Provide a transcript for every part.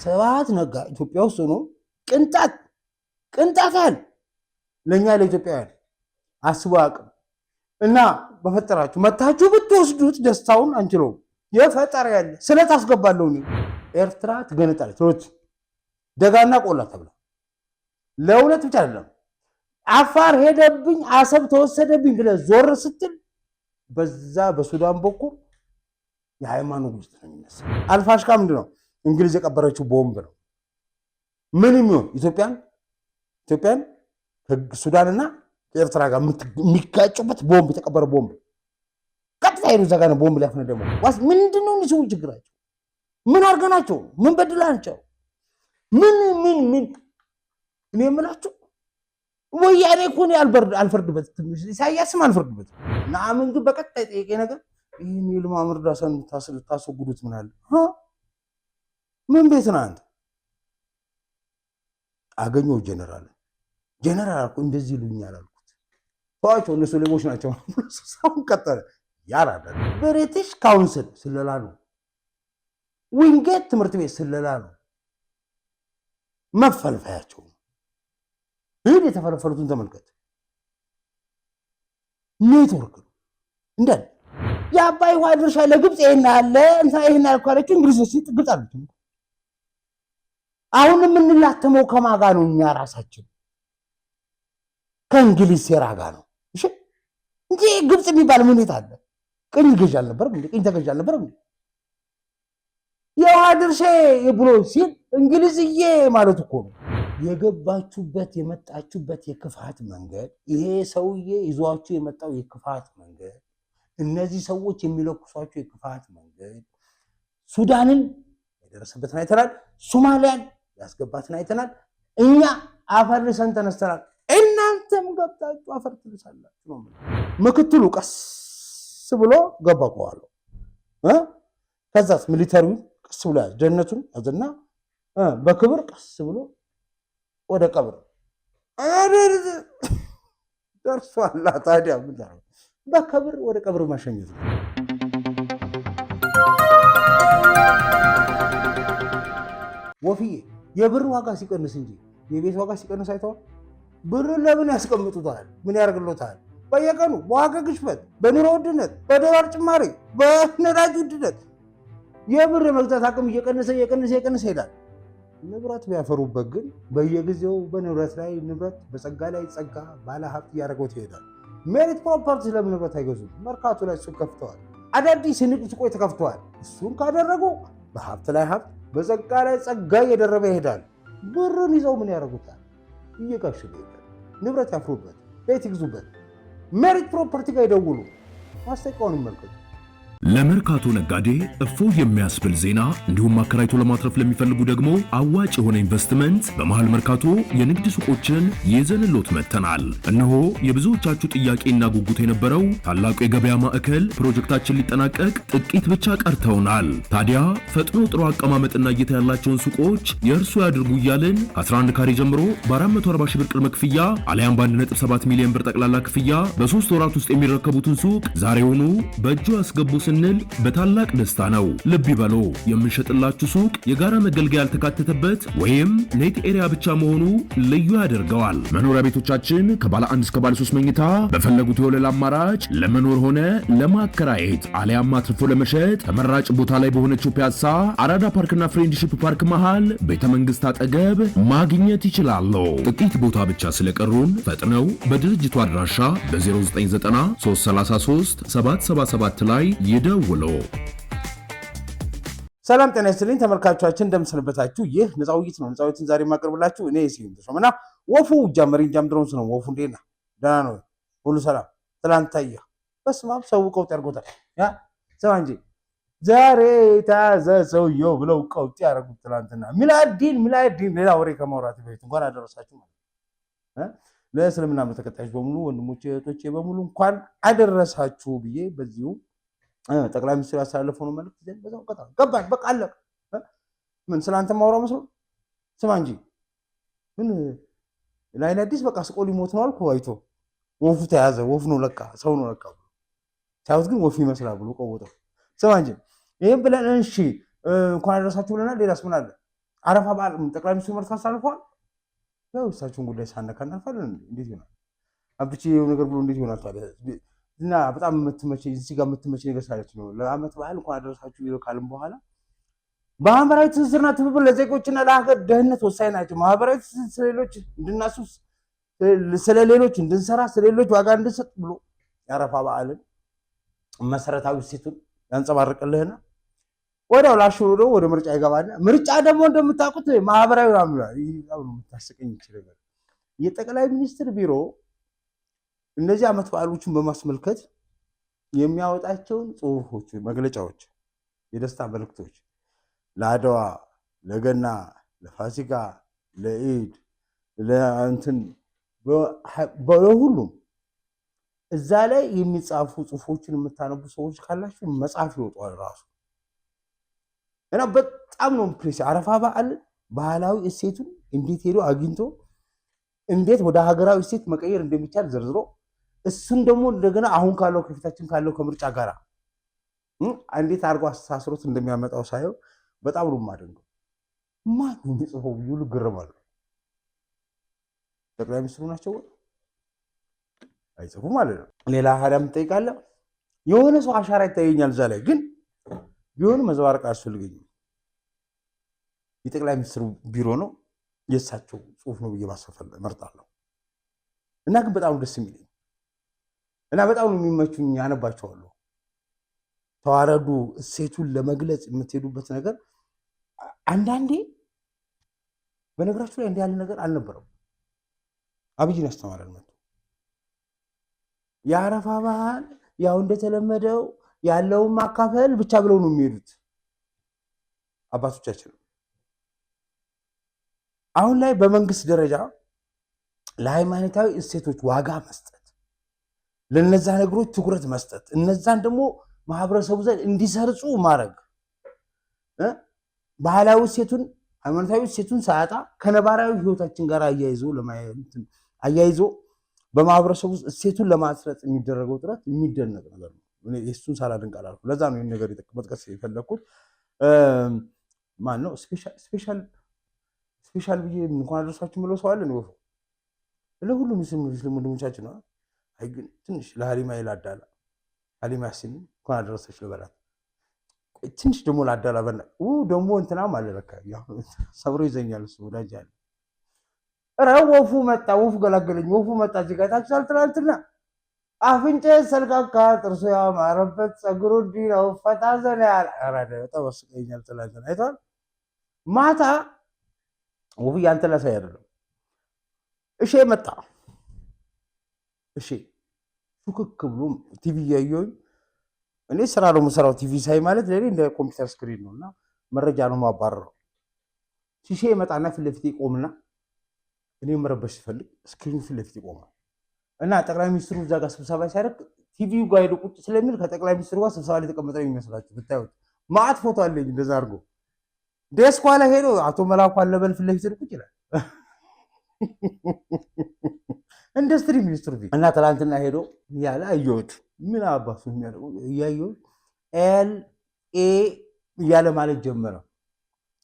ስብሐት ነጋ ኢትዮጵያ ውስጥ ሆኖ ቅንጣታል ለኛ ለኢትዮጵያውያን አስቦ አቅም እና በፈጠራችሁ መታችሁ ብትወስዱት ደስታውን አንችለውም። የፈጠረ ያለ ስለታስገባለሁ ነው ኤርትራ ትገነጣለች ደጋና ቆላ ተብላ ለሁለት ብቻ አይደለም አፋር ሄደብኝ አሰብ ተወሰደብኝ ብለህ ዞር ስትል በዛ በሱዳን በኩል የሃይማኖት ውስጥ ነው የሚነሳው። አልፋሽካ ምንድነው? እንግሊዝ የቀበረችው ቦምብ ነው። ምንም ይሁን ኢትዮጵያን ሱዳንና ኤርትራ ጋር የሚጋጩበት ቦምብ የተቀበረ ቦምብ ቀጥታ ሄዱ ዘጋ ነው ቦምብ ሊያፈነ ደግሞ ዋስ ምንድነው እነሱ ችግራቸው? ምን አርገናቸው? ምን በድላንቸው? ምን እኔ የምላችሁ ወያኔ እኮ ነው አልፈርድበት ኢሳያስም አልፈርድበት እና ምን ግን በቀጣይ ጠይቄ ነገር ይሄን ይልማ ምርዳሳን ታስወግዱት ምን አለ ምን ቤት ነው አንተ አገኘው ጀነራል እኮ እንደዚህ ይሉኛል አልኩት ታዋቸው እነሱ ሌቦች ናቸው ሳውን ቀጠለ ያራዳ ብሪቲሽ ካውንስል ስለላ ነው ዊንጌት ትምህርት ቤት ስለላ ነው መፈልፈያቸው ይሄ የተፈለፈሉትን ተመልከት ኔትወርክ እንዳል የአባይ ውሃ ድርሻ ለግብጽ ይሄን አለ እንታ ይሄን አልኳለችው እንግሊዞች ግብጽ አለች አሁን የምንላተመው ከማጋ ነው እኛ ራሳችን ከእንግሊዝ ሴራ ጋር ነው እሺ እንጂ ግብጽ የሚባል ምን ይታለ ቅኝ ገዥ አልነበረም ቅኝ ተገዥ አልነበረም የውሃ ድርሻ ብሎ ሲል እንግሊዝዬ ማለት እኮ ነው የገባችሁበት የመጣችሁበት የክፋት መንገድ ይሄ ሰውዬ ይዟችሁ የመጣው የክፋት መንገድ እነዚህ ሰዎች የሚለኩሷቸው የክፋት መንገድ ሱዳንን የደረሰበትን አይተናል ሶማሊያን ያስገባትን አይተናል እኛ አፈርሰን ተነስተናል እናንተም ገብታችሁ አፈር ትልሳላችሁ ነው ምክትሉ ቀስ ብሎ ገባቀዋለሁ ከዛስ ሚሊተሪው ቀስ ብሎ ጀነቱን አዘና በክብር ቀስ ብሎ ወደ ቀብር ደርሷል ታዲያ ምን ታረው በክብር ወደ ቀብር ማሸኘት ወፍዬ የብር ዋጋ ሲቀንስ እንጂ የቤት ዋጋ ሲቀንስ አይተዋል ብር ለምን ያስቀምጡታል ምን ያርግሎታል በየቀኑ በዋጋ ግሽበት በኑሮ ውድነት በዶላር ጭማሪ በነዳጅ ውድነት የብር መግዛት አቅም እየቀነሰ ይሄዳል ንብረት ቢያፈሩበት ግን በየጊዜው በንብረት ላይ ንብረት በጸጋ ላይ ጸጋ ባለ ሀብት ያደርገው ይሄዳል ሜሪት ፕሮፐርቲ ለምን ንብረት አይገዙም መርካቶ ላይ ሱቅ ከፍተዋል አዳዲስ ንግድ ሱቆች ተከፍተዋል እሱን ካደረጉ በሀብት ላይ ሀብት በጸጋ ላይ ጸጋ እየደረበ ይሄዳል ብሩን ይዘው ምን ያደርጉታል እየጋሽሉ ይሄዳል ንብረት ያፍሩበት ቤት ይግዙበት ሜሪት ፕሮፐርቲ ጋር ይደውሉ ማስታወቂያውን ይመልከቱ ለመርካቶ ነጋዴ እፎይ የሚያስብል ዜና እንዲሁም አከራይቶ ለማትረፍ ለሚፈልጉ ደግሞ አዋጭ የሆነ ኢንቨስትመንት በመሃል መርካቶ የንግድ ሱቆችን ይዘንሎት መጥተናል። እነሆ የብዙዎቻችሁ ጥያቄና ጉጉት የነበረው ታላቁ የገበያ ማዕከል ፕሮጀክታችን ሊጠናቀቅ ጥቂት ብቻ ቀርተውናል። ታዲያ ፈጥኖ ጥሩ አቀማመጥና እይታ ያላቸውን ሱቆች የእርሱ ያድርጉ እያልን 11 ካሬ ጀምሮ በ440 ሺህ ብር ቅድመ ክፍያ አሊያም በ1.7 ሚሊዮን ብር ጠቅላላ ክፍያ በ3 ወራት ውስጥ የሚረከቡትን ሱቅ ዛሬውኑ በእጁ ያስገቡ ስንል በታላቅ ደስታ ነው። ልብ ይበሉ፣ የምንሸጥላችሁ ሱቅ የጋራ መገልገያ ያልተካተተበት ወይም ኔት ኤሪያ ብቻ መሆኑ ልዩ ያደርገዋል። መኖሪያ ቤቶቻችን ከባለ 1 እስከ ባለ 3 መኝታ በፈለጉት የወለል አማራጭ ለመኖር ሆነ ለማከራየት አሊያም አትርፎ ለመሸጥ ተመራጭ ቦታ ላይ በሆነችው ፒያሳ አራዳ ፓርክና ፍሬንድሺፕ ፓርክ መሃል ቤተ መንግስት አጠገብ ማግኘት ይችላሉ። ጥቂት ቦታ ብቻ ስለቀሩን ፈጥነው በድርጅቱ አድራሻ በ0990 333 777 ላይ ይደውሉ። ሰላም ጤና ይስጥልኝ ተመልካቾቻችን እንደምሰነበታችሁ ይህ ነፃ ውይይት ነው። ነፃ ውይይትን ዛሬ ማቀርብላችሁ እኔ ሲም ተሾመና ወፉ ጃመሪን ጃምድሮንስ ነው። ወፉ እንዴና ደህና ነው ሁሉ ሰላም ትላንታያ በስማም ሰው ቀውጥ ያርጎታል ያ ሰው እንጂ ዛሬ ታዘ ሰውየው ብለው ቀውጥ ያረጉት ትላንትና ሚላዲን ሌላ ወሬ ከማውራት በፊት እንኳን አደረሳችሁ ማለት ለእስልምና ተከታዮች በሙሉ ወንድሞቼ እህቶቼ በሙሉ እንኳን አደረሳችሁ ብዬ በዚሁ ጠቅላይ ሚኒስትሩ ያሳለፈው ነው መልእክት ዘን በዛው ቀጣ ገባን በቃ አለቀ ምን ስላንተ ማውራው መስሎ ስማ እንጂ ምን ላይን አዲስ በቃ ስቆ ሊሞት ነው አልኩ አይቶ ወፉ ተያዘ ወፍ ነው ለካ ሰው ነው ለካ ታውት ግን ወፍ ይመስላል ብሎ ቆወጠው ስማ እንጂ ይሄን ብለን እሺ እንኳን አደረሳችሁ ብለናል ሌላስ ምን አለ አረፋ በዓል ጠቅላይ ሚኒስትሩ መልስ አሳልፈዋል። ያው እሳቸውን ጉዳይ ሳነካ እናልፋለን። እንዴት ይሆናል? አብቼ የሆነ ነገር ብሎ እንዴት ይሆናል ታዲያ? እና በጣም የምትመቸኝ እዚህ ጋር የምትመቸኝ ነገር ሳለች ነው ለዓመት በዓል እንኳን አደረሳችሁ ይለው ካልም በኋላ ማህበራዊ ትስስርና ትብብር ለዜጎችና ለሀገር ደህንነት ወሳኝ ናቸው። ማህበራዊ ትስስር ስለሌሎች እንድናስብ፣ ስለሌሎች እንድንሰራ፣ ስለሌሎች ዋጋ እንድንሰጥ ብሎ የአረፋ በዓልን መሰረታዊ እሴቱን ያንጸባርቅልህና ወዲያው ላሽሮ ወደ ምርጫ ይገባል። ምርጫ ደግሞ እንደምታውቁት ማህበራዊ የምታስቀኝ ይችላል። የጠቅላይ ሚኒስትር ቢሮ እነዚህ ዓመት በዓሎችን በማስመልከት የሚያወጣቸውን ጽሁፎች፣ መግለጫዎች፣ የደስታ መልእክቶች ለአድዋ፣ ለገና፣ ለፋሲካ፣ ለኢድ፣ ለእንትን በሁሉም እዛ ላይ የሚጻፉ ጽሁፎችን የምታነቡ ሰዎች ካላችሁ መጽሐፍ ይወጣል ራሱ እና በጣም ነው ፕሬስ አረፋ በዓል ባህላዊ እሴቱን እንዴት ሄዶ አግኝቶ እንዴት ወደ ሀገራዊ እሴት መቀየር እንደሚቻል ዘርዝሮ እሱን ደግሞ እንደገና አሁን ካለው ከፊታችን ካለው ከምርጫ ጋር እንዴት አድርጎ አስተሳስሮት እንደሚያመጣው ሳየው በጣም ነው የማደንቀው። ማን የሚጽፈው ብዬ ልገረማለሁ። ጠቅላይ ሚኒስትሩ ናቸው አይጽፉ ማለት ነው። ሌላ ሀዳም ጠይቃለሁ። የሆነ ሰው አሻራ ይታየኛል እዛ ላይ ግን ቢሆን መዘባረቅ አያስፈልገኝም። የጠቅላይ ሚኒስትሩ ቢሮ ነው የእሳቸው ጽሁፍ ነው ብዬ ማስፈል እመርጣለሁ። እና ግን በጣም ደስ የሚለኝ እና በጣም ነው የሚመቹኝ፣ ያነባቸዋለሁ። ተዋረዱ እሴቱን ለመግለጽ የምትሄዱበት ነገር አንዳንዴ በነገራችሁ ላይ እንዲህ ያለ ነገር አልነበረም። አብይን ያስተማረን መጥቶ የአረፋ በዓል ያው እንደተለመደው ያለውን ማካፈል ብቻ ብለው ነው የሚሄዱት አባቶቻችን። አሁን ላይ በመንግስት ደረጃ ለሃይማኖታዊ እሴቶች ዋጋ መስጠት፣ ለነዛ ነገሮች ትኩረት መስጠት፣ እነዛን ደግሞ ማህበረሰቡ ዘንድ እንዲሰርጹ ማድረግ፣ ባህላዊ እሴቱን ሃይማኖታዊ እሴቱን ሳያጣ ከነባራዊ ህይወታችን ጋር አያይዞ በማህበረሰቡ እሴቱን ለማስረጽ የሚደረገው ጥረት የሚደነቅ ነገር ነው። እሱን ሳላደንቅ አላልኩም። ለዛ ነው ይህን ነገር መጥቀስ የፈለግኩት። ማን ነው ስፔሻል ብዬ እንኳን አደረሳችሁ ብለው ሰው አለ ነው ለሁሉም ሙስሊም ወንድሞቻችን ነው። አይ ግን ትንሽ ለሀሊማ ይላዳላ ሀሊማ ያሲን እንኳን አደረሰች ልበላት። ትንሽ ደግሞ ላዳላ በና ደግሞ እንትናም አለ በቃ ሰብሮ ይዘኛል እሱ ወዳጅ አለ። ኧረ ወፉ መጣ፣ ወፉ ገላገለኝ፣ ወፉ መጣ። እዚህ ጋር ታችኋል። ትናንትና አፍንጫ ሰልካካ፣ ጥርሱ ያማረበት፣ ፀጉሩ እንዲህ ነው፣ ፈታ ዘና ያለ። ኧረ በጣም አስቀኛል። ትናንትና አይተዋል። ማታ ወፉ ያንተ ላሳይ አይደለም እሺ መጣ። እሺ ሹክክ ብሎ ቲቪ እያየሁኝ እኔ ስራ ነው የምሰራው። ቲቪ ሳይ ማለት ለኔ እንደ ኮምፒውተር ስክሪን ነው እና መረጃ ነው የማባረረው። ሺሼ መጣና ፊት ለፊት ይቆምና እኔ መረበሽ ሲፈልግ ስክሪኑ ፊት ለፊት ይቆማል እና ጠቅላይ ሚኒስትሩ እዛ ጋር ስብሰባ ሲያደርግ ቲቪው ጋር ሄዶ ቁጭ ስለሚል ከጠቅላይ ሚኒስትሩ ጋር ስብሰባ ላይ ተቀመጠ የሚመስላችሁ ብታዩት። ማአት ፎቶ አለኝ እንደዛ አድርጎ ዴስኳ ላይ ሄዶ አቶ መላኩ አለበል ፊት ለፊት ቁጭ ይላል። ኢንዱስትሪ ሚኒስትሩ እና ትላንትና ሄዶ ያለ አየሁት። ምን አባቱ የሚያደርገው እያየሁት ኤልኤ እያለ ማለት ጀመረ።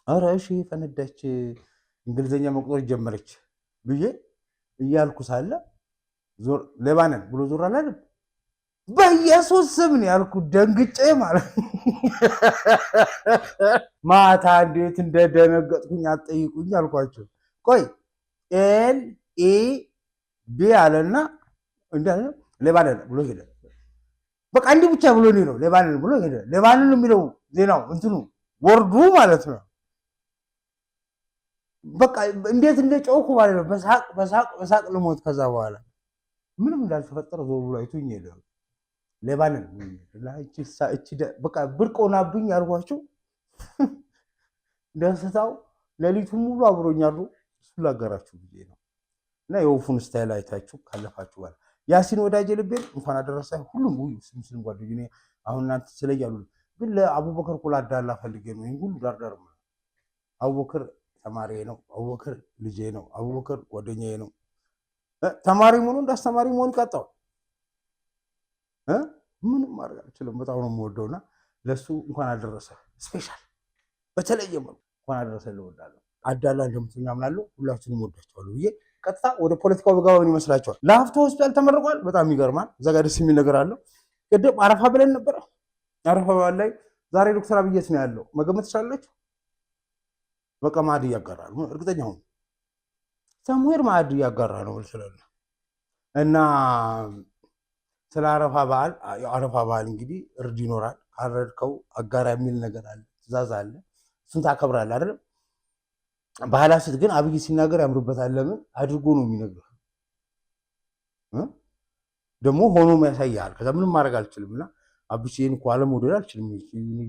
ኧረ እሺ ፈነዳች፣ እንግሊዝኛ መቁጠር ጀመረች ብዬ እያልኩ ሳለ ሌባነን ብሎ ዞር አላለም። በኢየሱስ ስም ነው ያልኩት፣ ደንግጬ ማለት ማታ እንዴት እንደደነገጥኩኝ አትጠይቁኝ አልኳቸው። ቆይ ኤልኤቢ አለና እንዳለ ሌባነን ብሎ ሄደ። በቃ እንዲህ ብቻ ብሎ ነው ሌባነን ብሎ ሄደ። ሌባነን የሚለው ዜናው እንትኑ ወርዱ ማለት ነው። በቃ እንዴት እንደጮኩ ማለት ነው። በሳቅ ልሞት። ከዛ በኋላ ምንም እንዳልተፈጠረ ዞር ብሎ አይቶኝ ሄደ። ሌባነን በቃ ብርቅ ሆናብኝ ያልኳቸው ደስታው ሌሊቱን ሙሉ አብሮኛሉ። እሱ ላጋራችሁ ጊዜ ነው እና የወፉን ስታይል አይታችሁ ካለፋችሁ በኋላ ያሲን ወዳጄ ልቤን እንኳን አደረሰ። ሁሉም ሙስሊም ጓደኞቼ አሁን እናንተ ስለያሉ ግን ለአቡበከር ኩላ ዳላ ፈልጌ ነው ይሄን ሁሉ ዳርዳር ነው። አቡበከር ተማሪዬ ነው። አቡበከር ልጄ ነው። አቡበከር ጓደኛዬ ነው። ተማሪ መሆኑ እንዳስተማሪ መሆን ይቀጣው ምንም ማድረግ አልችልም። በጣም ነው የምወደውና ለሱ እንኳን አደረሰ ስፔሻል በተለየ መልኩ እንኳን አደረሰ ልወዳለሁ። አዳላ እንደምትኛ ምናለው ሁላችሁንም ወዳችኋለሁ ብዬ ቀጥታ ወደ ፖለቲካው በጋባ ምን ይመስላችኋል? ላፍቶ ሆስፒታል ተመርቋል። በጣም ይገርማል። እዛ ጋር ደስ የሚል ነገር አለው። ቅድም አረፋ ብለን ነበር። አረፋ በዓል ላይ ዛሬ ዶክተር አብይ የት ነው ያለው መገመት ትችላላችሁ? በቃ ማዕድ እያጋራ ነው። እርግጠኛ ሁኑ ሰሙሄር ማዕድ እያጋራ ነው ብለናል። እና ስለ አረፋ በዓል እንግዲህ እርድ ይኖራል። ካረድከው አጋራ የሚል ነገር አለ፣ ትእዛዝ አለ። እሱን ታከብራለህ አይደል? ባህላችን ግን አብይ ሲናገር ያምርበታል። ለምን አድርጎ ነው የሚነግርህ፣ ደግሞ ሆኖም ያሳያል። ከዛ ምንም ማድረግ አልችልም እና አብቼን እኮ አለመውደድ አልችልም።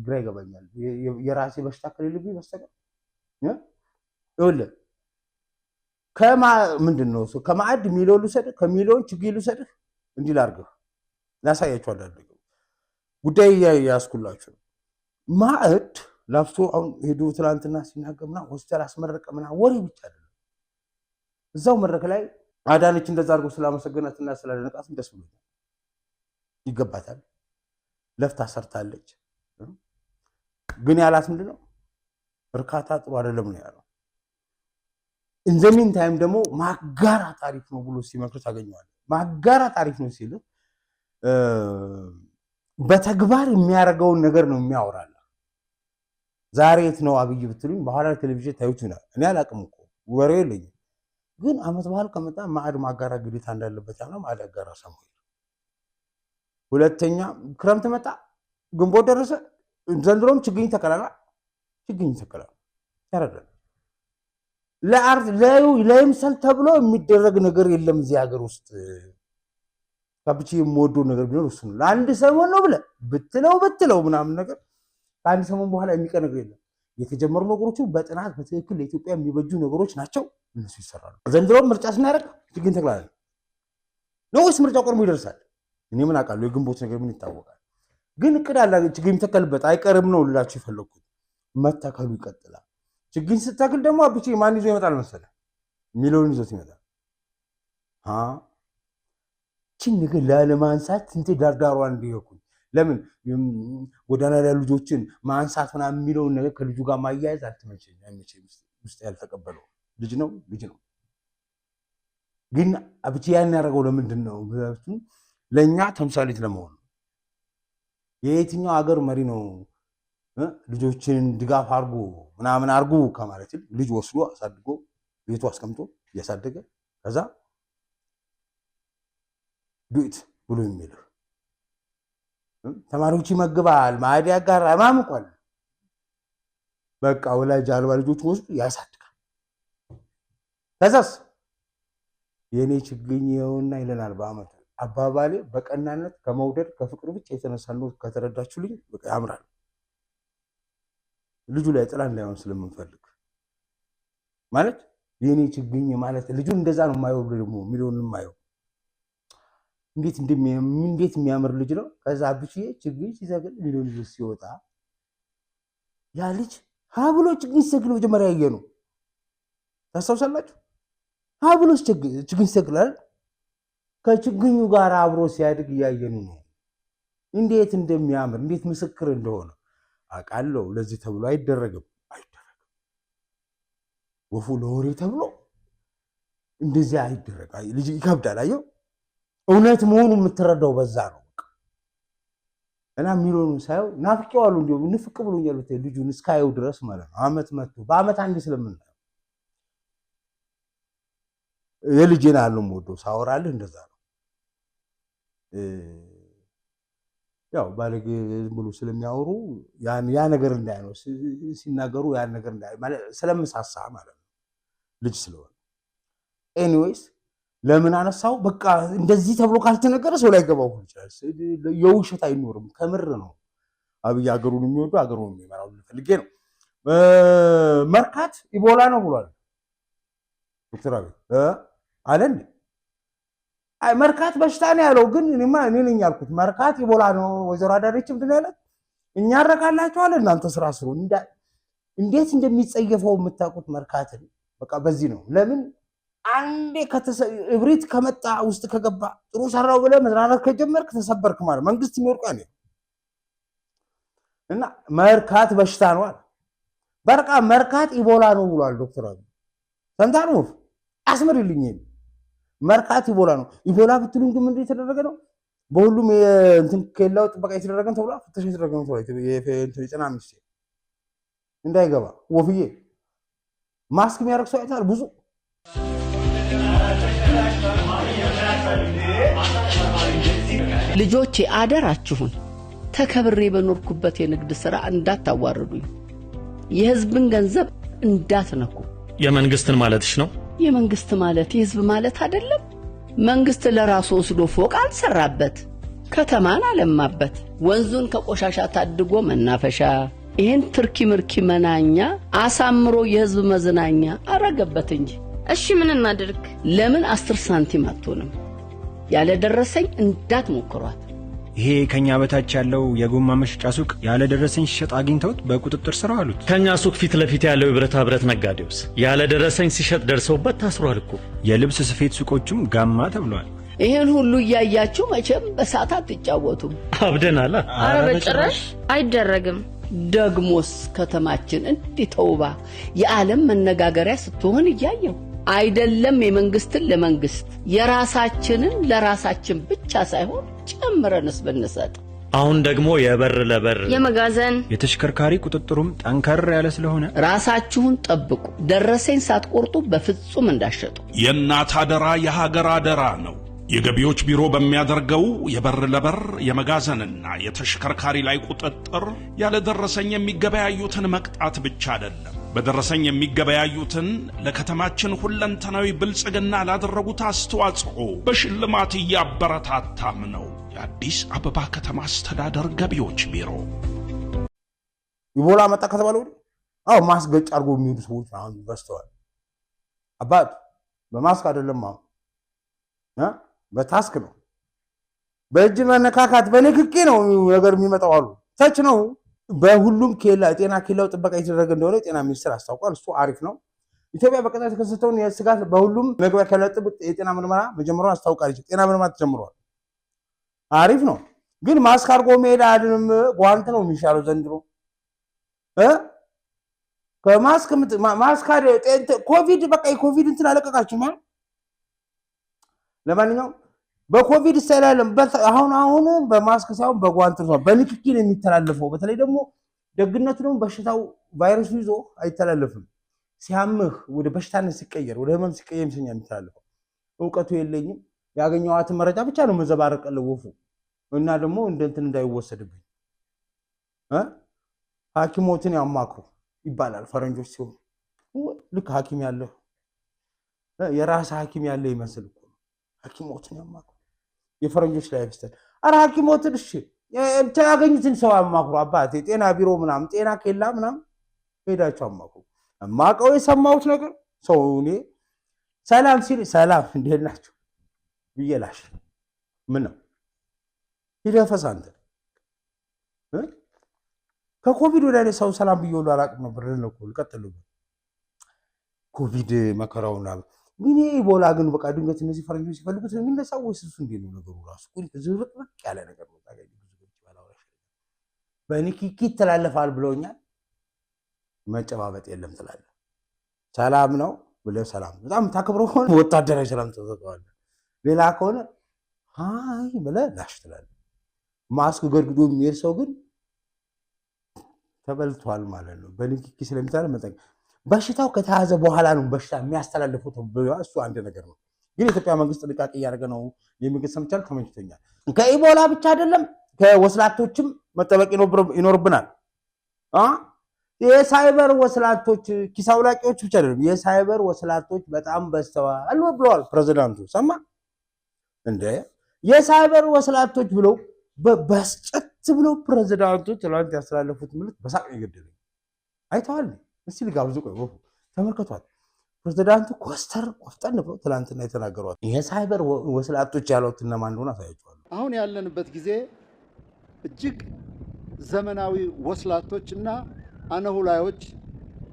ግራ ይገባኛል። የራሴ በሽታ ከሌለብኝ በስተቀር ይኸውልህ ምንድን ነው ከማዕድ ሚሊዮን ልውሰድህ፣ ከሚሊዮን ችግኝ ልውሰድህ፣ እንዲህ ላድርግህ፣ ላሳያችሁ አዳደገው ጉዳይ ያስኩላችሁ ማዕድ ላፍቶ አሁን ሄዶ ትላንትና ሲናገር ምናምን ሆስፒታል አስመረቀ ምናምን ወሬ ብቻ አይደለም። እዛው መድረክ ላይ አዳነች እንደዛ አድርጎ ስላመሰገናትና ስላደነቃትም ደስ ብሎኛል። ይገባታል፣ ለፍታ ሰርታለች። ግን ያላት ምንድን ነው እርካታ ጥሩ አይደለም ነው ያለው። ኢንዘሚን ታይም ደግሞ ማጋራት አሪፍ ነው ብሎ ሲመክር ታገኘዋለህ። ማጋራት አሪፍ ነው ሲል በተግባር የሚያደርገውን ነገር ነው የሚያወራል። ዛሬ የት ነው አብይ ብትሉኝ በኋላ ቴሌቪዥን ታዩት ይላል። እኔ አላቅም እኮ ወሬው የለኝም። ግን አመት በኋላ ከመጣ ማዕድ ማጋራት ግዴታ እንዳለበት ያለው ማዕድ አጋራ ሰሞኑን። ሁለተኛ ክረምት መጣ፣ ግንቦት ደረሰ። ዘንድሮም ችግኝ ተከላላ ያረዳል። ለይምሰል ተብሎ የሚደረግ ነገር የለም እዚህ ሀገር ውስጥ። ካብቺ የምወደው ነገር ቢኖር እሱ ነው። ለአንድ ሰሞን ነው ብለህ ብትለው ምናምን ነገር ከአንድ ሰሞን በኋላ የሚቀር ነገር የለም። የተጀመሩ ነገሮች በጥናት በትክክል ለኢትዮጵያ የሚበጁ ነገሮች ናቸው። እነሱ ይሰራሉ። ዘንድሮም ምርጫ ስናደርግ ችግኝ ተክላለን ነው ወይስ ምርጫው ቀድሞ ይደርሳል? እኔ ምን አውቃለሁ? የግንቦት ነገር ምን ይታወቃል? ግን እቅድ አለ። ችግኝ ተከልበት አይቀርም ነው ልላችሁ የፈለኩት። መተከሉ ይቀጥላል። ችግኝ ስተክል ደግሞ አብቼ ማን ይዞ ይመጣል መሰለህ? ሚሊዮን ይዞት ይመጣል። ችን ነገር ላለማንሳት ስንቴ ዳርዳሯን እንዲሄኩኝ ለምን ጎዳና ላይ ልጆችን ማንሳት ምናምን የሚለውን ነገር ከልጁ ጋር ማያያዝ አልተመቸኝም። ውስጥ ያልተቀበለው ልጅ ነው። ግን አብቼ ያን ያደረገው ለምንድን ነው? ለእኛ ተምሳሌት ለመሆን። የየትኛው ሀገር መሪ ነው ልጆችን ድጋፍ አርጎ ምናምን አርጎ ከማለት ልጅ ወስዶ አሳድጎ ቤቱ አስቀምጦ እያሳደገ ከዛ ዱት ብሎ የሚል ተማሪዎች ይመግባል፣ ማዕድ ያጋራል ማምቋል። በቃ ወላጅ አልባ ልጆች ወስዶ ያሳድጋል። ከዛስ የኔ ችግኝ ይኸውና ይለናል በአመቱ። አባባሌ በቀናነት ከመውደድ ከፍቅር ብቻ የተነሳ ነው። ከተረዳችሁልኝ በቃ ያምራል። ልጁ ላይ ጥላ እንዳይሆን ስለምንፈልግ ማለት የኔ ችግኝ ማለት ልጁ እንደዛ ነው የማየው ደግሞ ሚሊዮንም የማየው እንዴት የሚያምር ልጅ ነው። ከዛ ብቻ ችግኝ ሲዘግል ሚሊዮን ልጅ ሲወጣ ያ ልጅ ሀብሎ ችግኝ ሲዘግል መጀመሪያ ያየ ነው። ታስታውሳላችሁ? ሀብሎ ችግኝ ሲዘግላል ከችግኙ ጋር አብሮ ሲያድግ እያየኑ ነው። እንዴት እንደሚያምር እንዴት ምስክር እንደሆነ አውቃለሁ። ለዚህ ተብሎ አይደረግም። ወፉ ለወሬ ተብሎ እንደዚህ አይደረግ። ልጅ ይከብዳል። አየው እውነት መሆኑ የምትረዳው በዛ ነው። እና ሚሊዮኑ ሳየው ናፍቄዋለሁ። እንዲሁ ንፍቅ ብሎኛል ልጁን እስካየው ድረስ ማለት ነው። አመት መጥቶ በአመት አንዴ ስለምናየው የልጄን አለው የምወደው ሳወራልህ እንደዛ ነው። ያው ባለጌ ብሎ ስለሚያወሩ ያ ነገር እንዳይነው ሲናገሩ ያን ነገር እንዳይ ማለት ስለምሳሳ ማለት ነው ልጅ ስለሆነ። ኤኒዌይስ ለምን አነሳው? በቃ እንደዚህ ተብሎ ካልተነገረ ሰው ላይ ገባው ይችላል። የውሸት አይኖርም፣ ከምር ነው። አብይ ሀገሩን የሚወዱ ሀገሩን የሚመራው ፈልጌ ነው። መርካት ኢቦላ ነው ብሏል ዶክተር አብይ አለ እንዴ? አይ መርካት በሽታ ነው ያለው። ግን እኔ ነኝ ያልኩት መርካት ኢቦላ ነው። ወይዘሮ አዳነች ምንድን ነው ያለት? እኛ አረካላችኋል እናንተ ስራ ስሩ። እንዴት እንደሚጸየፈው የምታውቁት መርካትን። በቃ በዚህ ነው። ለምን አንዴ እብሪት ከመጣ ውስጥ ከገባ ጥሩ ሰራው ብለህ መዝናናት ከጀመርክ ተሰበርክ ማለት መንግስት የሚወርቅ ያለ እና መርካት በሽታ ነው አለ። በርቃ መርካት ኢቦላ ነው ብሏል ዶክተር አብይ ሰምታኑ አስመርልኝ መርካት ኢቦላ ነው ኢቦላ ብትሉኝ ግን ምንድን የተደረገ ነው በሁሉም እንትን ከላው ጥበቃ የተደረገ ነው ተብሏል ፍተሻ የተደረገ ነው ተብሏል የጤና ሚኒስቴር እንዳይገባ ወፍዬ ማስክ የሚያደርግ ሰው አይታል ብዙ ልጆቼ አደራችሁን ተከብሬ በኖርኩበት የንግድ ሥራ እንዳታዋርዱኝ የህዝብን ገንዘብ እንዳትነኩ የመንግስትን ማለትሽ ነው የመንግስት ማለት የህዝብ ማለት አይደለም መንግስት ለራሱ ወስዶ ፎቅ አልሰራበት ከተማን አለማበት ወንዙን ከቆሻሻ ታድጎ መናፈሻ ይሄን ትርኪ ምርኪ መናኛ አሳምሮ የህዝብ መዝናኛ አረገበት እንጂ እሺ ምን እናድርግ ለምን 10 ሳንቲም አትሆንም ያለ ደረሰኝ እንዳትሞክሯት ይሄ ከኛ በታች ያለው የጎማ መሸጫ ሱቅ ያለ ደረሰኝ ሲሸጥ አግኝተውት በቁጥጥር ስር አሉት ከኛ ሱቅ ፊት ለፊት ያለው የብረታ ብረት ነጋዴውስ ያለ ደረሰኝ ሲሸጥ ደርሰውበት ታስሯል እኮ የልብስ ስፌት ሱቆችም ጋማ ተብሏል ይሄን ሁሉ ያያያችሁ መቼም በሳታት ተጫወቱም አብደናል አረ በጭራሽ አይደረግም ደግሞስ ከተማችን እንዲተውባ የዓለም መነጋገሪያ ስትሆን ያያየው አይደለም የመንግስትን ለመንግስት የራሳችንን ለራሳችን ብቻ ሳይሆን ጨምረንስ ብንሰጥ አሁን ደግሞ የበር ለበር የመጋዘን የተሽከርካሪ ቁጥጥሩም ጠንከር ያለ ስለሆነ ራሳችሁን ጠብቁ ደረሰኝ ሳትቆርጡ በፍጹም እንዳሸጡ የእናት አደራ የሀገር አደራ ነው የገቢዎች ቢሮ በሚያደርገው የበር ለበር የመጋዘንና የተሽከርካሪ ላይ ቁጥጥር ያለ ደረሰኝ የሚገበያዩትን መቅጣት ብቻ አይደለም በደረሰኝ የሚገበያዩትን ለከተማችን ሁለንተናዊ ብልጽግና ላደረጉት አስተዋጽኦ በሽልማት እያበረታታም ነው የአዲስ አበባ ከተማ አስተዳደር ገቢዎች ቢሮ ኢቦላ መጣ ከተባለው አው ማስገጭ አርጎ የሚሄዱ ሰዎች አሁን በስተዋል አባት በማስክ አይደለም አሁን በታስክ ነው በእጅ መነካካት በንክኪ ነው ነገር የሚመጣው አሉ ታች ነው በሁሉም ኬላ ጤና ኬላው ጥበቃ የተደረገ እንደሆነ ጤና ሚኒስቴር አስታውቋል እሱ አሪፍ ነው ኢትዮጵያ በቀጣይ ተከሰተውን የስጋት በሁሉም መግቢያ ከለጥብ የጤና ምርመራ መጀመሩን አስታውቃለች ጤና ምርመራ ተጀምሯል አሪፍ ነው ግን ማስክ አርጎ መሄድ አይደለም ጓንት ነው የሚሻለው ዘንድሮ ከማስክ ማስክ ኮቪድ በቃ ኮቪድ እንትን አለቀቃችሁ ማለት ለማንኛውም በኮቪድ ሰላለም አሁን በማስክ ሳይሆን በጓንት ነው በንክኪ ነው የሚተላለፈው በተለይ ደግሞ ደግነቱ ደግሞ በሽታው ቫይረሱ ይዞ አይተላለፍም ሲያምህ ወደ በሽታነት ሲቀየር ወደ ህመም ሲቀየር ምንኛ የሚተላለፈው ዕውቀቱ የለኝም ያገኘዋት መረጃ ብቻ ነው መዘባረቅ ለወፉ እና ደግሞ እንትን እንዳይወሰድብኝ ሐኪሞችን ያማክሩ ይባላል ፈረንጆች ሲሆን ልክ ሐኪም ያለ የራስ ሐኪም ያለ ይመስል ሐኪሞችን ያማክሩ የፈረንጆች ላይ ያስተል አረ ሐኪሞችን እሺ ያገኙትን ሰው ያማክሩ አባቴ ጤና ቢሮ ምናምን ጤና ኬላ ምናምን ሄዳችሁ አማክሩ ማቀው የሰማሁት ነገር ሰው እኔ ሰላም ሲል ሰላም እንዴት ናችሁ ብየላሽ ምን ነው ይደፈስ አንተ ከኮቪድ ወደ ሰው ሰላም ብየውሉ አላቅም ነበር ለነኮ ልቀጥልበት ኮቪድ መከራውና ምን ኢቦላ ግን በቃ ድንገት እነዚህ ፈረንጆች ሲፈልጉት ነው የሚነሳው ወይስ እሱ እንዴት ነው ነገሩ ራሱ ዝርቅርቅ ያለ ነገር ነው ታገኝ ብዙ ባላወራሽ በንክኪ ተላልፋል ብለውኛል መጨባበጥ የለም ትላለህ ሰላም ነው ብለህ ሰላም በጣም ታከብረው ሆነ ወታደራዊ ሰላም ተሰጥቷል ሌላ ከሆነ ሃይ ብለህ ላሽ ትላለህ ማስክ ገርግዶ የሚሄድ ሰው ግን ተበልቷል ማለት ነው በንክኪ ስለሚታለ መጠን በሽታው ከተያዘ በኋላ ነው በሽታ የሚያስተላልፉት እሱ አንድ ነገር ነው ግን የኢትዮጵያ መንግስት ጥንቃቄ ያደረገ ነው የሚገሰምቻል ተመችቶኛል ከኢቦላ ብቻ አይደለም ከወስላቶችም መጠበቅ ይኖርብናል የሳይበር ወስላቶች ኪሳውላቂዎች ብቻ አይደለም የሳይበር ወስላቶች በጣም በስተዋል ብለዋል ፕሬዝዳንቱ ሰማ እንደ የሳይበር ወስላቶች ብለው በስጨት ብለው ፕሬዝዳንቱ ትላንት ያስተላለፉት ምልክት በሳቅ ይገደል አይተዋል እስቲ ልጋብዙ ቆይ ተመልከቷል ፕሬዝዳንቱ ኮስተር ቆፍጠን ብለው ትላንትና የተናገሩት የሳይበር ወስላቶች ያሉት እነማን እንደሆነ አሳያቸዋለሁ አሁን ያለንበት ጊዜ እጅግ ዘመናዊ ወስላቶችና አነሁላዮች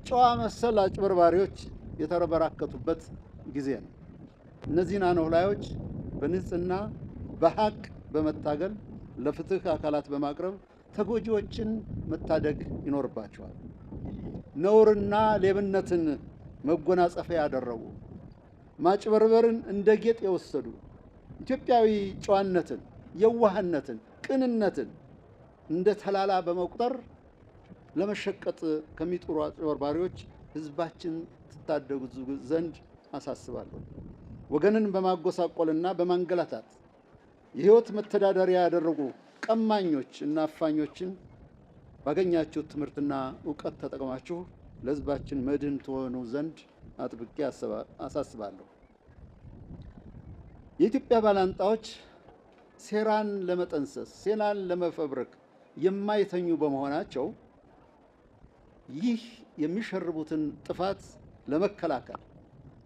ጨዋ መሰል አጭበርባሪዎች የተረበራከቱበት ጊዜ ነው እነዚህን አነሁላዮች በንጽህና በሐቅ በመታገል ለፍትህ አካላት በማቅረብ ተጎጂዎችን መታደግ ይኖርባቸዋል ነውርና ሌብነትን መጎናጸፊያ ያደረጉ ማጭበርበርን እንደ ጌጥ የወሰዱ ኢትዮጵያዊ ጨዋነትን፣ የዋህነትን፣ ቅንነትን እንደ ተላላ በመቁጠር ለመሸቀጥ ከሚጥሩ አጭበርባሪዎች ህዝባችን ትታደጉ ዘንድ አሳስባለሁ። ወገንን በማጎሳቆልና በማንገላታት የህይወት መተዳደሪያ ያደረጉ ቀማኞች እና አፋኞችን ባገኛችሁ ትምህርትና ዕውቀት ተጠቅማችሁ ለህዝባችን መድህን ትሆኑ ዘንድ አጥብቄ አሳስባለሁ። የኢትዮጵያ ባላንጣዎች ሴራን ለመጠንሰስ ሴራን ለመፈብረክ የማይተኙ በመሆናቸው ይህ የሚሸርቡትን ጥፋት ለመከላከል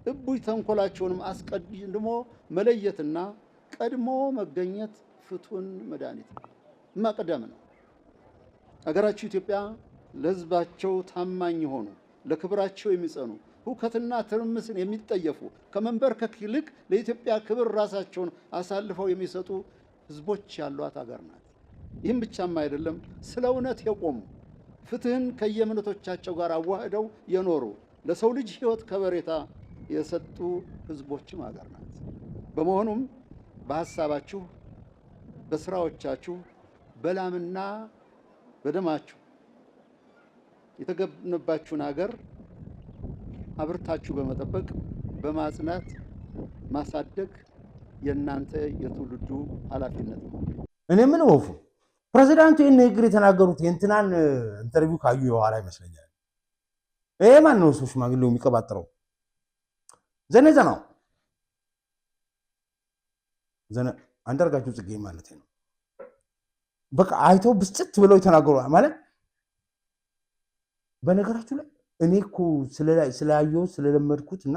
እቡይ ተንኮላቸውንም አስቀድሞ መለየትና ቀድሞ መገኘት ፍቱን መድኃኒት ነው፣ መቅደም ነው። አገራችሁ ኢትዮጵያ ለህዝባቸው ታማኝ የሆኑ ለክብራቸው የሚጸኑ ሁከትና ትርምስን የሚጠየፉ ከመንበርከክ ይልቅ ለኢትዮጵያ ክብር ራሳቸውን አሳልፈው የሚሰጡ ህዝቦች ያሏት ሀገር ናት። ይህም ብቻም አይደለም፣ ስለ እውነት የቆሙ ፍትህን ከየእምነቶቻቸው ጋር አዋህደው የኖሩ ለሰው ልጅ ህይወት ከበሬታ የሰጡ ህዝቦችም ሀገር ናት። በመሆኑም በሐሳባችሁ፣ በስራዎቻችሁ፣ በላምና በደማችሁ የተገነባችሁን ሀገር አብርታችሁ በመጠበቅ በማጽናት ማሳደግ የእናንተ የትውልዱ ኃላፊነት ነው። እኔ ምን ወፉ ፕሬዚዳንቱ ይህን ንግግር የተናገሩት የእንትናን ኢንተርቪው ካዩ የኋላ ይመስለኛል። ይሄ ማን ነው ሰው ሽማግሌው የሚቀባጥረው? ዘነዘናው አንዳርጋቸው ጽጌ ማለት ነው። በቃ አይተው ብስጭት ብለው የተናገሩ ማለት በነገራችሁ ላይ እኔ እኮ ስላየው ስለለመድኩት እና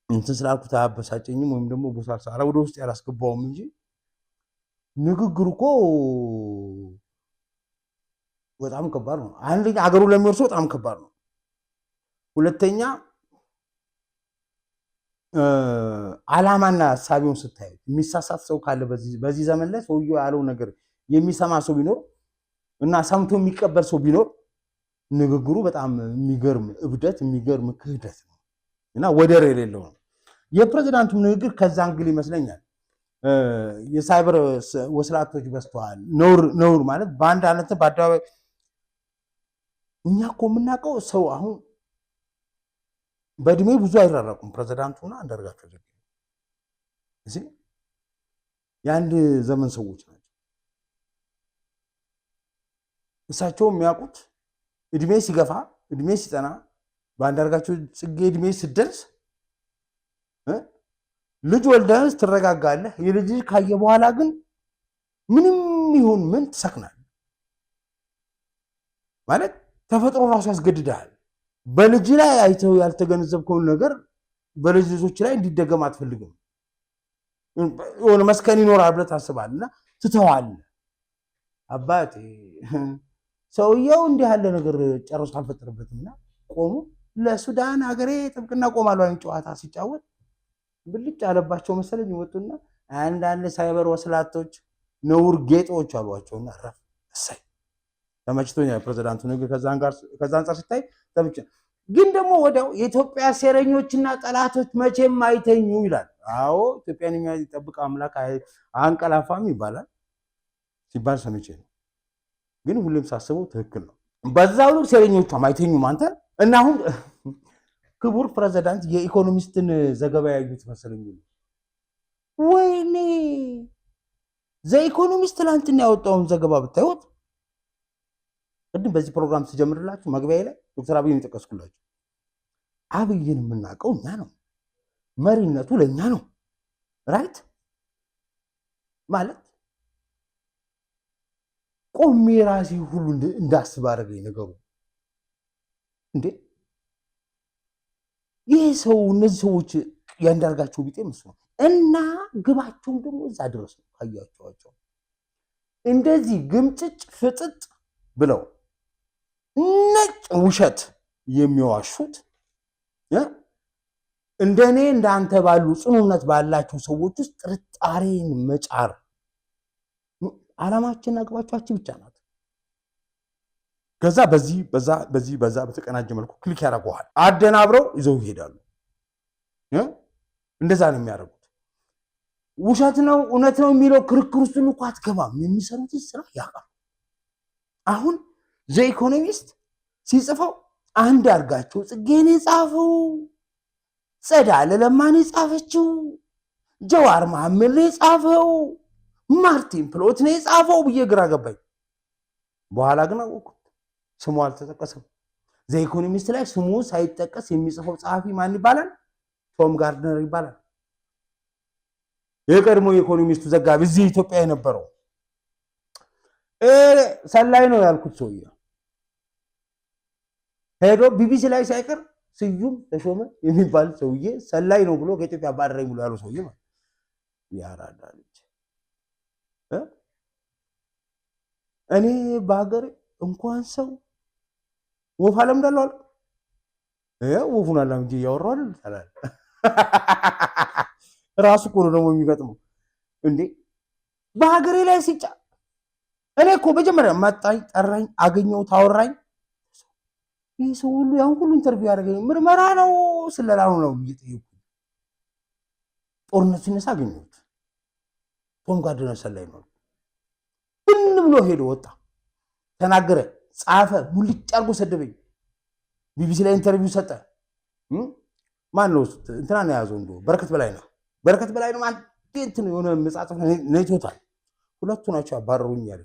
እንትን ስላልኩት አያበሳጨኝም ወይም ደግሞ ቦሳሳ ወደ ውስጥ ያላስገባውም እንጂ ንግግሩ እኮ በጣም ከባድ ነው። አንደኛ አገሩ ለሚወርሰው በጣም ከባድ ነው። ሁለተኛ ዓላማና ሐሳቢውን ስታይ የሚሳሳት ሰው ካለ በዚህ ዘመን ላይ ሰውየው ያለው ነገር የሚሰማ ሰው ቢኖር እና ሰምቶ የሚቀበል ሰው ቢኖር ንግግሩ በጣም የሚገርም እብደት የሚገርም ክህደት ነው እና ወደር የሌለው ነው። የፕሬዝዳንቱ ንግግር ከዛ እንግል ይመስለኛል የሳይበር ወስላቶች በስተዋል። ነውር ማለት በአንድ አለት በአደባባይ እኛ እኮ የምናውቀው ሰው አሁን በእድሜ ብዙ አይራራቁም ፕሬዝዳንቱና አንዳርጋቸው ጽጌ እዚህ የአንድ ዘመን ሰዎች ናቸው። እሳቸው የሚያውቁት እድሜ ሲገፋ እድሜ ሲጠና በአንዳርጋቸው ጽጌ እድሜ ሲደርስ ልጅ ወልደህ ትረጋጋለህ። የልጅ ካየ በኋላ ግን ምንም ይሁን ምን ትሰክናለህ ማለት ተፈጥሮ ራሱ ያስገድዳል። በልጅ ላይ አይተው ያልተገነዘብከውን ነገር በልጅ ልጆች ላይ እንዲደገም አትፈልግም። የሆነ መስከን ይኖራል ብለህ ታስባለህና ትተዋለህ። አባቴ ሰውየው እንዲህ ያለ ነገር ጨርሶ አልፈጠረበትምና ቆሙ። ለሱዳን ሀገሬ ጥብቅና ቆማለሁ አይን ጨዋታ ሲጫወት ብልጭ አለባቸው መሰለኝ ወጡና አንዳንድ ሳይበር ወስላቶች ነውር ጌጦች አሏቸውና ረፍ እሰይ ተመችቶኛል ፕሬዝዳንቱ ነገር ከዛ አንፃር ሲታይ ተመቸ። ግን ደግሞ ወዲያው የኢትዮጵያ ሴረኞችና ጠላቶች መቼም አይተኙ ይላል። አዎ ኢትዮጵያን የሚጠብቅ አምላክ አንቀላፋም ይባላል ሲባል ሰምቼ ነው። ግን ሁሌም ሳስበው ትክክል ነው። በዛው ልክ ሴረኞቿም አይተኙም አንተ እና አሁን ክቡር ፕሬዝዳንት የኢኮኖሚስትን ዘገባ ያዩት መሰለኝ። ወይኔ ዘኢኮኖሚስት ትላንትና ያወጣውን ዘገባ ብታዩት ቅድም በዚህ ፕሮግራም ስጀምርላችሁ መግቢያ ላይ ዶክተር አብይን የጠቀስኩላችሁ አብይን የምናውቀው እኛ ነው። መሪነቱ ለእኛ ነው። ራይት ማለት ቆሜ ራሴ ሁሉ እንዳስብ አደረገኝ ነገሩ። እንዴ ይህ ሰው እነዚህ ሰዎች ያንዳርጋቸው ቢጤ መስሎ እና ግባቸውም ደግሞ እዛ ድረስ ነው። ካያቸዋቸው እንደዚህ ግምጭጭ ፍጥጥ ብለው ነጭ ውሸት የሚዋሹት እንደኔ እንዳንተ ባሉ ጽኑነት ባላቸው ሰዎች ውስጥ ጥርጣሬን መጫር ዓላማችንና ግባቻችን ብቻ ናት። ከዛ በዚህ በተቀናጀ መልኩ ክሊክ ያደርገዋል። አደናብረው ይዘው ይሄዳሉ። እንደዛ ነው የሚያደርጉት። ውሸት ነው እውነት ነው የሚለው ክርክር ውስጥ እኮ አትገባም። የሚሰሩትን ስራ ያውቃሉ። አሁን ዘኢኮኖሚስት ሲጽፈው አንዳርጋቸው ጽጌን የጻፈው፣ ጸዳለ ለማን የጻፈችው፣ ጀዋር መሐመድ ነው የጻፈው፣ ማርቲን ፕሎት ነው የጻፈው ብዬ ግራ ገባኝ። በኋላ ግን አወቅኩት ስሙ አልተጠቀሰም። ዘኢኮኖሚስት ላይ ስሙ ሳይጠቀስ የሚጽፈው ጸሐፊ ማን ይባላል? ቶም ጋርድነር ይባላል። የቀድሞ የኢኮኖሚስቱ ዘጋቢ እዚህ ኢትዮጵያ የነበረው ሰላይ ነው ያልኩት ሰውዬ ሄዶ ቢቢሲ ላይ ሳይቀር ስዩም ተሾመ የሚባል ሰውዬ ሰላይ ነው ብሎ ከኢትዮጵያ ባረረኝ ብሎ ያለው ሰውዬ ማለት ያራዳ ልጅ። እኔ በሀገሬ እንኳን ሰው ወፍ አለምዳለሁ አለ። ወፉን አላምጄ እያወራሁ አይደል? ራሱ እኮ ነው ደግሞ የሚገጥመው እንዴ በሀገሬ ላይ ሲጫ። እኔ እኮ መጀመሪያ መጣኝ፣ ጠራኝ፣ አገኘው፣ ታወራኝ። ይህ ሰው ሁሉ ያን ሁሉ ኢንተርቪው ያደረገኝ ምርመራ ነው ስለላ ነው እየጠየቁ ጦርነቱ ሲነሳ አገኘሁት። ቶም ጋርድነር ሰላይ ነው ብን ብሎ ሄዶ ወጣ፣ ተናገረ፣ ጻፈ፣ ሙልጭ አድርጎ ሰደበኝ። ቢቢሲ ላይ ኢንተርቪው ሰጠ። ማን ነው እንትና ነው ያዘው? እንደው በረከት በላይ ነው ማለት እንትን የሆነ መጻጽፍ ነይቶታል። ሁለቱ ናቸው አባረሩኝ ያለ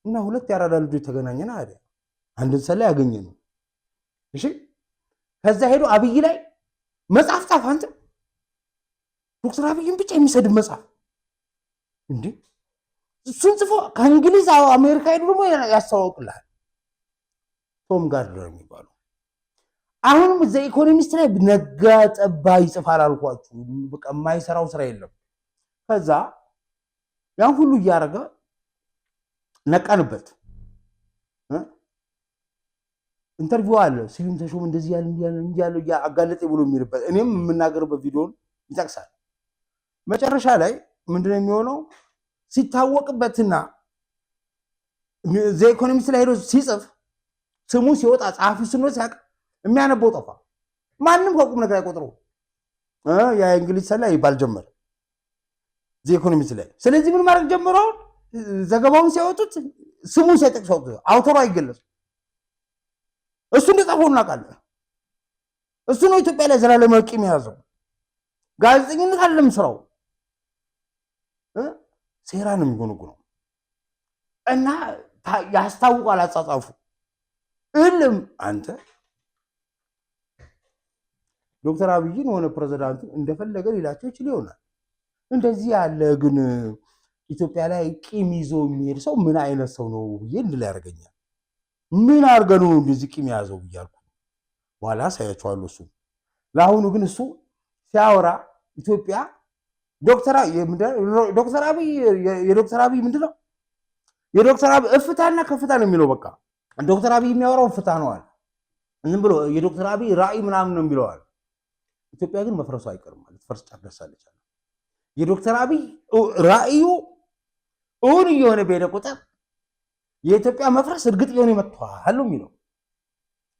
እና ሁለት ያራዳ ልጆች ተገናኘና አይደል አንድን ሰላይ ያገኘ ነው። እሺ ከዛ ሄዶ አብይ ላይ መጽሐፍ ጻፈ። አንተ ዶክተር አብይን ብቻ የሚሰድብ መጽሐፍ እንዴ! እሱን ጽፎ ከእንግሊዝ አሜሪካ ሄዶ ደግሞ ያስተዋውቅልሃል። ቶም ጋርድነር የሚባለው አሁንም እዛ ኢኮኖሚስት ላይ ነጋ ጠባ ይጽፋል አልኳችሁ። በቃ የማይሰራው ስራ የለም። ከዛ ያን ሁሉ እያደረገ ነቃንበት። ኢንተርቪው አለ ስዩም ተሾመ እንደዚህ ያለ አጋለጠ ብሎ የሚልበት እኔም የምናገርበት ቪዲዮን ይጠቅሳል። መጨረሻ ላይ ምንድነው የሚሆነው? ሲታወቅበትና ዘ ኢኮኖሚስት ላይ ሄዶ ሲጽፍ ስሙ ሲወጣ ጸሐፊው ስኖ ሲያቅ የሚያነበው ጠፋ። ማንም ከቁም ነገር አይቆጥረው። የእንግሊዝ ሰላይ ይባል ጀመር ዘ ኢኮኖሚስት ላይ። ስለዚህ ምን ማድረግ ጀመረው? ዘገባውን ሲያወጡት ስሙ ሳይጠቅሰው አውተሩ አይገለጽም። እሱ እንደጻፈው እናውቃለን። እሱ ነው ኢትዮጵያ ላይ ዘላለማዊ ቂም የያዘው። ጋዜጠኝነት አይደለም ስራው፣ ሴራ ነው የሚጎነጉነው እና ያስታውቃል አጻጻፉ። እልም አንተ ዶክተር አብይን ሆነ ፕሬዝዳንቱ እንደፈለገ ሊላቸው ይችል ይሆናል። እንደዚህ ያለ ግን ኢትዮጵያ ላይ ቂም ይዞ የሚሄድ ሰው ምን አይነት ሰው ነው ብዬ እንድል ያደርገኛል። ምን አድርገህ ነው እንደዚህ ቂም የያዘው ብያልኩ በኋላ ሳያቸዋለሁ። እሱ ለአሁኑ ግን እሱ ሲያወራ ኢትዮጵያ ዶክተር አብይ ምንድን ነው የዶክተር አብይ እፍታና ከፍታ ነው የሚለው። በቃ ዶክተር አብይ የሚያወራው እፍታ ነው አለ። ዝም ብሎ የዶክተር አብይ ራዕይ ምናምን ነው የሚለዋል። ኢትዮጵያ ግን መፍረሱ አይቀርም ማለት ፈርስ ጫደሳለች አለ። የዶክተር አብይ ራዕዩ እውን እየሆነ በሄደ ቁጥር የኢትዮጵያ መፍረስ እርግጥ እየሆነ መጥቷል ነው የሚለው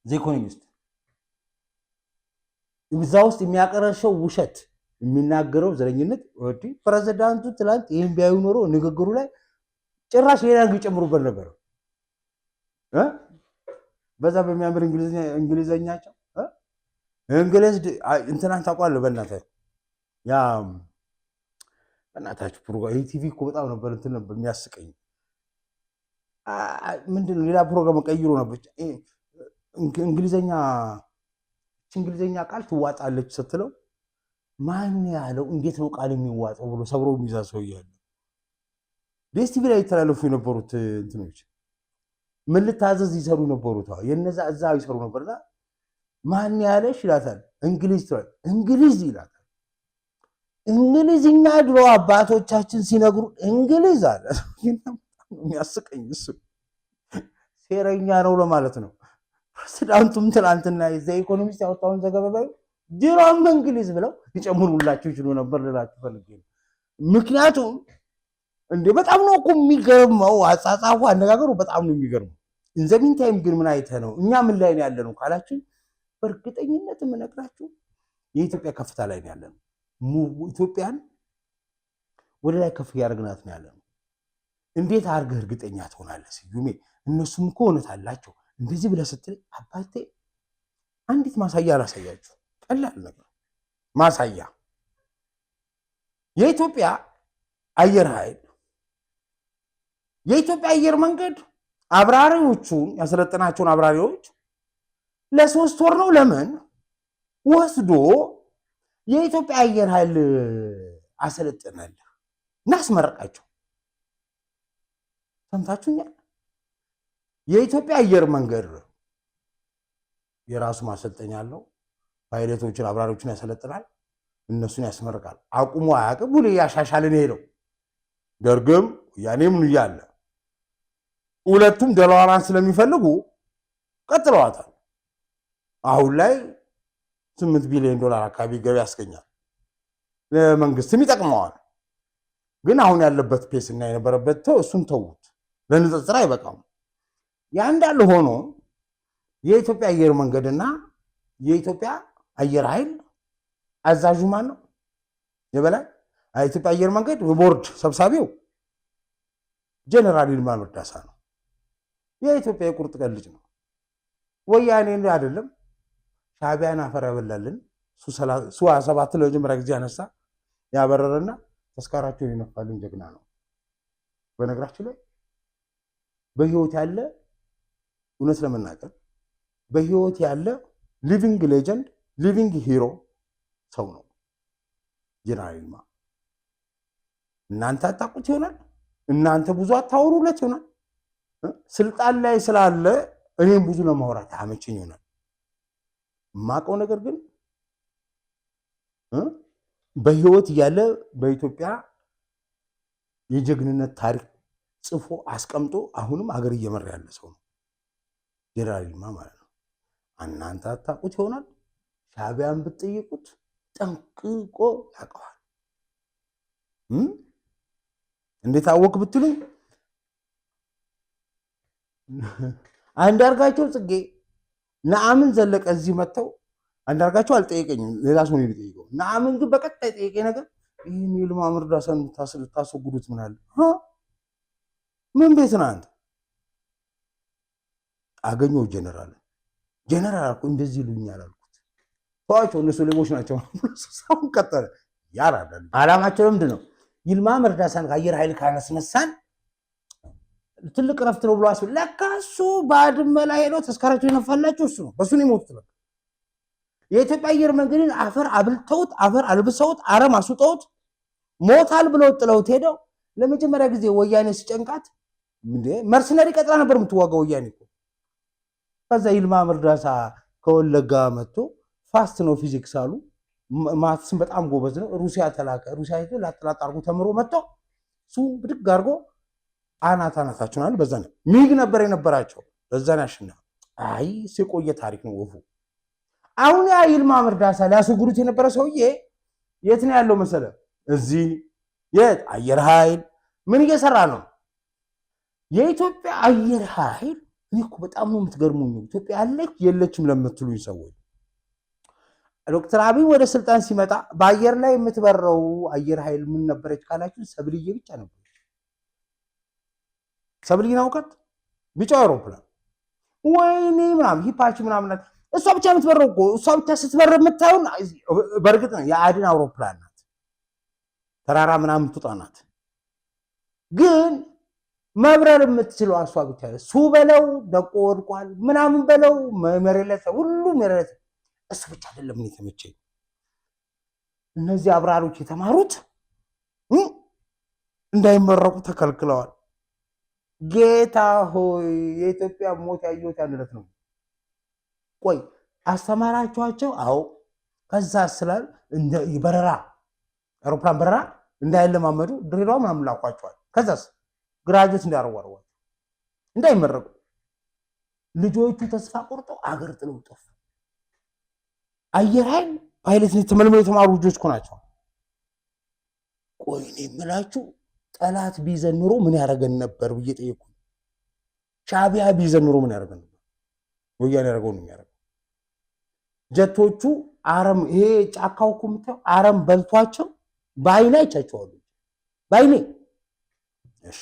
ዘ ኢኮኖሚስት። እዛ ውስጥ የሚያቀረሸው ውሸት የሚናገረው ዘረኝነት ወዲ ፕሬዝዳንቱ ትላንት ይሄን ቢያዩ ኖሮ ንግግሩ ላይ ጭራሽ ሌላ ይጨምሩበት ነበር። በዛ በሚያምር እንግሊዘኛቸው እንግሊዝ እንትናን ታውቃለህ? በእናታችሁ ፕሮግራም ቲቪ እኮ በጣም ነበር እንትን ነበር የሚያስቀኝ። ምንድነው ሌላ ፕሮግራም ቀይሮ ነበር። እንግሊዘኛ ቃል ትዋጣለች ስትለው ማን ያለው እንዴት ነው ቃል የሚዋጣው ብሎ ሰብሮ የሚይዛ ሰው እያለ ዴስቲቪ ላይ የተላለፉ የነበሩት እንትኖች ምን ልታዘዝ ይሰሩ ነበሩት። የነዛ እዛ ይሰሩ ነበርና ማን ያለሽ ይላታል። እንግሊዝ ይላታል። እንግሊዝኛ ድሮ አባቶቻችን ሲነግሩ እንግሊዝ አለ። የሚያስቀኝ እሱ ሴረኛ ነው ለማለት ነው። ፕሬዝዳንቱም ትናንትና የዛ ኢኮኖሚስት ያወጣውን ዘገባ ላይ ድሮም እንግሊዝ ብለው ይጨምሩላችሁ ይችሉ ነበር ልላችሁ ፈልጌ ነው። ምክንያቱም እንዴ በጣም ነው እኮ የሚገርመው አጻጻፉ፣ አነጋገሩ በጣም ነው የሚገርመው። እንዘሚን ታይም ግን ምን አይተህ ነው እኛ ምን ላይ ነው ያለነው ካላችሁ በእርግጠኝነት የምነግራችሁ የኢትዮጵያ ከፍታ ላይ ነው ያለነው። ኢትዮጵያን ወደ ላይ ከፍ ያደርግናት ነው ያለነው። እንዴት አድርገህ እርግጠኛ ትሆናለህ ስዩሜ? እነሱም እኮ እውነት አላቸው እንደዚህ ብለህ ስትል አባቴ አንዲት ማሳያ አላሳያችሁ። ቀላል ነገር ማሳያ የኢትዮጵያ አየር ኃይል የኢትዮጵያ አየር መንገድ አብራሪዎቹን ያሰለጠናቸውን አብራሪዎች ለ3 ወር ነው ለምን ወስዶ የኢትዮጵያ አየር ኃይል አሰለጠናለህ እናስመረቃቸው። ሰምታችሁኛል? የኢትዮጵያ አየር መንገድ የራሱ ማሰልጠኛ አለው። ፓይለቶችን አብራሪዎችን ያሰለጥናል፣ እነሱን ያስመርቃል። አቁሞ አያውቅም። ሁሌ ያሻሻልን ሄደው ደርግም ያኔም እያለ ሁለቱም ዶላሯን ስለሚፈልጉ ቀጥለዋታል። አሁን ላይ 8 ቢሊዮን ዶላር አካባቢ ገቢ ያስገኛል። ለመንግስትም ይጠቅመዋል። ግን አሁን ያለበት ፔስ እና የነበረበት እሱን ተውት፣ ለንጽጽር አይበቃም። ያ እንዳለ ሆኖ የኢትዮጵያ አየር መንገድና የኢትዮጵያ አየር ኃይል አዛዡ ማን ነው? የበላይ የኢትዮጵያ አየር መንገድ ቦርድ ሰብሳቢው ጀነራል ይልማ መርዳሳ ነው። የኢትዮጵያ የቁርጥ ቀን ልጅ ነው። ወያኔ አይደለም ሻዕቢያን አፈር ያበላልን ሱ 27 ለመጀመሪያ ጊዜ ያነሳ ያበረረና ተስካራቸውን የነፋልን ጀግና ነው። በነገራችን ላይ በህይወት ያለ እውነት ለመናገር በህይወት ያለ ሊቪንግ ሌጀንድ ሊቪንግ ሂሮ ሰው ነው ጀነራል ይልማ። እናንተ አታውቁት ይሆናል፣ እናንተ ብዙ አታወሩለት ይሆናል። ስልጣን ላይ ስላለ እኔም ብዙ ለማውራት አመቸኝ ይሆናል። የማውቀው ነገር ግን በህይወት ያለ በኢትዮጵያ የጀግንነት ታሪክ ጽፎ አስቀምጦ አሁንም አገር እየመራ ያለ ሰው ነው ጀነራል ይልማ ማለት ነው። እናንተ አታውቁት ይሆናል፣ ሻዕቢያን ብትጠይቁት ጠንቅቆ ያውቀዋል። እንዴት አወቅ ብትሉ አንዳርጋቸው ጽጌ ነአምን ዘለቀ እዚህ መጥተው አንዳርጋቸው አልጠየቀኝም፣ ሌላ ሰው ነው የሚጠይቀው። ነአምን ግን በቀጥታ የጠየቀኝ ነገር ይህን ይልማ መርዳሳን ታስወግዱት ምን አለ? ምን ቤት ነህ አንተ? አገኘው ጀነራል አልኩ። እንደዚህ ይሉኛል አልኩት። ተዋቸው እነሱ ሌቦች ናቸው። ሰውን ቀጠለ። ያራዳል። አላማቸው ምንድን ነው? ይልማ መርዳሳን ከአየር ኃይል ካነስነሳን ትልቅ ረፍት ነው ብሎ አስብ። ለካ እሱ ባድመ ላይ ሄዶ ተስካራቸው የነፋላቸው እሱ ነው። በሱ ነው የሞቱት። ለካ የኢትዮጵያ አየር መንገድን አፈር አብልተውት አፈር አልብሰውት አረም አስውጠውት ሞታል ብለው ጥለውት ሄደው ለመጀመሪያ ጊዜ ወያኔ ሲጨንቃት መርሰነሪ ቀጥራ ነበር የምትዋጋው ወያኔ እኮ። ከዛ ይልማ መርዳሳ ከወለጋ መጥቶ ፋስት ነው ፊዚክስ አሉ፣ ማትስም በጣም ጎበዝ ነው። ሩሲያ ተላከ። ሩሲያ ሄዶ ላጥላጥ አድርጎ ተምሮ መጥቶ እሱ ብድግ አድርጎ አናታቸውን አለ። በዛ ነው ሚግ ነበር የነበራቸው። በዛ ነው ያሸነፈው። አይ የቆየ ታሪክ ነው ወፉ። አሁን ያ ይልማ መርዳሳ ሊያስወግዱት የነበረ ሰውዬ የት ነው ያለው መሰለ? እዚህ የት አየር ኃይል ምን እየሰራ ነው? የኢትዮጵያ አየር ኃይል እኔ እኮ በጣም ነው የምትገርሙኝ። ኢትዮጵያ ያለች የለችም ለምትሉኝ ሰዎች ዶክተር አብይ ወደ ስልጣን ሲመጣ በአየር ላይ የምትበረው አየር ኃይል ምን ነበረች ካላችሁ ሰብልዬ ብቻ ነበረች። ሰብልዬን አውቃት? ቢጫ አውሮፕላን ወይኔ ምናምን ሂፓቺ ምናምን እሷ ብቻ የምትበረው እኮ እሷ ብቻ ስትበር የምታዩን በእርግጥ ነው የአድን አውሮፕላን ናት። ተራራ ምናምን ትውጣ ናት። ግን መብረር የምትችለው እሷ ብቻ እሱ በለው ደቆ ወድቋል ምናምን በለው መሬት ሁሉ መሬት እሱ ብቻ አይደለም። ምን የተመቸኝ እነዚህ አብራሪዎች የተማሩት እንዳይመረቁ ተከልክለዋል። ጌታ ሆይ የኢትዮጵያ ሞት ያየሁት ያንለት ነው። ቆይ አስተማራችኋቸው? አዎ። ከዛ ስላል እንደ በረራ አውሮፕላን በረራ እንዳይለማመዱ ድሬዳዋ ምናምን ላኳቸዋል። ከዛስ ግራጁዌት እንዳያረዋረው እንዳይመረቁ ልጆቹ ተስፋ ቆርጦ አገር ጥለው ጠፉ። አየር ኃይል ፓይለት ተመልምለው የተማሩ ልጆች እኮ ናቸው። ቆይ እኔ የምላችሁ ጠላት ቢዘን ኑሮ ምን ያደርገን ነበር ብዬ ጠየቅኩ። ሻዕቢያ ቢይዘን ኑሮ ምን ያደርገን ነበር? ወያኔ ያደርገው ነው የሚያደርገው። ጀቶቹ አረም ይሄ ጫካው እኮ የምታየው አረም በልቷቸው በአይኔ አይቻቸዋለሁ በአይኔ። እሺ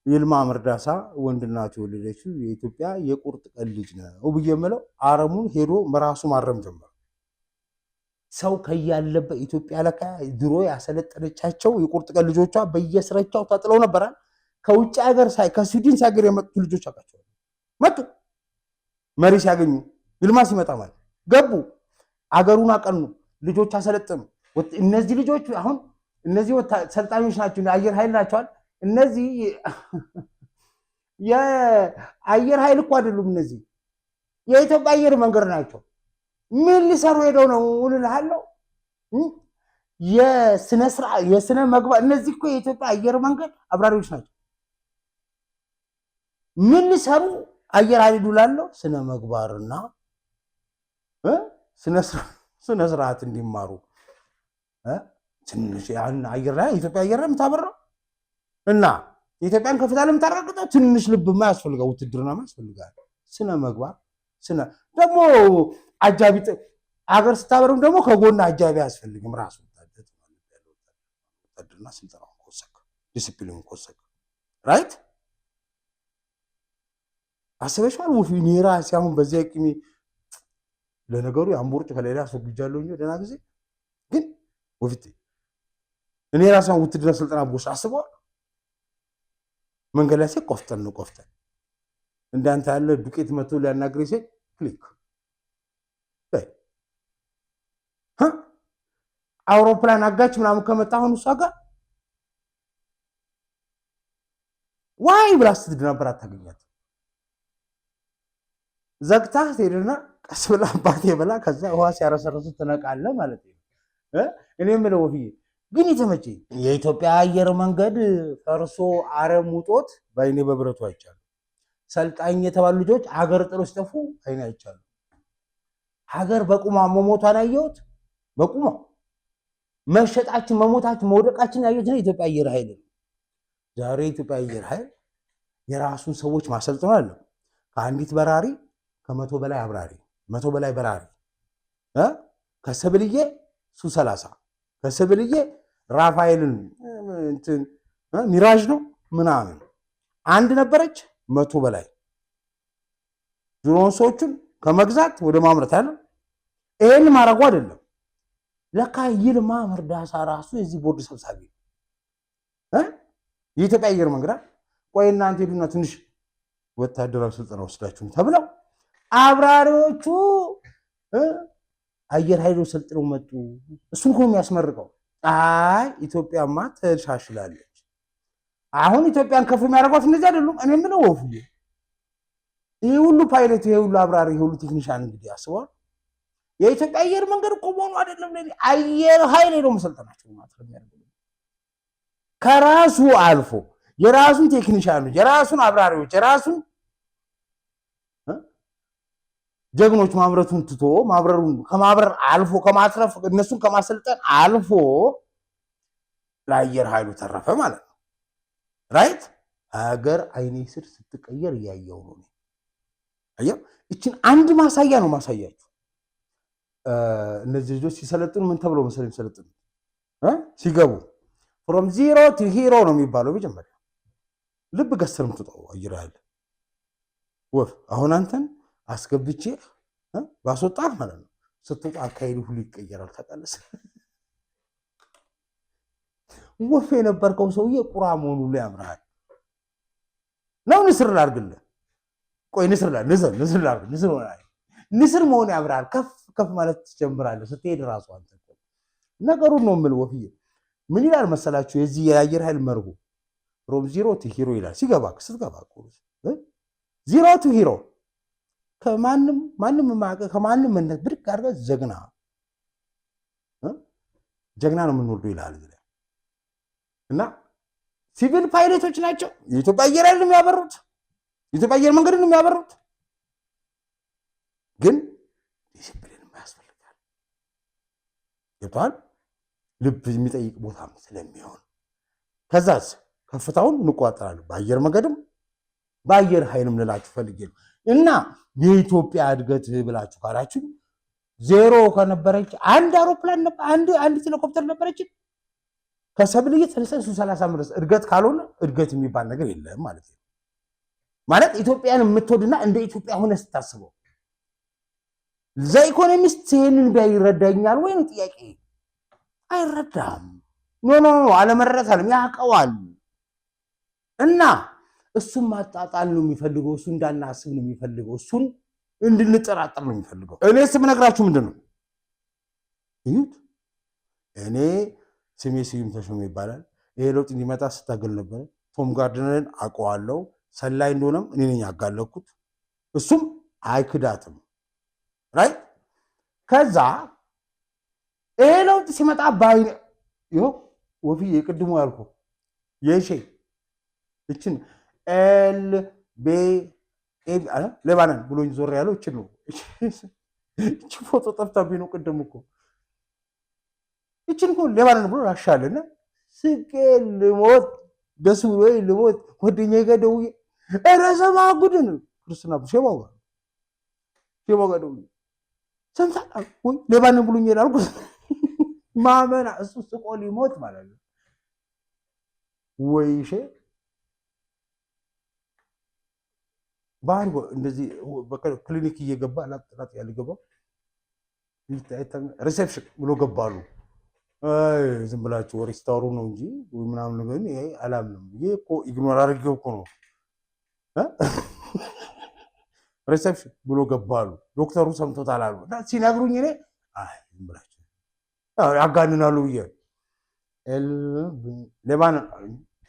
ይልማ መርዳሳ ወንድናቱ የወለደችው የኢትዮጵያ የቁርጥ ቀን ልጅ ነው ብዬ የምለው አረሙን ሄዶ መራሱ ማረም ጀመረ። ሰው ከያለበት ኢትዮጵያ ለካ ድሮ ያሰለጠነቻቸው የቁርጥ ቀን ልጆቿ በየስረቻው ተጥለው ነበራል። ከውጭ ሀገር ከስዊድን ሲያገር የመጡ ልጆች አውቃቸዋለሁ። መጡ መሪ ሲያገኙ ይልማ ሲመጣ ማለት ገቡ፣ አገሩን አቀኑ፣ ልጆች አሰለጠኑ። እነዚህ ልጆች አሁን እነዚህ ሰልጣኞች ናቸው፣ አየር ኃይል ናቸዋል። እነዚህ የአየር ኃይል እኮ አይደሉም። እነዚህ የኢትዮጵያ አየር መንገድ ናቸው። ምን ሊሰሩ ሄደው ነው እልልሃለሁ። የስነ መግባር እነዚህ እኮ የኢትዮጵያ አየር መንገድ አብራሪዎች ናቸው። ምን ሊሰሩ አየር ኃይል ዱላለው ስነ መግባርና ስነ ስርዓት እንዲማሩ ትንሽ አየር ላይ ኢትዮጵያ አየር ላይ የምታበራው እና የኢትዮጵያን ከፍታ ለምታረጋግጠው ትንሽ ልብማ ያስፈልጋል፣ ውትድርና ያስፈልጋል። ስነ መግባር ደግሞ አጃቢ አገር ስታበርም ደግሞ ከጎና አጃቢ ያስፈልግም። ራሱ ወታደርና ስልጠናውን ኮሰክ ዲሲፕሊኑን ኮሰክ ራይት አስበሽዋል። ወፊ ኔራ ሲያሁን በዚያ ቂሚ ለነገሩ የአምቦርጭ ከሌላ አስወግጃለሁ እንጂ ደህና ጊዜ ግን ወፊት እኔ ራሴን ውትድርና ስልጠና ቦስ አስበዋል። መንገድ ላይ ቆፍጠን እንዳንተ ያለ ዱቄት መቶ ሊያናግረኝ ሲል ክሊክ አውሮፕላን አጋች ምናምን ከመጣ አሁን እሷ ጋር ዋይ ብላ ስትድ ነበር። አታገኛት ዘግታ ሄድና ቀስ ብላ አባቴ ብላ ከዛ ውሃ ሲያረሰርሱ ትነቃለህ ማለት ነው። እኔ የምለው ወፍዬ ግን የተመቸኝ የኢትዮጵያ አየር መንገድ ፈርሶ አረም ውጦት በአይኔ በብረቱ አይቻሉ። ሰልጣኝ የተባሉ ልጆች ሀገር ጥሎ ሲጠፉ አይኔ አይቻሉ። ሀገር በቁማ መሞቷን ያየሁት በቁማ መሸጣችን መሞታችን መውደቃችን ያየሁት ነው የኢትዮጵያ አየር ኃይል ነው። ዛሬ የኢትዮጵያ አየር ኃይል የራሱን ሰዎች ማሰልጠን አለ። ከአንዲት በራሪ ከመቶ በላይ አብራሪ 100 በላይ በራሪ ከሰብልዬ ሱ30 ከሰብልዬ ራፋኤልን እንትን ሚራጅ ነው ምናምን አንድ ነበረች 100 በላይ ድሮን ሰዎችን ከመግዛት ወደ ማምረት አለ። ይሄን ማረጉ አይደለም ለካ ይልማ መርዳሳ ራሱ የዚህ ቦርድ ሰብሳቢ የኢትዮጵያ አየር መንገድ ቆይ እናንተ ሄዱና ትንሽ ወታደራዊ ስልጠና ወስዳችሁ ተብለው አብራሪዎቹ አየር ኃይሉ ሰልጥነው መጡ። እሱን እኮ የሚያስመርቀው አይ ኢትዮጵያማ ተሻሽላለች። አሁን ኢትዮጵያን ከፍ የሚያደርጓት እነዚህ አይደሉም። እኔ የምለው ወፉ ይሄ ሁሉ ፓይለት፣ ይሄ ሁሉ አብራሪ፣ ይሄ ሁሉ ቴክኒሻን እንግዲህ አስበዋል። የኢትዮጵያ አየር መንገድ እኮ መሆኑ አይደለም ለኔ አየር ኃይል ሄዶ መሰልጠናቸው ማለት ነው። ከራሱ አልፎ የራሱን ቴክኒሻኖች፣ የራሱን አብራሪዎች፣ የራሱን ጀግኖች ማምረቱን ትቶ ማብረሩን ከማብረር አልፎ ከማትረፍ እነሱን ከማሰልጠን አልፎ ለአየር ኃይሉ ተረፈ ማለት ነው። ራይት ሀገር አይኔ ስር ስትቀየር እያየው ነው። አየው እቺን አንድ ማሳያ ነው ማሳያችሁ። እነዚህ ልጆች ሲሰለጥኑ ምን ተብሎ መሰለኝ ሲሰለጥኑ ሲገቡ ፍሮም ዚሮ ቱ ሂሮ ነው የሚባለው። መጀመሪያ ልብ ገሰርም ትጠው አየር ኃይል ወፍ አሁን አንተን አስገብቼ ባስወጣ ማለት ነው። ስትወጣ አካሄዱ ሁሉ ይቀየራል። ታውቃለህ ወፍ የነበርከው ሰውዬ ቁራ መሆኑ ላይ ያምራል ነው። ንስር ላድርግልህ ቆይ ንስር መሆኑ ያምራል። ከፍ ማለት ትጀምራለህ ስትሄድ ራሱ አንተ ነገሩን ነው የምልህ። ወፍዬ ምን ይላል መሰላችሁ የዚህ የአየር ኃይል መርሁ ፍሮም ዚሮ ቱ ሂሮ ይላል። ስትገባ ዚሮ ቱ ሂሮ ከማንም መነት ብድግ አድርገህ ጀግና ነው የምንወልደው ይላል። እና ሲቪል ፓይለቶች ናቸው የኢትዮጵያ አየር ኃይል የሚያበሩት፣ የኢትዮጵያ አየር መንገድ ነው የሚያበሩት። ግን ዲሲፕሊን ያስፈልጋል። ገብቶሃል? ልብ የሚጠይቅ ቦታ ስለሚሆን ከዛስ ከፍታውን እንቆጣጠራለን። በአየር መንገድም በአየር ኃይልም ልላችሁ ፈልጌ ነው። እና የኢትዮጵያ እድገት ብላችሁ ካላችሁ ዜሮ ከነበረች አንድ አውሮፕላን ነበር አንድ ሄሊኮፕተር ነበረች ከሰብልዬ 30 ድረስ እድገት ካልሆነ እድገት የሚባል ነገር የለም ማለት ነው። ማለት ኢትዮጵያን የምትወድና እንደ ኢትዮጵያ ሆነ ስታስበው ዘኢኮኖሚስት ይሄንን ቢያይረዳኛል ወይ ነው ጥያቄ። አይረዳም። ኖ አለመረዳት ያውቀዋል። እና እሱን ማጣጣል ነው የሚፈልገው። እሱ እንዳናስብ ነው የሚፈልገው። እሱን እንድንጠራጠር ነው የሚፈልገው። እኔ ስም ነግራችሁ ምንድነው እዩት። እኔ ስሜ ስዩም ተሾመ ይባላል። ይሄ ለውጥ እንዲመጣ ስታገል ነበር። ቶም ጋርደነርን አውቀዋለሁ። ሰላይ እንደሆነም እኔ ነኝ ያጋለኩት። እሱም አይክዳትም። ራይት ከዛ ይሄ ለውጥ ሲመጣ ባይ ወፊ የቅድሙ ያልኩ የሼ እችን ኤል ቤ ኤ ሌባናን ብሎኝ ዞር ያለው እችን ነው። እቺ ፎቶ ጠፍታብኝ ነው ቅድም እኮ እችን እኮ ሌባናን ብሎ ራሻለና ስቄል ልሞት ደስ ብሎኝ ልሞት ጓደኛዬ ጋር ደውዬ ኧረ ሰማ ጉድን ክርስትና ሼባው ጋር ደውዬ ሰምታ ወይ ሌባናን ብሎኝ ይላልኩ ማመና እሱ ስቆ ሊሞት ማለት ነው። ወይሼ ባህር እንደዚህ ክሊኒክ እየገባ ላጥራት ያለ ገባ ሪሴፕሽን ብሎ ገባሉ። አይ ዝም ብላችሁ ወሬ ስታወሩ ነው እንጂ ወይ ምናምን ነገር ይሄ አላምንም። ይሄ እኮ ኢግኖር አድርገው እኮ ነው ሪሴፕሽን ብሎ ገባሉ። ዶክተሩ ሰምቶታል አሉ እና ሲነግሩኝ እኔ አይ ዝም ብላችሁ ያጋንናሉ ብዬ ሌባን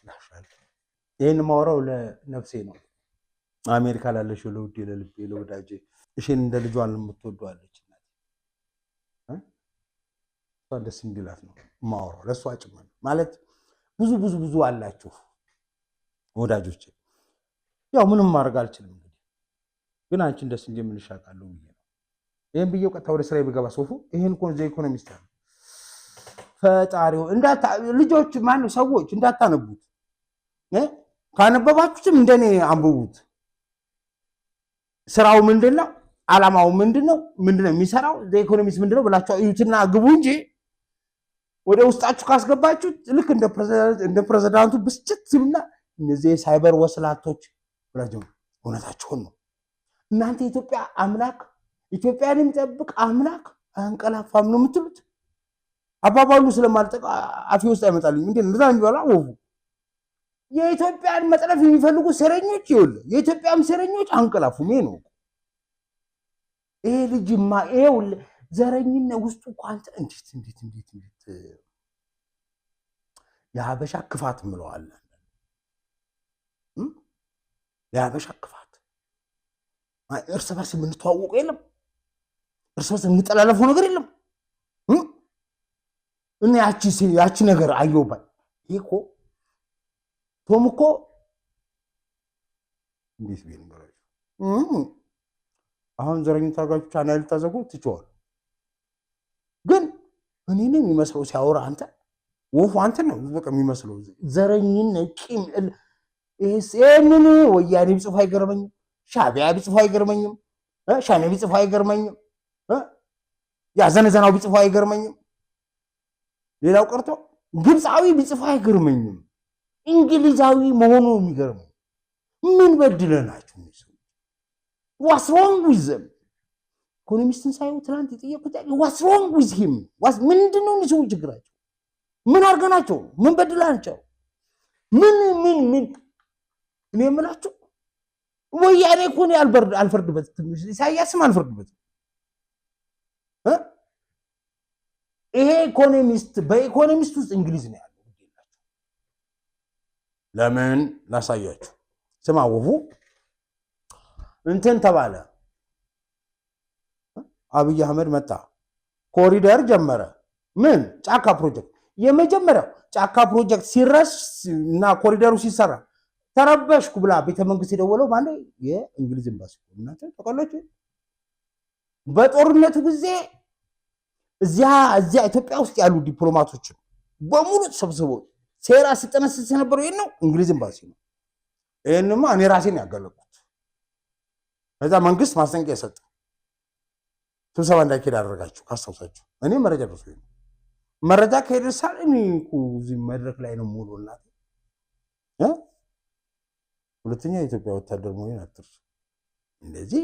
ላሻል። ይህን ማወራው ለነፍሴ ነው። አሜሪካ ላለሽው ለውዴ ለልቤ ለወዳጄ እሺን እንደ ልጇን የምትወደዋለች እሷን ደስ እንዲላት ነው ማወራው። ለእሷ ጭምር ማለት ብዙ አላችሁ ወዳጆች። ያው ምንም ማድረግ አልችልም እንግዲህ ግን አንቺን ደስ እንጂ ምን ይሻቃለሁ ብዬ ነው ይሄን ብዬው ቀጥታ ወደ ስራዬ ብገባ ሶፉ ይሄን ኮን ዘ ኢኮኖሚስት ነው ፈጣሪው ልጆች ማነው ሰዎች እንዳታነቡት ካነበባችሁትም እንደኔ አንብቡት። ስራው ምንድነው? ዓላማው ምንድነው? የሚሰራው ዘኢኮኖሚስት ምንድነው ብላችሁ እዩትና ግቡ እንጂ ወደ ውስጣችሁ ካስገባችሁት ልክ እንደ ፕሬዝዳንቱ ብስጭት ሲሉና እነዚህ ሳይበር ወስላቶች ብላችሁ እውነታችሁን ነው። እናንተ ኢትዮጵያ አምላክ ኢትዮጵያን የሚጠብቅ አምላክ አንቀላፋም ነው የምትሉት። አባባሉ ስለማልጠቅ አፊ ውስጥ አይመጣልኝ እንዴ እንደዛ እንዲወላ ወፉ የኢትዮጵያን መጥለፍ የሚፈልጉ ሴረኞች ይወል የኢትዮጵያም ሴረኞች አንቀላፉም ነው። ይሄ ልጅማ ይሄው ዘረኝነት ውስጡ ቋንት እንዴት የሀበሻ ክፋት ምለዋለን። የሀበሻ ክፋት እርስ በርስ የምንተዋወቀው የለም፣ እርስ በርስ የምንጠላለፈው ነገር የለም። እና ያቺ ነገር አየውባል። ይሄ እኮ ቶም እኮ እንዴት ቢሆን ነው አሁን ዘረኝነት ታጋችሁ ቻናል ታዘጉ ትችዋል። ግን እኔንም የሚመስለው ሲያወራ አንተ ወፉ አንተ ነው በቃ የሚመስለው ዘረኝነት ቂም ይሄንን ወያኔ ቢጽፍ አይገርመኝም፣ ሻቢያ ቢጽፍ አይገርመኝም፣ ሻኔ ቢጽፍ አይገርመኝም፣ ያዘነዘናው ቢጽፍ አይገርመኝም፣ ሌላው ቀርቶ ግብፃዊ ቢጽፍ አይገርመኝም፣ እንግሊዛዊ መሆኑ የሚገርመኝ ምን በድለናችሁ ነው? what's wrong with them? ኢኮኖሚስትን ሳይው ትናንት የጠየቁት what's wrong with him? ምንድነው ነው ችግራቸው? ምን አርገናቸው? ምን በድላናቸው? ምን እኔ የምላችሁ ወያኔ እኮ ነው አልፈርድበትም፣ ኢሳያስም አልፈርድበትም። ይሄ ኢኮኖሚስት በኢኮኖሚስት ውስጥ እንግሊዝ ነው ያለው። ለምን ላሳያችሁ። ስማ ወፉ እንትን ተባለ። አብይ አህመድ መጣ፣ ኮሪደር ጀመረ። ምን ጫካ ፕሮጀክት፣ የመጀመሪያው ጫካ ፕሮጀክት ሲረስ እና ኮሪደሩ ሲሰራ ተረበሽኩ ብላ ቤተመንግስት የደወለው ማለት የእንግሊዝ ኤምባሲ እናንተ ተቀላችሁ። በጦርነቱ ጊዜ እዚያ ኢትዮጵያ ውስጥ ያሉ ዲፕሎማቶች በሙሉ ተሰብስበው ሴራ ሲጠነስስ የነበረው ነው እንግሊዝ ኤምባሲ ነው። ይሄንማ እኔ ራሴን ያገለኩት ከዛ መንግስት ማስጠንቀቂያ ሰጠ ስብሰባ እንዳይካሄድ አደረጋችሁ ካስታውሳችሁ እኔ መረጃ ደርሶኝ መረጃ ከሄደሳል እኔ እዚህ መድረክ ላይ ነው ሙሉና ሁለተኛ የኢትዮጵያ ወታደር መሆን አትርሱ እንደዚህ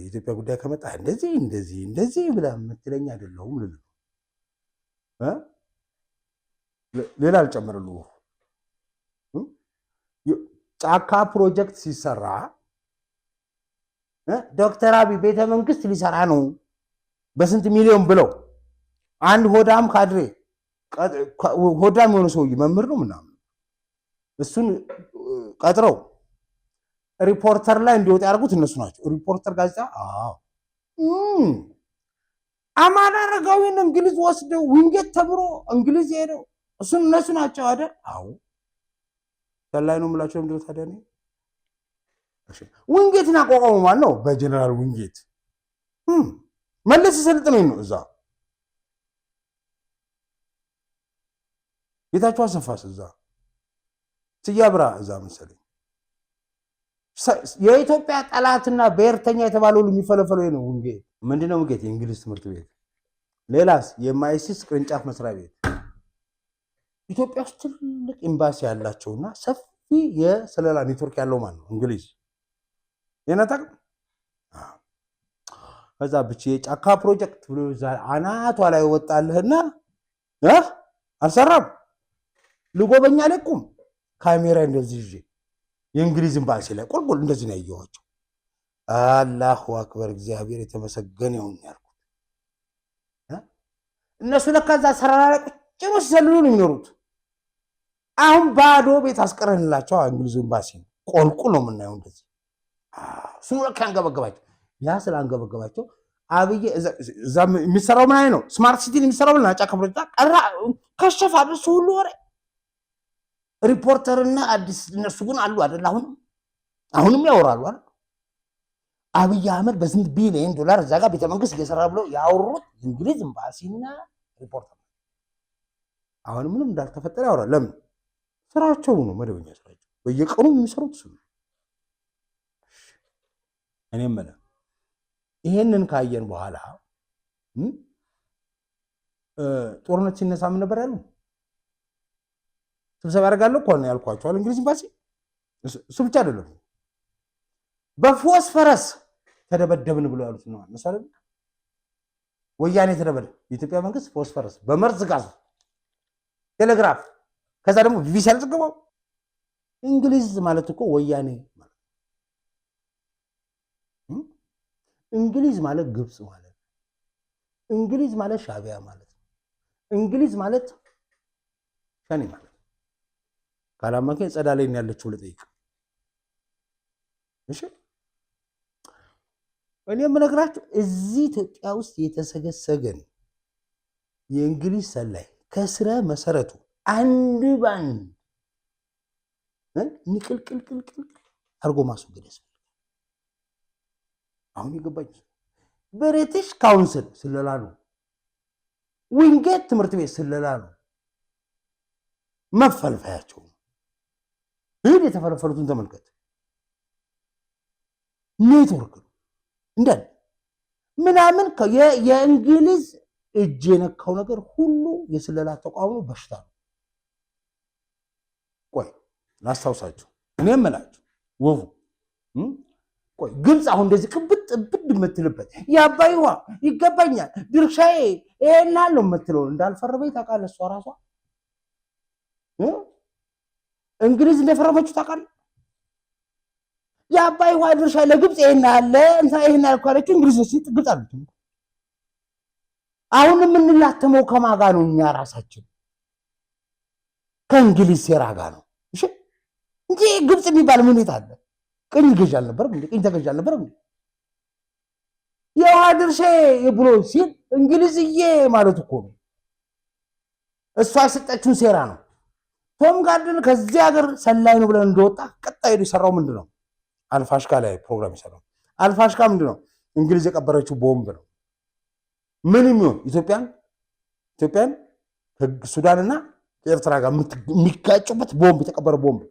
ኢትዮጵያ ጉዳይ ከመጣ እንደዚህ ብላ የምትለኝ አይደለሁም ልል ሌላ አልጨምርልሁ ጫካ ፕሮጀክት ሲሰራ ዶክተር አብይ ቤተ መንግስት ሊሰራ ነው በስንት ሚሊዮን ብለው አንድ ሆዳም ካድሬ ሆዳም የሆነ ሰውዬ መምህር ነው ምናምን እሱን ቀጥረው ሪፖርተር ላይ እንዲወጣ ያደርጉት እነሱ ናቸው ሪፖርተር ጋዜጣ አማራ አረጋዊን እንግሊዝ ወስደው ዊንጌት ተብሮ እንግሊዝ ሄደው እሱን እነሱ ናቸው አይደል አዎ ሰላይ ነው የምላቸው እንደው ታዲያ ነው ዊንጌትን አቋቋሙ ማን ነው በጀነራል ዊንጌት መለስ ሰልጥነኝ ነው እዛ ጌታቸው አሰፋስ እዛ ሲያብራ እዛ መሰለኝ የኢትዮጵያ ጠላትና ብሔርተኛ የተባለው የሚፈለፈለው ነው ዊንጌት ምንድነው ዊንጌት የእንግሊዝ ትምህርት ቤት ሌላስ የማይሲስ ቅርንጫፍ መስሪያ ቤት ኢትዮጵያ ውስጥ ትልቅ ኤምባሲ ያላቸውና ሰፊ የስለላ ኔትወርክ ያለው ማን ነው እንግሊዝ የነጣቅ ከዛ ብቻ የጫካ ፕሮጀክት ብሎ አናቷ ላይ ወጣልህና አልሰራም ልጎበኛ ለቁም ካሜራ እንደዚህ ይዤ የእንግሊዝ ኤምባሲ ላይ ቁልቁል እንደዚህ ነው ያየኋቸው አላሁ አክበር እግዚአብሔር የተመሰገነ ይሁን ያልኩት እነሱ ለካዛ ሰራራ ላይ ቁጭ ብለው ሲሰልሉ ነው የሚኖሩት አሁን ባዶ ቤት አስቀረንላቸው እንግሊዝ ኤምባሲ ቁልቁል ነው የምናየው እንደዚህ እሱን ለካ አንገበገባቸው ያ ስላንገበገባቸው አብይ እዛ የሚሰራው ምን ነው ስማርት ሲቲ የሚሰራው ምን ጫካ ፕሮጀክት ቀራ ከሸፋ እሱ ሁሉ ወሬ ሪፖርተርና አዲስ እነሱ ግን አሉ አይደል አሁንም ያወራሉ አይደል አብይ አህመድ በስንት ቢሊዮን ዶላር እዛ ጋር ቤተ መንግስት እየሰራ ብለው ያወሩት እንግሊዝ ኤምባሲና ሪፖርተር አሁን ምንም እንዳልተፈጠረ ያወራል ለምን ስራቸው ነው መደበኛ ስራቸው በየቀኑ የሚሰሩት እሱ እኔ ማለት ይሄንን ካየን በኋላ ጦርነት ሲነሳ ምን ነበር ያሉ ስብሰባ ያደርጋለሁ እኮ ነው ያልኳቸው እንግሊዝ ኤምባሲ እሱ ብቻ አይደለም በፎስፈረስ ተደበደብን ብለው ያሉት ነው መሰለኝ ወያኔ ተደበደ የኢትዮጵያ መንግስት ፎስፈረስ በመርዝ ጋዝ ቴሌግራፍ ከዛ ደግሞ ቢቢሲ አልዘገበው እንግሊዝ ማለት እኮ ወያኔ ማለት እንግሊዝ ማለት ግብጽ ማለት እንግሊዝ ማለት ሻቢያ ማለት እንግሊዝ ማለት ሸኔ ማለት ካላማከኝ ጸዳላይ ነው ያለችው ለጠይቅ እሺ እኔ የምነግራችሁ እዚህ ኢትዮጵያ ውስጥ የተሰገሰገን የእንግሊዝ ሰላይ ከስረ መሰረቱ አንድ ባንድ ንቅልቅልቅልቅል አርጎ ማስወገድ ያስፈልጋል አሁን ይገባኝ ብሪቲሽ ካውንስል ስለላ ነው ዊንጌት ትምህርት ቤት ስለላ ነው መፈልፈያቸው ይሄ የተፈለፈሉትን ተመልከት ኔትወርክ እንዳል ምናምን የእንግሊዝ እጅ የነካው ነገር ሁሉ የስለላ ተቋሙ በሽታ ነው ቆይ ላስታውሳችሁ እኔ የምላችሁ ወፉ ቆይ ግብጽ አሁን እንደዚህ ቅብጥ ብድ የምትልበት የአባይ ውሃ ይገባኛል ድርሻዬ ይሄን አለው የምትለው እንዳልፈረበኝ ታውቃለህ እሷ ራሷ እንግሊዝ እንደፈረመችው ታውቃለህ የአባይ ውሃ ድርሻ ለግብጽ ይሄን አለ እንታ ይሄን አልኳለች እንግሊዝ ግብጽ አለች አሁን የምንላተመው ከማጋ ነው እኛ ራሳችን ከእንግሊዝ ሴራ ጋር ነው እሺ እንጂ ግብጽ የሚባል ምንት አለ ቅኝ ገዥ አልነበረም እንዴ ቅኝ ተገዥ አልነበረም እንዴ የውሃ ድርሻ ብሎ ሲል እንግሊዝዬ ማለት እኮ ነው እሷ የሰጠችውን ሴራ ነው ቶም ጋርደን ከዚህ ሀገር ሰላይ ነው ብለን እንደወጣ ቀጣይ የሰራው ምንድነው አልፋሽካ ላይ ፕሮግራም ይሰራው አልፋሽካ ምንድነው እንግሊዝ የቀበረችው ቦምብ ነው ምን ይሁን ኢትዮጵያን ሱዳንና ኤርትራ ጋር የሚጋጩበት ቦምብ የተቀበረ ቦምብ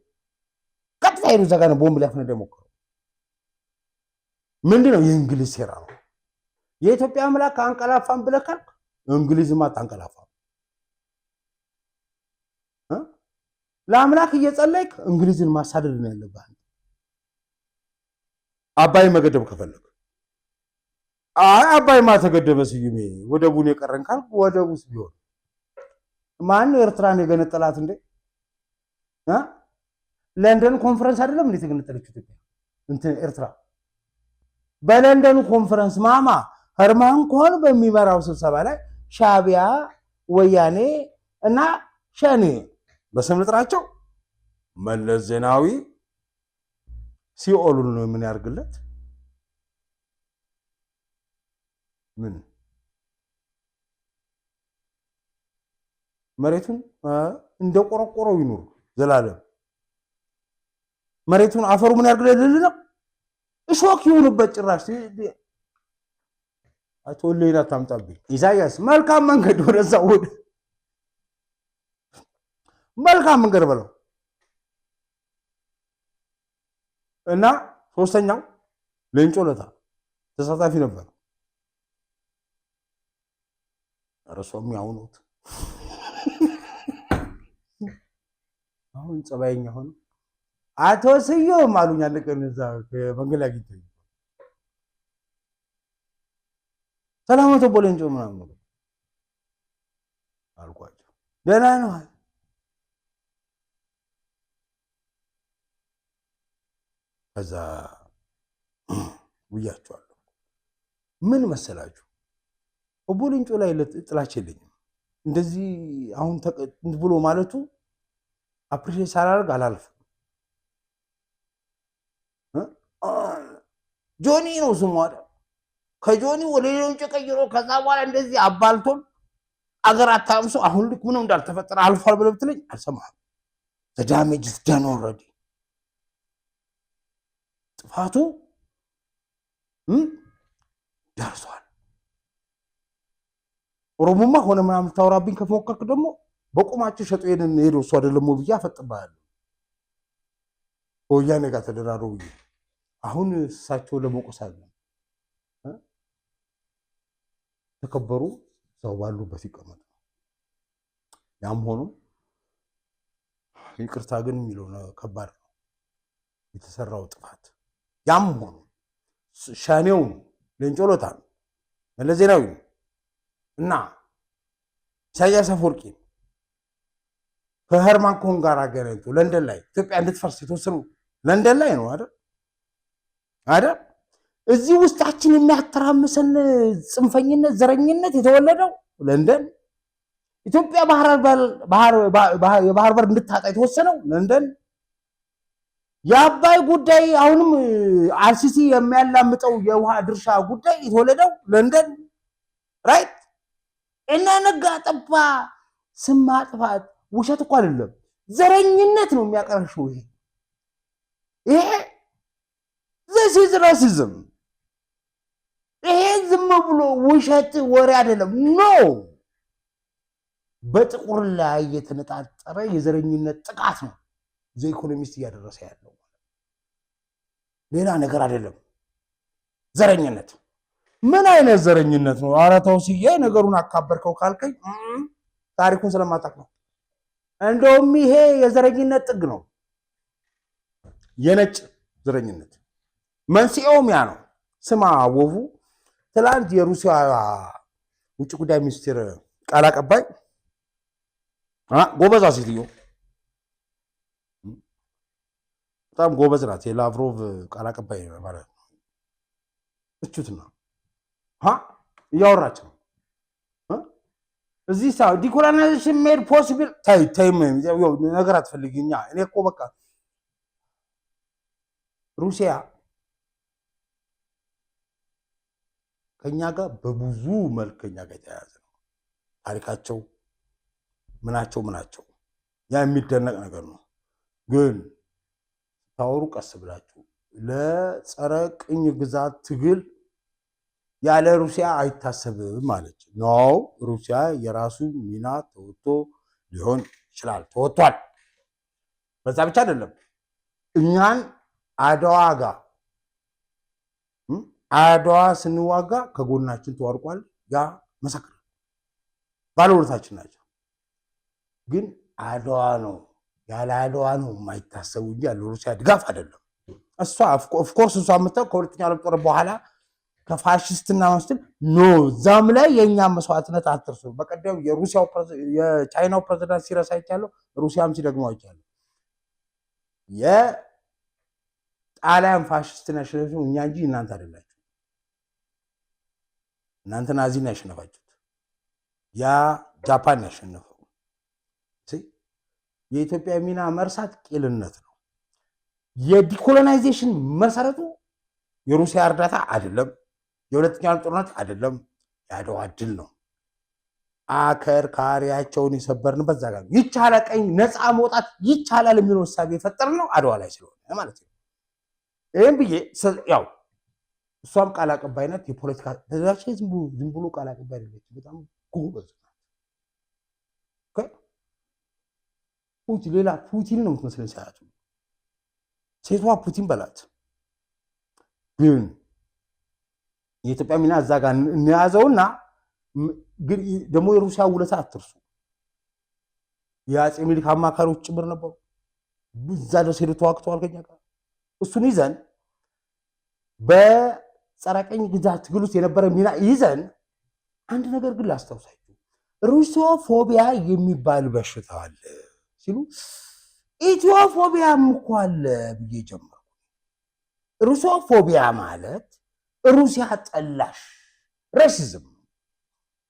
ቀጥታ ቀጥታ ሄዶ እዛ ጋር ነው ቦምብ ሊያፈነዳ የሞከረው። ምንድነው? የእንግሊዝ ሴራ ነው። የኢትዮጵያ አምላክ አንቀላፋን ብለህ ካልክ እንግሊዝማ አታንቀላፋም። ለአምላክ እየጸለይክ እንግሊዝን ማሳደድ ነው ያለብህ። አባይ መገደብ ከፈለግ አባይማ ተገደበ ስዩሜ ወደቡን የቀረን ካልክ ወደቡስ ቢሆን ማነው ኤርትራን የገነጠላት እንዴ? ለንደን ኮንፈረንስ አይደለም እንዴ የተገነጠለችው ኢትዮጵያ እንትን ኤርትራ? በለንደኑ ኮንፈረንስ ማማ ሄርማን ኮሄን በሚመራው ስብሰባ ላይ ሻቢያ፣ ወያኔ እና ሸኔ በስም ልጥራቸው መለስ ዜናዊ ሲኦሉን ነው ምን ያርግለት? ምን መሬቱን እንደቆረቆረው ይኑር ዘላለም። መሬቱን አፈሩ ምን ያርግለት ልል ነው? እሾክ ይሁንበት ጭራሽ። አቶ ሌላ ታምጣብኝ። ኢሳያስ መልካም መንገድ ወደዛ ወደ መልካም መንገድ በለው እና ሶስተኛው ሌንጮ ለታ ተሳታፊ ነበር። ረሶም ያውኑት አሁን ጸባይኛ ሆነ። አቶ ስዩም አሉኝ አለቀን እዛ መንገድ ላይ አግኝተኝ ሰላም አቶ ቦሌንጮ ምናምን አልኳቸው። ደህና ነው ከዛ ውያቸዋለሁ። ምን መሰላችሁ ቦሌንጮ ላይ ጥላች የለኝም። እንደዚህ አሁን ብሎ ማለቱ አፕሪሼት ሳላደርግ አላልፍም። ጆኒ ነው ስሙ አይደል? ከጆኒ ወደ ሌሎች ቀይሮ ከዛ በኋላ እንደዚህ አባልቶን አገር አታምሶ አሁን ልክ ምንም እንዳልተፈጠረ አልፏል ብለህ ብትለኝ አልሰማህም። the damage is done already። ጥፋቱ ደርሷል። ኦሮሞማ ሆነ ምናምን ታወራብኝ ከሞከርክ ደግሞ በቁማቸው ሸጡ ሄዶ እሱ አይደለም ብዬ አፈጥብሃለሁ። ወያኔ ጋር ተደራረው ብዬ አሁን እሳቸው ለመቆስ አለ ተከበሩ ሰው ባሉበት ይቀመጡ። ያም ሆኖ ይቅርታ ግን የሚለው ከባድ ነው የተሰራው ጥፋት። ያም ሆኖ ሻኔው ሌንጮ ለታ መለስ ዜናዊ እና ኢሳያስ አፈወርቂ ከሄርማን ኮሄን ጋር አገናኝቶ ለንደን ላይ ኢትዮጵያ እንድትፈርስ የተወሰኑ ለንደን ላይ ነው አይደል? እዚህ ውስጣችን የሚያተራምሰን ጽንፈኝነት፣ ዘረኝነት የተወለደው ለንደን። ኢትዮጵያ የባህር በር እንድታጣ የተወሰነው ለንደን። የአባይ ጉዳይ አሁንም አርሲሲ የሚያላምጠው የውሃ ድርሻ ጉዳይ የተወለደው ለንደን ራይት። እና ነጋ ጠባ ስም ማጥፋት ውሸት እኮ አይደለም፣ ዘረኝነት ነው የሚያቀርሽው። ይሄ this is racism። ይሄ ዝም ብሎ ውሸት ወሬ አይደለም። ኖ በጥቁር ላይ የተነጣጠረ የዘረኝነት ጥቃት ነው ዘ ኢኮኖሚስት እያደረሰ ያለው፣ ሌላ ነገር አይደለም። ዘረኝነት ምን አይነት ዘረኝነት ነው? ኧረ ተው ስዬ ነገሩን አካበርከው ካልከኝ ታሪኩን ስለማታውቅ ነው። እንደውም ይሄ የዘረኝነት ጥግ ነው፣ የነጭ ዘረኝነት መንስኤውም ያ ነው። ስማ ወፉ ትላንት የሩሲያ ውጭ ጉዳይ ሚኒስቴር ቃል አቀባይ ጎበዛ ሴትዮ በጣም ጎበዝ ናት። የላቭሮቭ ቃል አቀባይ ማለት ነው። እቹትና እያወራች ነው እዚህ ሰው ዲኮሎናይዜሽን ሜድ ፖሲብል ታይም ነገር አትፈልግኛ። እኔ እኮ በቃ ሩሲያ ከኛ ጋር በብዙ መልክ ከኛ ጋር የተያያዘ ነው ታሪካቸው፣ ምናቸው ያ የሚደነቅ ነገር ነው። ግን ታወሩ ቀስ ብላችሁ ለጸረ ቅኝ ግዛት ትግል ያለ ሩሲያ አይታሰብም ማለት ነው። ሩሲያ የራሱ ሚና ተወጥቶ ሊሆን ይችላል፣ ተወጥቷል። በዛ ብቻ አይደለም እኛን አድዋ ስንዋጋ ከጎናችን ተዋርቋል። ያ መሰክር ባለውለታችን ናቸው። ግን አድዋ ነው ያለ አድዋ ነው የማይታሰቡ እንጂ ያለ ሩሲያ ድጋፍ አይደለም። እሷ ኦፍኮርስ እሷ የምታው ከሁለተኛው ዓለም ጦርነት በኋላ ከፋሽስትና መስል ኖ ዛም ላይ የኛ መስዋዕትነት አትርሱ። በቀደም የቻይናው ፕሬዝዳንት ሲረሳ ይቻለው ሩሲያም ሲደግመው ይቻለው የጣሊያን ፋሽስት ናሽናሊዝም እኛ እንጂ እናንተ አይደላችሁ። እናንተ ናዚን ያሸነፋችሁት፣ ያ ጃፓን ያሸነፈው። የኢትዮጵያ ሚና መርሳት ቂልነት ነው። የዲኮሎናይዜሽን መሰረቱ የሩሲያ እርዳታ አይደለም፣ የሁለተኛው ጦርነት አይደለም፣ የአድዋ ድል ነው። አከርካሪያቸውን የሰበርንበት ዛጋ ይቻላል፣ ቀኝ ነፃ መውጣት ይቻላል የሚለው ሐሳብ የፈጠርነው አድዋ ላይ ስለሆነ ማለት ነው። ይሄን ብዬ ያው እሷም ቃል አቀባይነት የፖለቲካ ተዛች ዝም ብሎ ቃል አቀባይ አይደለች፣ በጣም ጎበዝ ናት። ሌላ ፑቲን ነው የምትመስለኝ ሰዓቱ። ሴቷ ፑቲን በላት። ግን የኢትዮጵያ ሚና እዛ ጋር እንያዘውና ግን ደግሞ የሩሲያ ውለታ አትርሱ። የአፄ ምኒልክ አማካሪዎች ጭምር ነበሩ። እዛ ድረስ ሄደው ተዋግተዋል ከኛ ጋር። እሱን ይዘን በጸረ ቀኝ ግዛት ትግል ውስጥ የነበረ ሚና ይዘን አንድ ነገር ግን ላስታውሳችሁ፣ ሩሲዮፎቢያ የሚባል በሽታ አለ ሲሉ ኢትዮፎቢያም እኮ አለ ብዬ ጀመርኩ። ሩሲዮፎቢያ ማለት ሩሲያ ጠላሽ ሬሲዝም።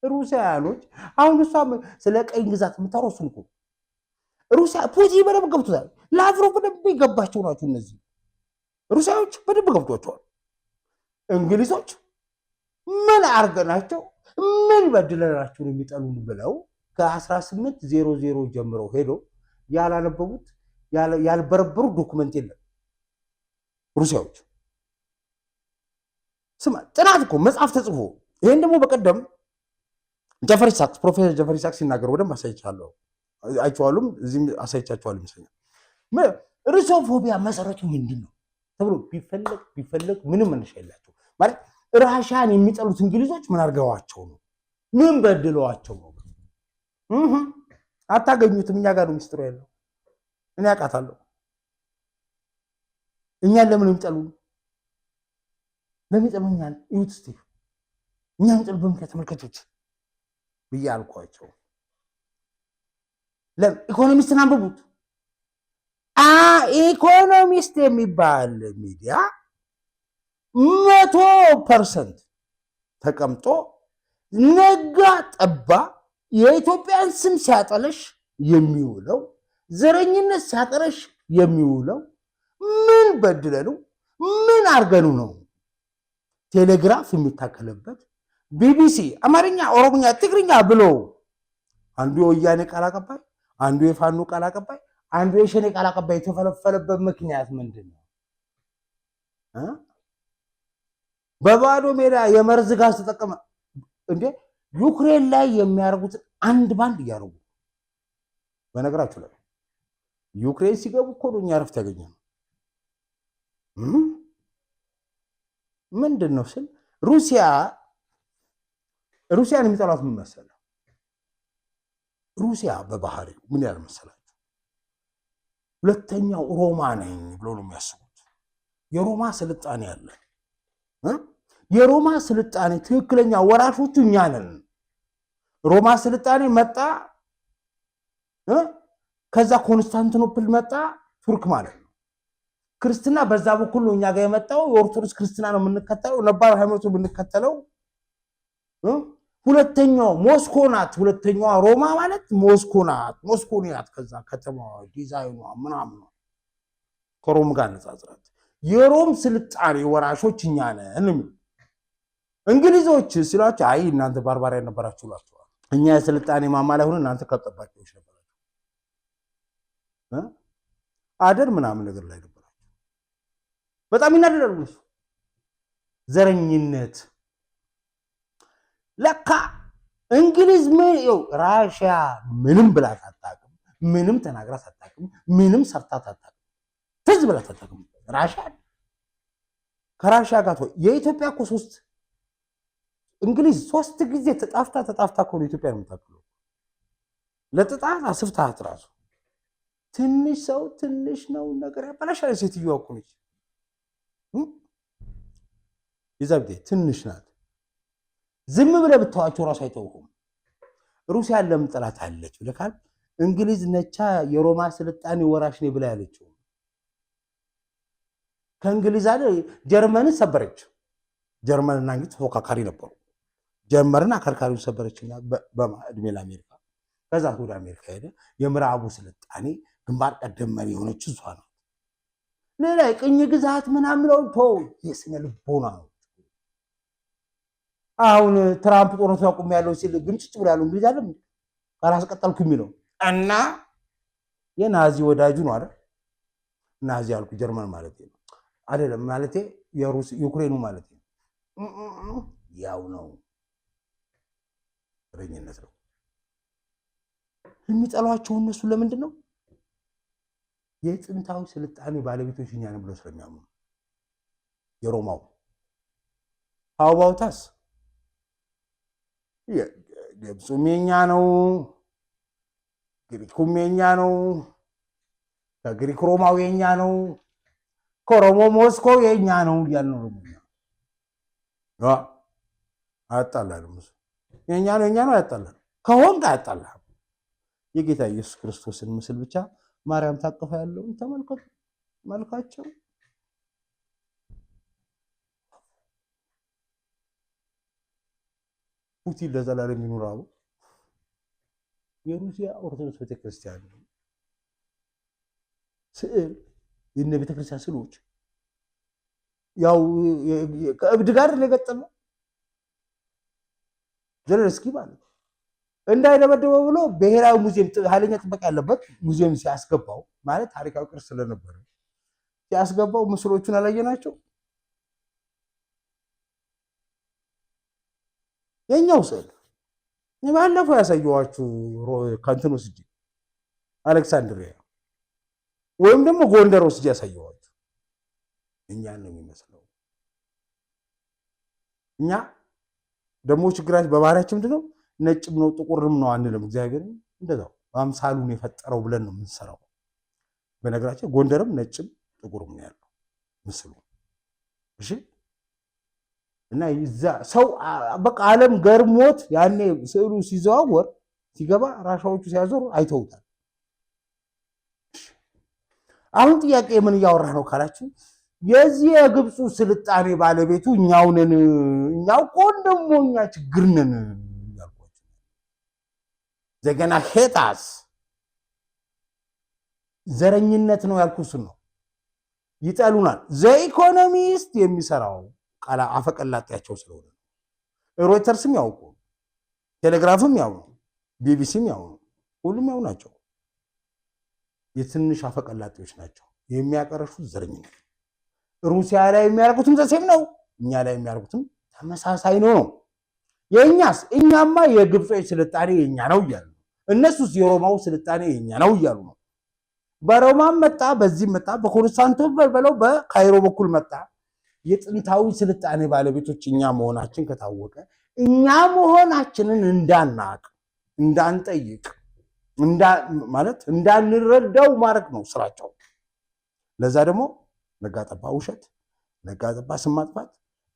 ሩሲያኖች አሁን እሷ ስለ ቀኝ ግዛት የምታወሩን እኮ ሩሲያ ፑቲን በደንብ ገብቶታል። ላቭሮቭ በደንብ የገባቸው ናቸው። እነዚህ ሩሲያዎች በደንብ ገብቷቸዋል። እንግሊዞች ምን አርገናቸው ምን በድለናቸው የሚጠሉን ብለው ከ1800 ጀምረው ሄዶ ያላነበቡት ያልበረበሩ ዶክመንት የለም። ሩሲያዎች ስማ ጥናት እኮ መጽሐፍ ተጽፎ ይሄን ደግሞ በቀደም ፕሮፌሰር ጀፈሪ ሳክስ ሲናገሩ በደንብ አሳይቻለሁ። አይቼዋለሁም፣ እዚህም አሳይቻቸዋለሁ ይመስለኛል። ሩሲዮፎቢያ መሰረቱ ምንድን ነው ተብሎ ቢፈለግ ምንም መነሻ የላቸው። ማለት ራሻን የሚጠሉት እንግሊዞች ምን አድርገዋቸው ነው? ምን በድለዋቸው ነው? አታገኙትም። እኛ ጋር ነው ሚስጥሩ ያለው። እኔ አውቃታለሁ። እኛን ለምን የሚጠሉን? ለምን ይጠሉኛል? እዩት እስቲ እኛ የሚጠሉ በምክንያት ተመልከቱት ብዬ አልኳቸው። ኢኮኖሚስትን አንብቡት። ኢኮኖሚስት የሚባል ሚዲያ 100% ተቀምጦ ነጋ ጠባ የኢትዮጵያን ስም ሲያጠለሽ የሚውለው ዘረኝነት ሲያጠለሽ የሚውለው ምን በድለኑ ምን አርገኑ ነው? ቴሌግራፍ የሚታከለበት ቢቢሲ አማርኛ፣ ኦሮምኛ፣ ትግርኛ ብሎ አንዱ የወያኔ ቃል አቀባይ፣ አንዱ የፋኖ ቃል አቀባይ፣ አንዱ የሸኔ ቃል አቀባይ የተፈለፈለበት ምክንያት ምንድን ነው? በባዶ ሜዳ የመርዝ ጋዝ ተጠቀመ እንዴ? ዩክሬን ላይ የሚያደርጉት አንድ ባንድ እያደረጉ። በነገራችሁ ላይ ዩክሬን ሲገቡ እኮ ነው እኛ ረፍት ያገኘነው። ምንድን ነው ስል ሩሲያን የሚጠሏት ምን መሰለህ? ሩሲያ በባህሪው ምን ያህል መሰላችሁ? ሁለተኛው ሮማ ነኝ ብሎ ነው የሚያስቡት። የሮማ ስልጣኔ አለ። የሮማ ስልጣኔ ትክክለኛ ወራሾቹ እኛ ነን። ሮማ ስልጣኔ መጣ፣ ከዛ ኮንስታንቲኖፕል መጣ፣ ቱርክ ማለት ነው። ክርስትና በዛ በኩል ነው እኛ ጋር የመጣው። የኦርቶዶክስ ክርስትና ነው የምንከተለው፣ ነባር ሃይማኖት የምንከተለው። ሁለተኛው ሞስኮ ናት። ሁለተኛዋ ሮማ ማለት ሞስኮ ናት። ሞስኮ ናት። ከዛ ከተማዋ ዲዛይኗ ምናምን ከሮም ጋር ነጻጽራት የሮም ስልጣኔ ወራሾች እኛ ነን የሚሉ እንግሊዞች ሲሏቸው አይ እናንተ ባርባሪያ ነበራችሁ ላችኋል። እኛ የስልጣኔ ማማ ላይ ሆነ እናንተ ከጠባቂዎች ነበራችሁ አደር ምናምን ነገር ላይ ነበራችሁ። በጣም ይናደዳሉ። ዘረኝነት ለካ እንግሊዝ ራሽያ ምንም ብላት አታውቅም፣ ምንም ተናግራት አታውቅም፣ ምንም ሰርታት አታውቅም። ትዝ ብለህ ተጠቅም። ራሽያ ከራሽያ ጋር የኢትዮጵያ እኮ እንግሊዝ 3 ጊዜ ተጣፍታ እኮ ነው ኢትዮጵያ የምታክለው። ለጥጣት አስፍታት ራሱ ትንሽ ሰው ትንሽ ነው ነገር ያበላሻል። ሴትዮዋ እኮ ነች ይዘብዴ ትንሽ ናት። ዝም ብለህ ብትተዋቸው ራሱ አይተውሁም። ሩሲያን ለምን ጥላት አለች ብለህ ካል እንግሊዝ ነቻ የሮማ ስልጣኔ ወራሽ ነኝ ብላ ያለችው። ከእንግሊዝ አይደል ጀርመንን ሰበረች። ጀርመንና እንግሊዝ ተፎካካሪ ነበሩ። ጀርመንን አከርካሪውን ሰበረችና በእድሜ ለአሜሪካ ከዛ ወደ አሜሪካ ሄደ። የምዕራቡ ስልጣኔ ግንባር ቀደም መሪ የሆነች እሷ ነው። ሌላ ቅኝ ግዛት ምናምን ነው ተው፣ የስነ ልቦና ነው። አሁን ትራምፕ ጦርነቱ ያቁም ያለው ሲል ግንጭጭ ብሎ ያለው እንግሊዝ አይደል ራስ ቀጠልኩ የሚለው እና የናዚ ወዳጁ ነው አይደል? ናዚ ያልኩ ጀርመን ማለት ነው አይደለም ማለት ዩክሬኑ ማለት ነው። ያው ነው ረኝነት ነው። የሚጠሏቸው እነሱ ለምንድን ነው? የጥንታዊ ስልጣኔ ባለቤቶች እኛ ነን ብለው ስለሚያምኑ የሮማው አውባውታስ ግብፁም የኛ ነው፣ ግሪኩም የኛ ነው፣ ከግሪክ ሮማው የኛ ነው፣ ከሮሞ ሞስኮ የኛ ነው እያልን ነው። አያጣላንም። የኛ ነው የኛ ነው አያጣላንም። ከሆንክ አያጣላህም። የጌታ ኢየሱስ ክርስቶስን ምስል ብቻ ማርያም ታቀፈ ያለውን ተመልከቱ። መልካቸው ፑቲን ለዘላለም ይኑራው። የሩሲያ ኦርቶዶክስ ቤተክርስቲያን ስዕል የነ ቤተክርስቲያን ስዕሎች ያው ከእብድ ጋር ለገጠመው ዘለንስኪ ማለት እንዳይደበደበው ብሎ ብሔራዊ ሙዚየም ኃይለኛ ጥበቃ ያለበት ሙዚየም ሲያስገባው ማለት ታሪካዊ ቅርስ ስለነበረ ሲያስገባው ምስሎቹን አላየናቸው። የኛው ስዕል ባለፈው ያሳየኋችሁ ከእንትን ወስጄ አሌክሳንድሪያ ወይም ደግሞ ጎንደር ወስጄ ያሳየኋችሁ እኛን ነው የሚመስለው። እኛ ደግሞ ችግራችን በባህሪያችን ምንድነው? ነጭም ነው ጥቁርም ነው አንልም። እግዚአብሔር እንደዛው በአምሳሉን የፈጠረው ብለን ነው የምንሰራው። በነገራችን ጎንደርም ነጭም ጥቁርም ነው ያለው ምስሉ። እሺ እና ይዛ ሰው በቃ ዓለም ገርሞት ያኔ ስዕሉ ሲዘዋወር ሲገባ ራሻዎቹ ሲያዞሩ አይተውታል። አሁን ጥያቄ ምን እያወራ ነው ካላችሁ የዚህ የግብፁ ስልጣኔ ባለቤቱ እኛው ነን። እኛው ቆንደሞ እኛ ችግር ነን ያልኳችሁ ዘገና ሄጣስ ዘረኝነት ነው ያልኩት ነው። ይጠሉናል። ዘኢኮኖሚስት የሚሰራው ቃላ አፈቀላጤያቸው ስለሆነ ሮይተርስም ያውቁ፣ ቴሌግራፍም ያው ነው፣ ቢቢሲም ያው ነው፣ ሁሉም ያው ናቸው። የትንሽ አፈቀላጤዎች ናቸው የሚያቀርሹት ዘረኝነት። ሩሲያ ላይ የሚያደርጉትም ዘሴም ነው፣ እኛ ላይ የሚያደርጉትም ተመሳሳይ ነው። የእኛስ እኛማ የግብጾች ስልጣኔ የኛ ነው እያሉ ነው። እነሱስ የሮማው ስልጣኔ የኛ ነው እያሉ ነው። በሮማም መጣ፣ በዚህም መጣ፣ በኮንስታንቲኖፕል በለው በካይሮ በኩል መጣ። የጥንታዊ ስልጣኔ ባለቤቶች እኛ መሆናችን ከታወቀ እኛ መሆናችንን እንዳናቅ፣ እንዳንጠይቅ፣ ማለት እንዳንረዳው ማድረግ ነው ስራቸው። ለዛ ደግሞ ነጋጠባ ውሸት፣ ነጋጠባ ስም ማጥፋት፣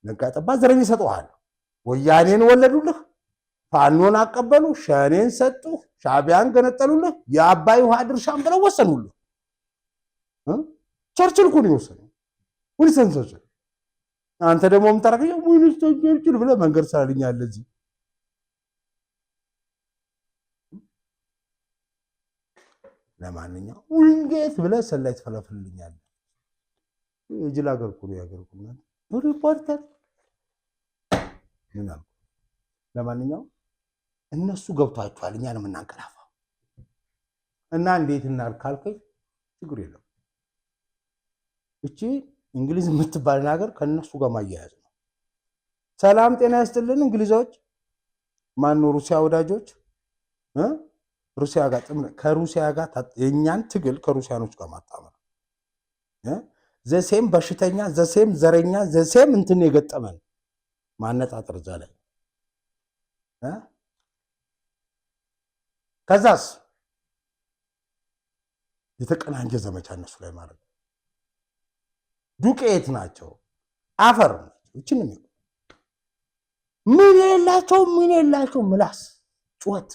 ነጋጠባ ዘረኝ ይሰጠዋል። ወያኔን ወለዱልህ፣ ፋኖን አቀበሉ፣ ሸኔን ሰጡ፣ ሻቢያን ገነጠሉልህ፣ የአባይ ውሃ ድርሻን ብለው ወሰኑልህ። ቸርችል እኮ ነው የወሰነው፣ ዊንስተን ቸርችል። አንተ ደግሞ የምታረገው ዊንስተን ቸርችል ብለህ መንገድ ስላልኛል እዚህ ለማንኛውም ዊንጌት ብለህ ሰላይ ትፈለፍልኛለህ። የጅል ሀገር እኮ ነው ያገር እኮ ነው ሪፖርተር ምን አልኩ። ለማንኛውም እነሱ ገብቷቸዋል፣ እኛ ነው የምናንቀላፋው። እና እንዴት እናድርግ ካልከኝ ችግር የለም። እቺ እንግሊዝ የምትባል ሀገር ከነሱ ጋር ማያያዝ ነው። ሰላም ጤና ይስጥልን እንግሊዞች፣ ማነው ሩሲያ ወዳጆች፣ ሩሲያ ጋር ከሩሲያ ጋር የኛን ትግል ከሩሲያኖች ጋር ማጣመር ዘሴም በሽተኛ ዘሴም ዘረኛ ዘሴም እንትን የገጠመን ማነጣጠር ዛለ ከዛስ የተቀናጀ ዘመቻ እነሱ ላይ ማለት ዱቄት ናቸው አፈር እቺን ነው ምን የላቸው ምላስ ጩኸት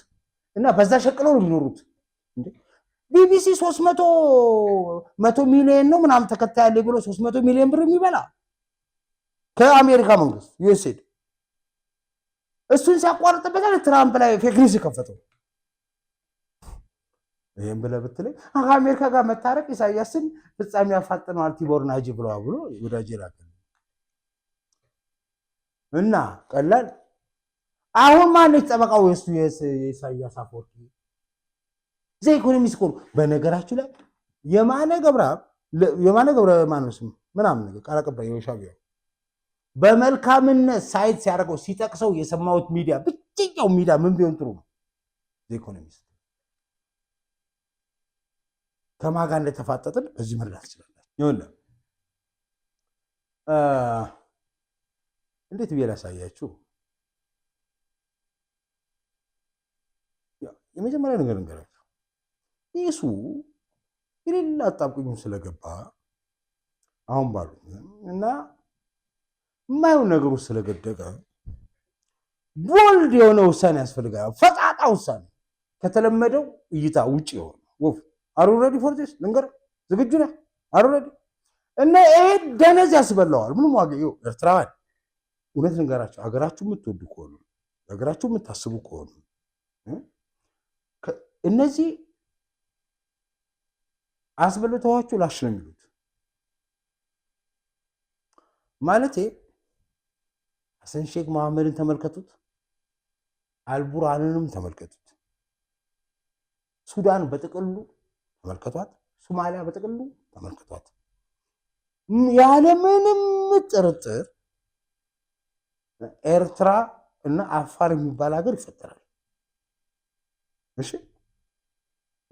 እና በዛ ሸቅለው ነው የሚኖሩት እንዴ ቢቢሲ 300 ሚሊዮን ነው ምናምን ተከታይ ያለ ብሎ 300 ሚሊዮን ብር የሚበላ ከአሜሪካ መንግስት ዩኤስኤድ እሱን ሲያቋርጥበት ትራምፕ ላይ ፌክ ኒውስ ከፈተው ይሄን ብለብትለኝ አሜሪካ ጋር መታረቅ ኢሳያስን ፍጻሜ ያፋጥነዋል ቲቦር ናጂ ብሎ ወዳጅ ይላከል እና ቀላል አሁን ማንስ ጠበቃው የኢሳያስ አፈወርቂ ኢኮኖሚስት ኮን በነገራችሁ ላይ የማነ ገብረ ማነስም ምናምን ነገር ቃላቀባይ የሻቢያው በመልካምነት ሳይት ሲያደርገው ሲጠቅሰው የሰማሁት ሚዲያ ብቻው ሚዲያ ምን ቢሆን ጥሩ ነው ኢኮኖሚስት ከማጋ እንደተፋጠጥን በዚህ መረዳት ይችላል ይኸውልህ እንዴት ብዬ ላሳያችሁ የመጀመሪያ ነገር እንገራችሁ ኢየሱ የሌላ አጣብቁኝ ስለገባ አሁን ባሉ እና ማየው ነገሩ ስለገደቀ ቦልድ የሆነ ውሳኔ ያስፈልጋል ፈጣጣ ውሳኔ ከተለመደው እይታ ውጪ የሆነ ወፍ አሩ ሬዲ ፎር ዲስ ልንገር ዝግጁ ነህ አሩ ሬዲ እና ይሄ ደነዝ ያስበላዋል ምንም ዋጋ ይው ኤርትራውያን እውነት ልንገራችሁ ሀገራችሁ የምትወዱ ከሆነ ሀገራችሁ የምታስቡ ከሆነ እነዚህ አስበልተዋችሁ ላሽ ነው የሚሉት ማለቴ ሐሰን ሼክ መሐመድን ተመልከቱት አልቡርሃንንም ተመልከቱት ሱዳን በጥቅሉ ተመልከቷት ሶማሊያ በጥቅሉ ተመልከቷት ያለ ምንም ጥርጥር ኤርትራ እና አፋር የሚባል ሀገር ይፈጠራል እሺ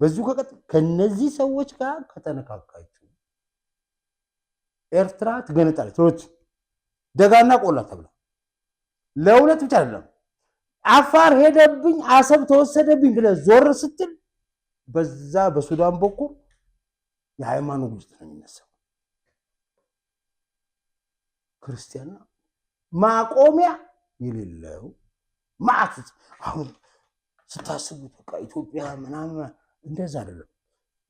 በዚሁ ከነዚህ ሰዎች ጋር ከተነካካችሁ ኤርትራ ትገነጣለች ደጋና ቆላ ተብላ ለሁለት ብቻ አይደለም አፋር ሄደብኝ አሰብ ተወሰደብኝ ብለህ ዞር ስትል በዛ በሱዳን በኩል የሃይማኖት ግጭት ነው የሚነሳው ክርስቲያና ማቆሚያ የሌለው ማዕት አሁን ስታስቡት በቃ ኢትዮጵያ ምናምን እንደዛ አይደለም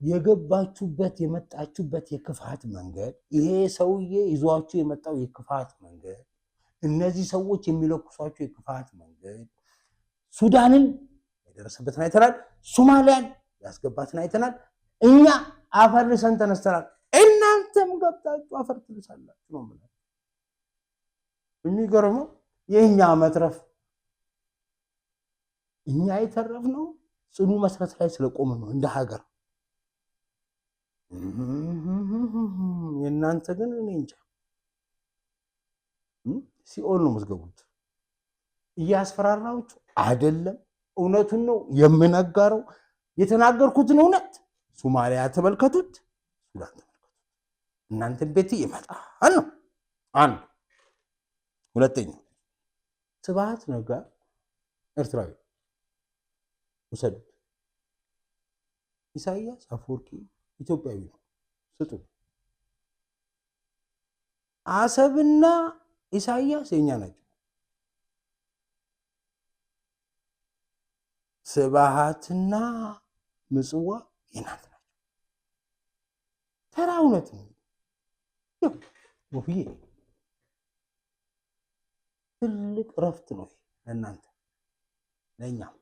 የገባችሁበት የመጣችሁበት የክፋት መንገድ ይሄ ሰውዬ ይዟችሁ የመጣው የክፋት መንገድ እነዚህ ሰዎች የሚለኩሷቸው የክፋት መንገድ ሱዳንን የደረሰበትን አይተናል ሶማሊያን ያስገባትን አይተናል እኛ አፈር ልሰን ተነስተናል እናንተም ገብታችሁ አፈር ትልሳላችሁ ነው ማለት የሚገርመው የኛ መትረፍ እኛ የተረፍነው ጽኑ መሰረት ላይ ስለቆመ ነው እንደ ሀገር የእናንተ ግን እኔ እንጃ ሲኦል ነው መስገቡት እያስፈራራችሁ አይደለም እውነቱን ነው የምነጋረው የተናገርኩትን እውነት ሶማሊያ ተመልከቱት ሱዳን ተመልከቱት እናንተ ቤት ይመጣል ነው አንድ ሁለተኛ ስብሐት ነጋ ኤርትራዊ ወሰዱት ኢሳያስ አፈወርቂ ኢትዮጵያዊ ነው ስጡ አሰብና ኢሳያስ የኛ ናቸው ስብሐትና ምጽዋ የናንተ ናቸው ተራ እውነት ነው ወፍዬ ትልቅ ረፍት ነው ለእናንተ ለእኛም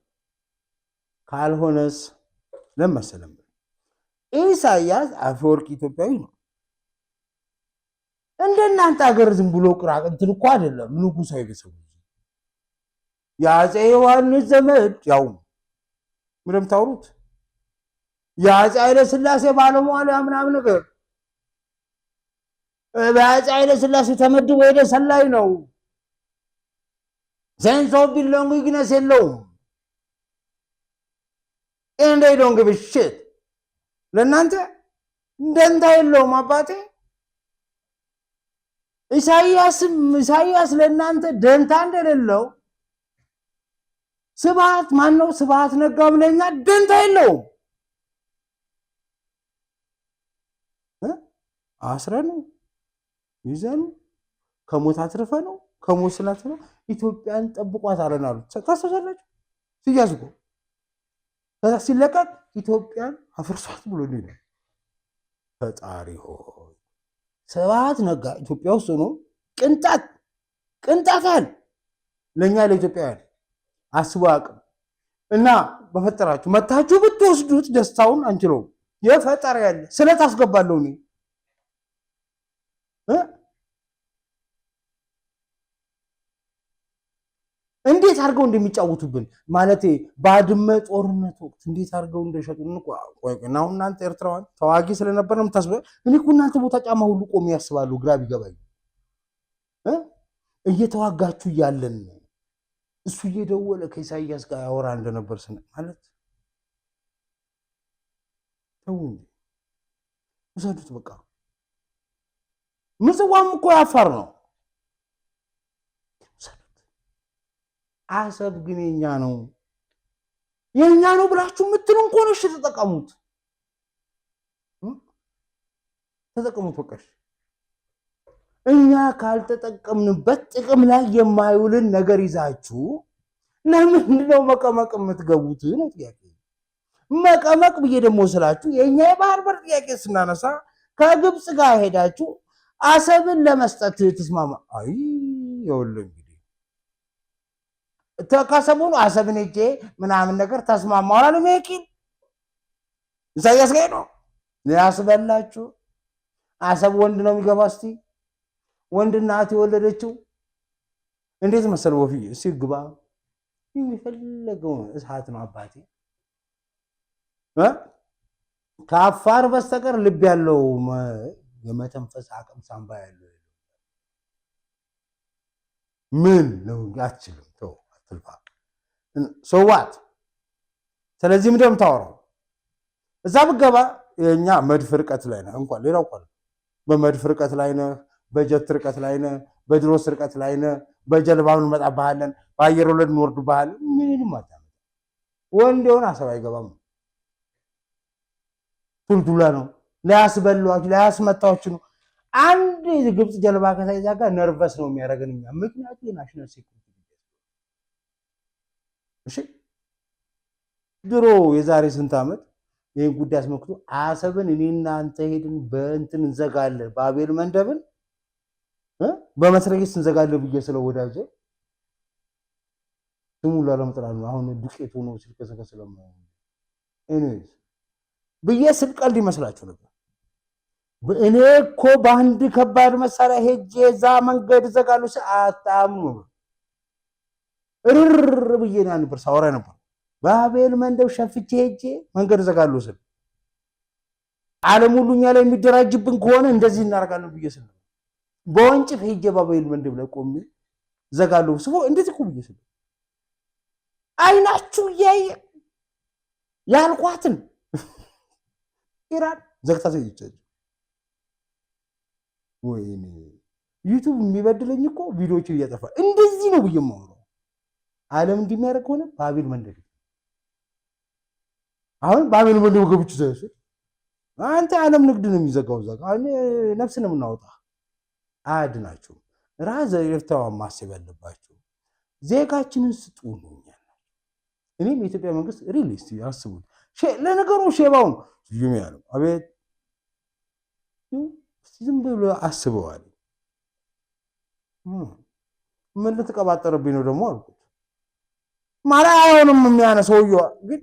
ካልሆነስ ለመሰለም ኢሳያስ አፈወርቂ ኢትዮጵያዊ ነው እንደናንተ ሀገር ዝም ብሎ ቅራቅ እንትን እኮ አይደለም ንጉሳዊ ቤተሰብ የአፄ ዮሐንስ ዘመድ ያው ምንም ታውሩት የአፄ ኃይለ ሥላሴ ባለሟል ምናምን ነገር በአፄ ኃይለ ሥላሴ ተመድቦ ሄደ ሰላይ ነው ሴንስ ኦፍ ቢሎንጊንግነስ የለውም and they don't give a shit ለእናንተ እንደንታ የለውም አባቴ ኢሳያስ ለእናንተ ደንታ እንደሌለው ስብሃት ነጋም ለኛ ደንታ የለውም። አስረን ይዘን ከሞት አትርፈ ነው ከሞት ስላት ነው ኢትዮጵያን ጠብቋት አለን አሉ። ታስተሳላችሁ ሲያዝ እኮ ከዛ ሲለቀቅ ኢትዮጵያን አፍርሷት ብሎ ነው። ፈጣሪ ሆይ ስብሃት ነጋ ኢትዮጵያ ውስጥ ነው ቅንጣታል ለኛ ለኢትዮጵያውያን አስቡ አቅም እና በፈጠራችሁ መታችሁ ብትወስዱት ደስታውን አንችለው። የፈጠረ ያለ ስለት አስገባለሁ እኔ እንዴት አድርገው እንደሚጫወቱብን ማለት ባድመ ጦርነት ወቅት እንዴት አድርገው እንደሸጡን ነው። እናንተ ኤርትራውያን ተዋጊ ስለነበር ነው የምታስበው። እኔ እኮ እናንተ ቦታ ጫማ ሁሉ ቆሜ ያስባሉ። ግራ ቢገባኝ እየተዋጋችሁ እያለን እሱ እየደወለ ከኢሳያስ ጋር ያወራ እንደነበር ማለት ተው ውሰዱት በቃ። ምጽዋም እኮ ያፋር ነው። አሰብ ግን የኛ ነው ብላችሁ የምትሉን ከሆነ እሺ ተጠቀሙት በቃ። እኛ ካልተጠቀምንበት ጥቅም ላይ የማይውልን ነገር ይዛችሁ ለምንድነው መቀመቅ የምትገቡት ነው ጥያቄ። መቀመቅ ብዬ ደግሞ ስላችሁ የኛ የባህር በር ጥያቄ ስናነሳ ከግብፅ ጋር ሄዳችሁ አሰብን ለመስጠት ተስማማ። አይ ይኸውልህ እንግዲህ ከሰሞኑ አሰብን ሄጄ ምናምን ነገር ተስማማው አላለም። ይኪን ኢሳያስ ጋር ነው ያስበላችሁ። አሰብ ወንድ ነው የሚገባ። እስቲ ወንድ እናት የወለደችው እንዴት መሰል ወፍዬ ሲግባ የሚፈልገው እሳት ነው አባቴ። ከአፋር በስተቀር ልብ ያለው የመተንፈስ አቅም ሳምባ ያለው ምን ነው አትችልም። ተው አትልፋ ሰዋት። ስለዚህ ምንድነው የምታወራው? እዛ ብገባ የኛ መድፍ ርቀት ላይ ነው። እንኳን ሌላው እንኳን በመድፍ ርቀት ላይ ነው፣ በጀት ርቀት ላይ ነው፣ በድሮስ ርቀት ላይ ነው። በጀልባው እንመጣብሃለን፣ በአየር ወለድ እንወርድብሃለን። ምንም አታመጣ። ወንድ የሆነ አሰብ አይገባም። ቱልቱላ ነው። ሊያስበሏችሁ ሊያስመታችሁ ነው። አንድ ግብፅ ጀልባ ከሳይዛ ጋር ነርቨስ ነው የሚያደርገን እኛ። ምክንያቱም የናሽናል ሴኩሪቲ እሺ። ድሮ የዛሬ ስንት ዓመት ይህን ጉዳይ አስመልክቶ አሰብን እኔና አንተ ሄድን በእንትን እንዘጋለን፣ በአቤል መንደብን በመስረጌስ እንዘጋለን ብዬ ስለወዳጀ ስሙ ላለመጥራት ነው። አሁን ዱቄት ሆኖ ሲልከሰከ ስለማይሆን ኤኒዌይስ ብዬ ስልቀልድ ይመስላችሁ ነበር። እኔ እኮ በአንድ ከባድ መሳሪያ ሄጄ እዛ መንገድ ዘጋሉ አታምኑ እርር ብዬ ነበር ሳወራ ነበር። በአቤል መንደብ ሸፍቼ ሄጄ መንገድ ዘጋሉ ስል ዓለም ሁሉ እኛ ላይ የሚደራጅብን ከሆነ እንደዚህ እናደርጋለን ብዬ ስል በወንጭፍ ሄጄ በአቤል መንደብ ላይ ቆሜ ዘጋሉ ስቦ እንደዚህ እኮ ብዬ ስል አይናችሁ እያየ ያልኳትን ኢራን ዘግታ ሰይቻችሁ። ወይኔ ዩቲዩብ የሚበድለኝ እኮ ቪዲዮዎችን እያጠፋ እንደዚህ ነው ብዬ የማወራው። ዓለም እንደሚያደርግ ሆነ በአቤል መንደብ አሁን በአቤል መንደብ ገብቼ ዘሽ አንተ ዓለም ንግድ ነው የሚዘጋው። ዘጋ ነፍስ ነው የምናወጣ አያድናችሁም። ራዘ ኤርትራዋ ማሰብ ያለባችሁ ዜጋችንን ስጡ ነው። እኔም የኢትዮጵያ መንግስት ሪሊስት ያስቡት። ለነገሩ ሼባውን ይዩም ያለው አቤት ዝም ብሎ አስበዋል። ምን ልትቀባጠርብኝ ነው ደግሞ አልኩት። ማለት አይሆንም የሚያነሳው ግን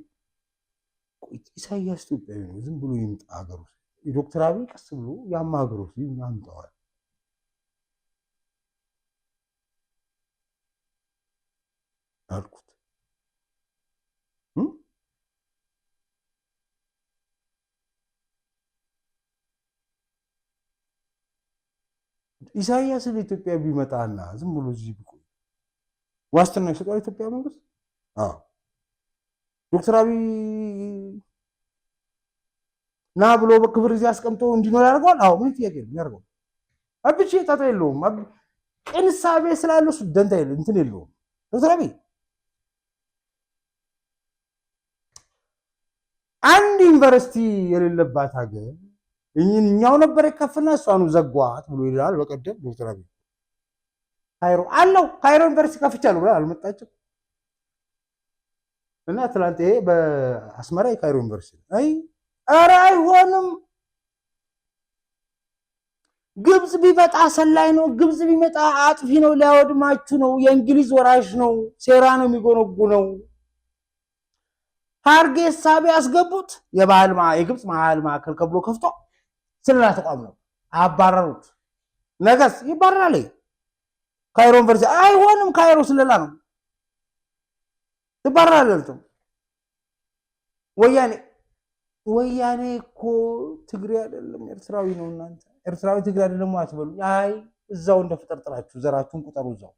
ኢሳያስ ኢትዮጵያዊ ነው። ዝም ብሎ ይምጣ ሀገር ውስጥ ዶክተር አብይ ቀስ ብሎ ያማ ሀገር ውስጥ ያምጣዋል አልኩት። ኢሳያስ ለኢትዮጵያ ቢመጣና ዝም ብሎ እዚህ ቢቆይ ዋስትና ይሰጣል ኢትዮጵያ መንግስት? አዎ። ዶክተር አብይ ና ብሎ በክብር እዚህ አስቀምጦ እንዲኖር ያደርገዋል? አዎ። ምን ጥያቄ ነው ያደርገው? አብቼ ጣጣ የለውም። ቅንሳቤ ስላለው ደንታ እንትን የለውም። ዶክተር አብይ አንድ ዩኒቨርሲቲ የሌለባት ሀገር እኛው ነበር የከፍና እሷኑ ዘጓት ብሎ ይላል። በቀደም ዶክተር አብይ ካይሮ አለው ካይሮ ዩኒቨርሲቲ ከፍቻለሁ ብላ አልመጣችም። እና ትላንት ይሄ በአስመራ የካይሮ ዩኒቨርሲቲ ኧረ አይሆንም። ግብፅ ቢመጣ ሰላይ ነው። ግብፅ ቢመጣ አጥፊ ነው፣ ሊያወድማችሁ ነው፣ የእንግሊዝ ወራሽ ነው፣ ሴራ ነው የሚጎነጉ ነው። ሀርጌሳ ቢያስገቡት የግብፅ ባህል ማዕከል ከብሎ ከፍቶ ስለላ ተቋም ነው አባረሩት። ነገስ ይባረራል። ካይሮ ዩኒቨርሲቲ አይሆንም። ካይሮ ስለላ ነው ትባረራለህ። ወያኔ እኮ ትግሬ አይደለም ኤርትራዊ ነው። እናንተ ኤርትራዊ ትግሬ አይደለም አትበሉ። አይ እዛው እንደፈጠርጥራችሁ ዘራችሁን ቁጠሩ እዛው።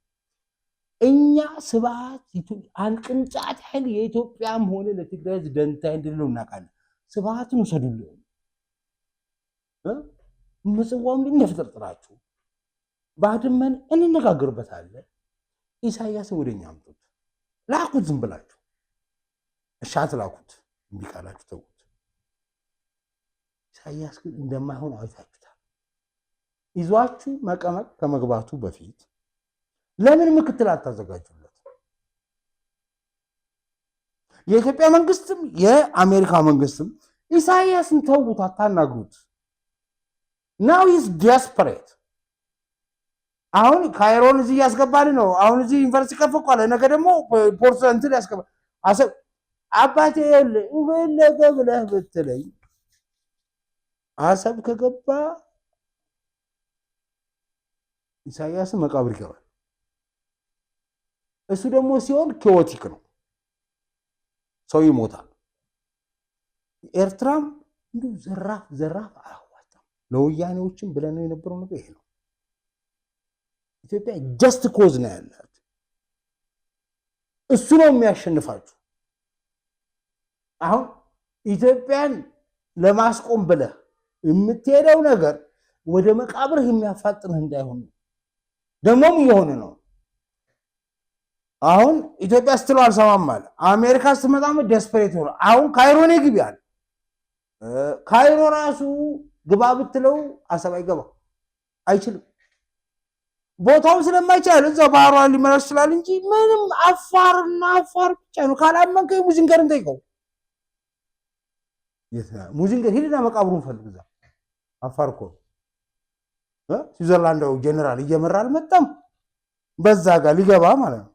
እኛ ስብሃት አንቅንጫት ያህል የኢትዮጵያም ሆነ ለትግራይ ደንታ እንደሌለው እናውቃለን። ስብሃትን ውሰዱልን፣ ምጽዋም እንደፈጠርጥራችሁ ባድመን እንነጋገርበታለን። ኢሳያስን ወደኛ አምጡት፣ ላኩት። ዝም ብላችሁ እሻት ላኩት። እምቢ ካላችሁ ተውት። ኢሳያስ ግን እንደማይሆን አይታችሁታል። ይዟችሁ መቀመቅ ከመግባቱ በፊት ለምን ምክትል አታዘጋጁለት? የኢትዮጵያ መንግስትም የአሜሪካ መንግስትም ኢሳያስን ተውት፣ አታናግሩት። ናው ኢዝ ዴስፐሬት። አሁን ካይሮን እዚህ ያስገባል ነው። አሁን እዚህ ዩኒቨርሲቲ ከፈቋል። ነገ ደግሞ ፖርት እንትን ያስገባል። አባቴ ፈለገ ብለህ ብትለኝ አሰብ ከገባ ኢሳያስ መቃብር ይገባል። እሱ ደግሞ ሲሆን ኬዎቲክ ነው፣ ሰው ይሞታል። ኤርትራም እንዲሁ ዘራፍ አያዋጣም። ለወያኔዎችም ብለን ነው የነበረው ነገር ይሄ ነው። ኢትዮጵያ ጀስት ኮዝ ነው ያላት። እሱ ነው የሚያሸንፋችሁ። አሁን ኢትዮጵያን ለማስቆም ብለህ የምትሄደው ነገር ወደ መቃብርህ የሚያፋጥንህ እንዳይሆን ደግሞም እየሆነ ነው። አሁን ኢትዮጵያ ስትለው አልሰማም አለ። አሜሪካ ስትመጣም ዴስፐሬት ሆነ። አሁን ካይሮ ነው ግቢ አለ። ካይሮ ራሱ ግባ ብትለው አሰብ አይገባ አይችልም። ቦታው ስለማይቻል እዛ ባህሯ ሊመለስ ይችላል እንጂ ምንም አፋርና አፋር ብቻ ነው። ካላመንከኝ ሙዚንገርን ጠይቀው። ሙዚንገር ሂድና መቃብሩን ፈልግ። እዛ አፋር እኮ ስዊዘርላንዳዊ ጀነራል እየመራ አልመጣም። በዛ ጋር ሊገባ ማለት ነው።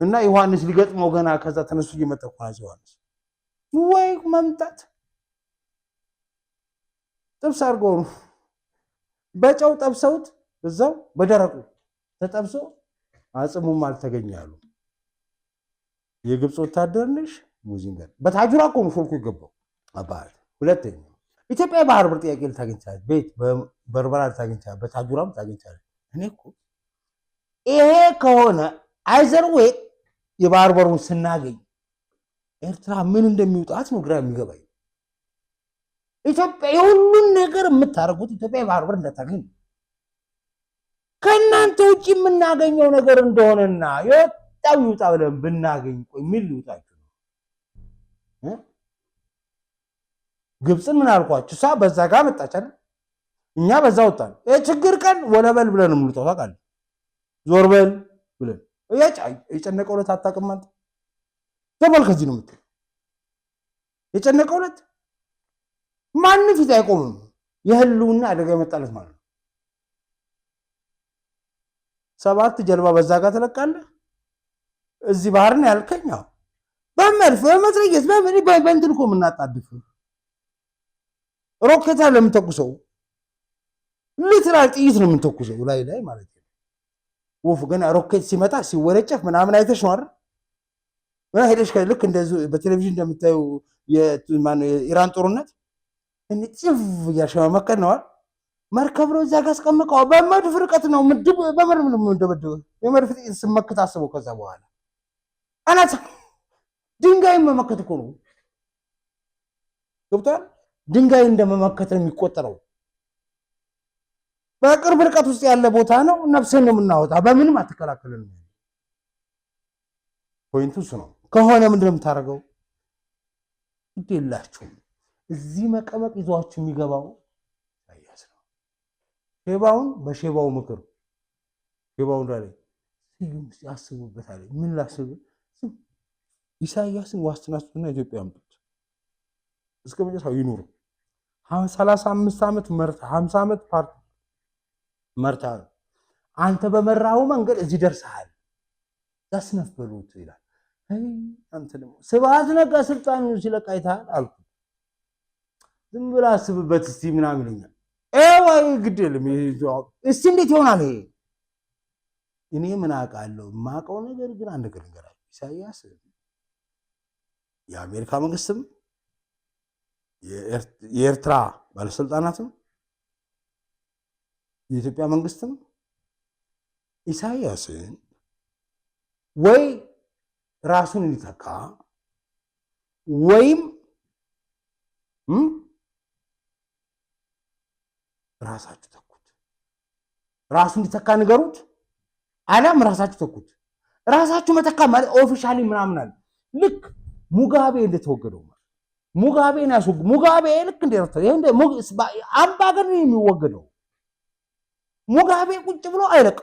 እና ዮሐንስ ሊገጥመው ገና ከዛ ተነሱ እየመጣ እኮ ነው ዮሐንስ። ወይ መምጣት ጥብስ አድርገው ነው በጨው ጠብሰውት እዛው በደረቁ ተጠብሶ አጽሙም አልተገኛሉ። የግብፅ ወታደር ነሽ ሙዚንገር በታጁራ እኮ ነው ሾልኮ የገባው አባት። ሁለተኛ ኢትዮጵያ የባህር በር ጥያቄ ልታገኝ ትችላለች። ቤት በርበራ ልታገኝ ትችላለች። በታጁራም ልታገኝ ትችላለች። እኔ እኮ ይሄ ከሆነ አይዘርዌ የባህር በሩን ስናገኝ ኤርትራ ምን እንደሚውጣት ነው ግራ የሚገባኝ። ኢትዮጵያ የሁሉን ነገር የምታደርጉት ኢትዮጵያ የባህር በር እንዳታገኝ ከእናንተ ውጭ የምናገኘው ነገር እንደሆነና የወጣው ይውጣ ብለን ብናገኝ ቆይ ምን ሊውጣችሁ ነው? ግብፅን ምን አልኳችሁ? እሷ በዛ ጋር መጣች አይደል? እኛ በዛ ወጣን። የችግር ቀን ወለበል ብለን የምንውጣው ታውቃለህ። ዞር በል ብለን የጨነቀው ዕለት አታውቅም አንተ። ተመልከት ከዚህ ነው የምትለው። የጨነቀው ዕለት ማንም ፊት አይቆምም። የህልውና አደጋ የመጣለት ማለት ነው። 7 ጀልባ በዛ ጋር ተለቃለህ። እዚህ ባህር ነው ያልከኝ። በመድፍ በመትረየስ በእንትን እኮ የምናጣድፍ ሮኬት አለ የምንተኩሰው። ሊትራል ጥይት ነው የምንተኩሰው ላይ ማለት ነው። ወፍ ገና ሮኬት ሲመጣ ሲወረጨፍ ምናምን አይተሽ ነው አይደል? ሄደሽ ልክ እንደዚህ በቴሌቪዥን እንደምታዩ የኢራን ጦርነት እንጽፍ ያሸማመከን ነው። መርከብ ነው እዛ ጋር አስቀምቀው በመድፍ ርቀት ነው ምድብ በመድፍ ነው እንደበደው የመድፍ ጥይት ስመክት አስበው። ከዛ በኋላ አናት ድንጋይ መመከት እኮ ነው ገብቷል። ድንጋይ እንደመመከት ነው የሚቆጠረው። በቅርብ ርቀት ውስጥ ያለ ቦታ ነው። ነፍስን ነው የምናወጣ። በምንም አትከላከልም። ፖይንቱ እሱ ነው። ከሆነ ምንድን ነው የምታደርገው? ግድ የላችሁም። እዚህ መቀመቅ ይዟችሁ የሚገባው ኢሳያስ ነው። ሼባውን በሼባው ምክር ሼባው እንዳለ ስዩም ያስቡበታል። ምን ላስብ? ኢሳያስን ዋስትና ስጡና ኢትዮጵያ አምጡት። እስከ መጨረሻው ይኑሩ። 35 ዓመት መርታ 50 ዓመት ፓርቲ መርታ አንተ በመራው መንገድ እዚህ ደርሰሃል። ያስነፍበሉት ይላል። አንተ ደግሞ ስብሐት ነጋ ስልጣኑ ሲለቅ አይተሃል አልኩ። ዝም ብለህ አስብበት እስቲ ምናምን ይለኛል። ወይ ግድ የለም እስቲ እንዴት ይሆናል ይሄ? እኔ ምን አውቃለሁ? የማውቀው ነገር ግን አንድ ነገር ልንገራችሁ። ኢሳያስ የአሜሪካ መንግስትም የኤርትራ ባለስልጣናትም የኢትዮጵያ መንግስትም ኢሳያስን ወይ ራሱን እንዲተካ ወይም ራሳችሁ ተኩት። ራሱ እንዲተካ ንገሩት፣ አሊያም ራሳችሁ ተኩት። ራሳችሁ መተካ ማለት ኦፊሻሊ ምናምን አለ። ልክ ሙጋቤ እንደተወገደው ማለት ሙጋቤን ያስወግ ሙጋቤ ልክ እንደርተ እንደ አምባገነን የሚወገደው ሙጋቤ ቁጭ ብሎ አይለቅ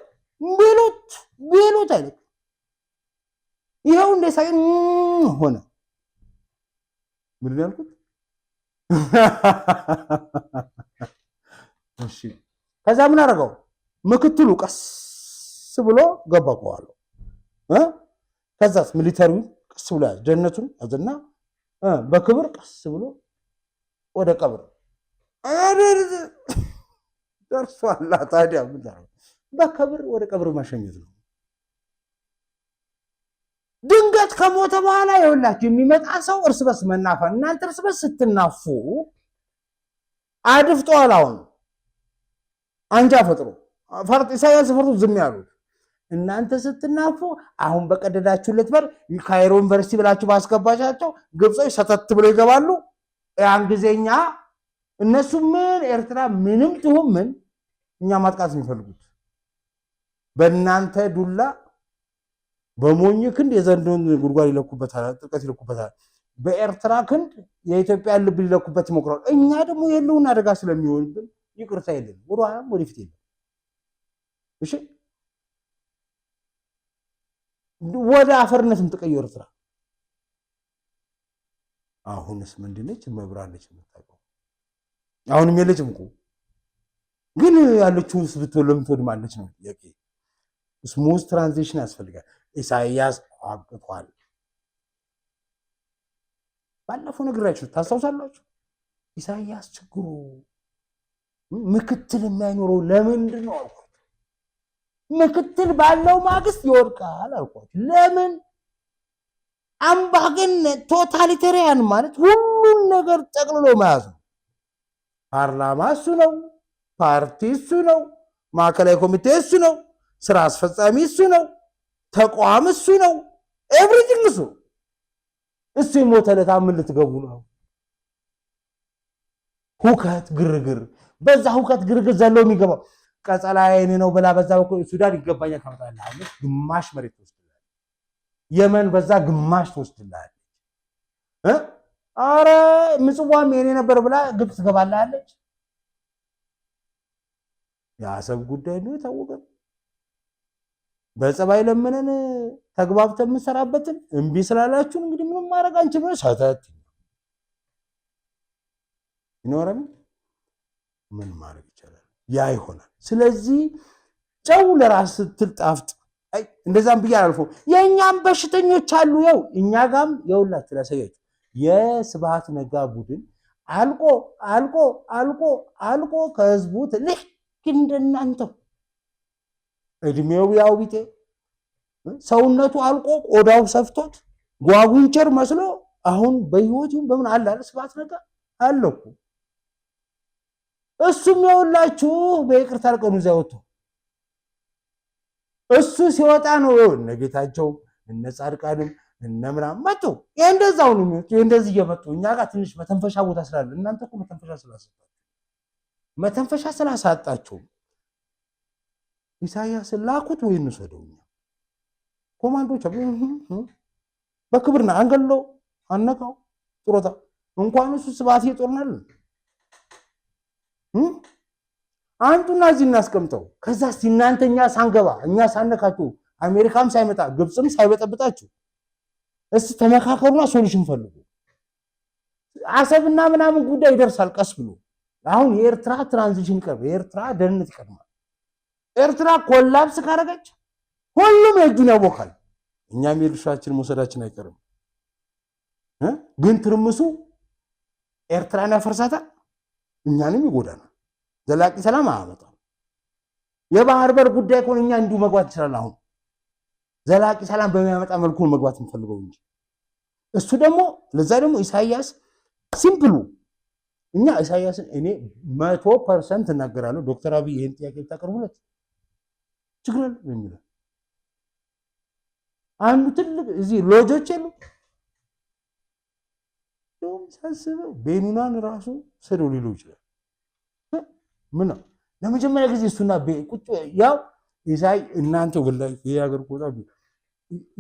ቢሉት አይለቅ። ይሄው እንደ ሳይን ሆነ። ምን ያልኩት? እሺ ከዛ ምን አደረገው? ምክትሉ ቀስ ብሎ ገባ ከኋላው ከዛስ ሚሊተሪው ቀስ ብሎ ያዘ። ጀነቱን ያዘና በክብር ቀስ ብሎ ወደ ቀብር ደርሷል። ታዲያ ምን ታረጋለህ? በክብር ወደ ቀብር ማሸኘት ነው። ድንገት ከሞተ በኋላ ይኸውላችሁ የሚመጣ ሰው እርስ በርስ መናፈን። እናንተ እርስ በርስ ስትናፉ አድፍጧል። አሁን አንጃ ፈጥሮ ኢሳያስ ፈርቶ ዝም ያሉት እናንተ ስትናፉ አሁን በቀደዳችሁለት በር ካይሮ ዩኒቨርሲቲ ብላችሁ ባስገባቻቸው ግብጾች ሰተት ብለው ይገባሉ። ያን ጊዜኛ እነሱ ምን ኤርትራ ምንም ትሁን ምን እኛ ማጥቃት የሚፈልጉት በእናንተ ዱላ በሞኝ ክንድ የዘንዶን ጉድጓድ ይለኩበታል፣ ጥልቀት ይለኩበታል። በኤርትራ ክንድ የኢትዮጵያን ልብ ሊለኩበት ይሞክራሉ። እኛ ደግሞ የለውን አደጋ ስለሚሆንብን ይቅርታ የለን፣ ወደኋላም ወደፊት የለን። እሺ ወደ አፈርነትም ተቀየረ ኤርትራ። አሁንስ ምንድነች? መብራለች የምታውቀው አሁንም የለችም እኮ ግን ያለችው ብትወል ለምን ትወድማለች ነው ጥያቄ። ስሙዝ ትራንዚሽን ያስፈልጋል። ኢሳያስ አቅቷል። ባለፈው ነግራችሁ ታስታውሳላችሁ። ኢሳያስ ችግሩ ምክትል የማይኖረው ለምንድን ነው አልኳችሁ። ምክትል ባለው ማግስት ይወድቃል አልኳችሁ። ለምን? አምባገነን ቶታሊታሪያን ማለት ሁሉን ነገር ጠቅልሎ መያዝ ነው። ፓርላማ እሱ ነው፣ ፓርቲ እሱ ነው፣ ማዕከላዊ ኮሚቴ እሱ ነው፣ ስራ አስፈጻሚ እሱ ነው፣ ተቋም እሱ ነው። ኤቭሪቲንግ እሱ የሞተለት ምን ልትገቡ ነው? ሁከት ግርግር። በዛ ሁከት ግርግር ዘለው የሚገባው ቀጸላ አይኔ ነው ብላ በዛ በኩል ሱዳን ይገባኛል ታመጣለህ። ግማሽ መሬት ትወስድልሃለች። የመን በዛ ግማሽ ትወስድልሃለች። አረ ምጽዋም የኔ ነበር ብላ ግብጽ ትገባልሃለች። የአሰብ ጉዳይ ነው የታወቀ። በጸባይ ለምነን ተግባብተን የምንሰራበትን እምቢ ስላላችሁን እንግዲህ ምንም ማድረግ አንችልም። ሰተት ይኖረም ምን ማድረግ ይቻላል? ያ ይሆናል። ስለዚህ ጨው ለራስ ስትል ጣፍጥ። አይ እንደዛም ብዬ አላልፈው። የኛም በሽተኞች አሉ። ያው እኛ ጋም የውላችሁ ላሳያችሁ። የስብሐት ነጋ ቡድን አልቆ አልቆ አልቆ አልቆ ከህዝቡ ልክ እንደናንተው እድሜው ያው ቢጤ ሰውነቱ አልቆ ቆዳው ሰፍቶት ጓጉንቸር መስሎ አሁን በህይወቱ በምን አለ አይደል? ስብሐት ነጋ አለኩ። እሱም ያውላችሁ በይቅርታ አልቀኑ እዚያ ወጥቶ እሱ ሲወጣ ነው እነ ጌታቸው እነ ጻድቃንም እነ ምናምን መጡ። እንደዛው ነው የሚወጡ። እንደዚህ እየመጡ እኛ ጋር ትንሽ መተንፈሻ ቦታ ስላለ እናንተ እኮ መተንፈሻ ስላሳጣችሁ ኢሳያስ ላኩት ወይ እንሰደው ኮማንዶች በክብርና አንገሎ አነካው ጥሮታ እንኳን እሱ ስባት ይጦርናል አንቱና እዚህ እናስቀምጠው ከዛ ሲናንተኛ ሳንገባ እኛ ሳነካችሁ አሜሪካም ሳይመጣ ግብጽም ሳይበጠብጣችሁ እስቲ ተመካከሩና ሶሉሽን ፈልጉ አሰብና ምናምን ጉዳይ ይደርሳል ቀስ ብሎ አሁን የኤርትራ ትራንዚሽን ቀርብ የኤርትራ ደህንነት ይቀድማል ኤርትራ ኮላፕስ ካረገች ሁሉም እጁን ያቦካል እኛም የልሻችን መውሰዳችን አይቀርም ግን ትርምሱ ኤርትራን ያፈርሳታል እኛንም ይጎዳናል ዘላቂ ሰላም አያመጣም የባህር በር ጉዳይ ኮን እኛ እንዱ መግባት ይችላል አሁን ዘላቂ ሰላም በሚያመጣ መልኩ መግባት እንፈልገው እንጂ እሱ ደግሞ ለዛ ደግሞ ኢሳያስ ሲምፕሉ እኛ ኢሳያስን እኔ 100% እናገራለሁ ዶክተር አብይ ይሄን ጥያቄ ታቀርቡለት ችግር አለ የሚለው አንዱ ትልቅ እዚህ ሎጆች የሉ ዶም ሳስበው ቤኑናን ራሱ ሰዶ ሊሉ ይችላል ምን ለመጀመሪያ ጊዜ እሱና ቁጭ ያው ኢሳይ እናንተ ወላሂ የሀገር ቆጣ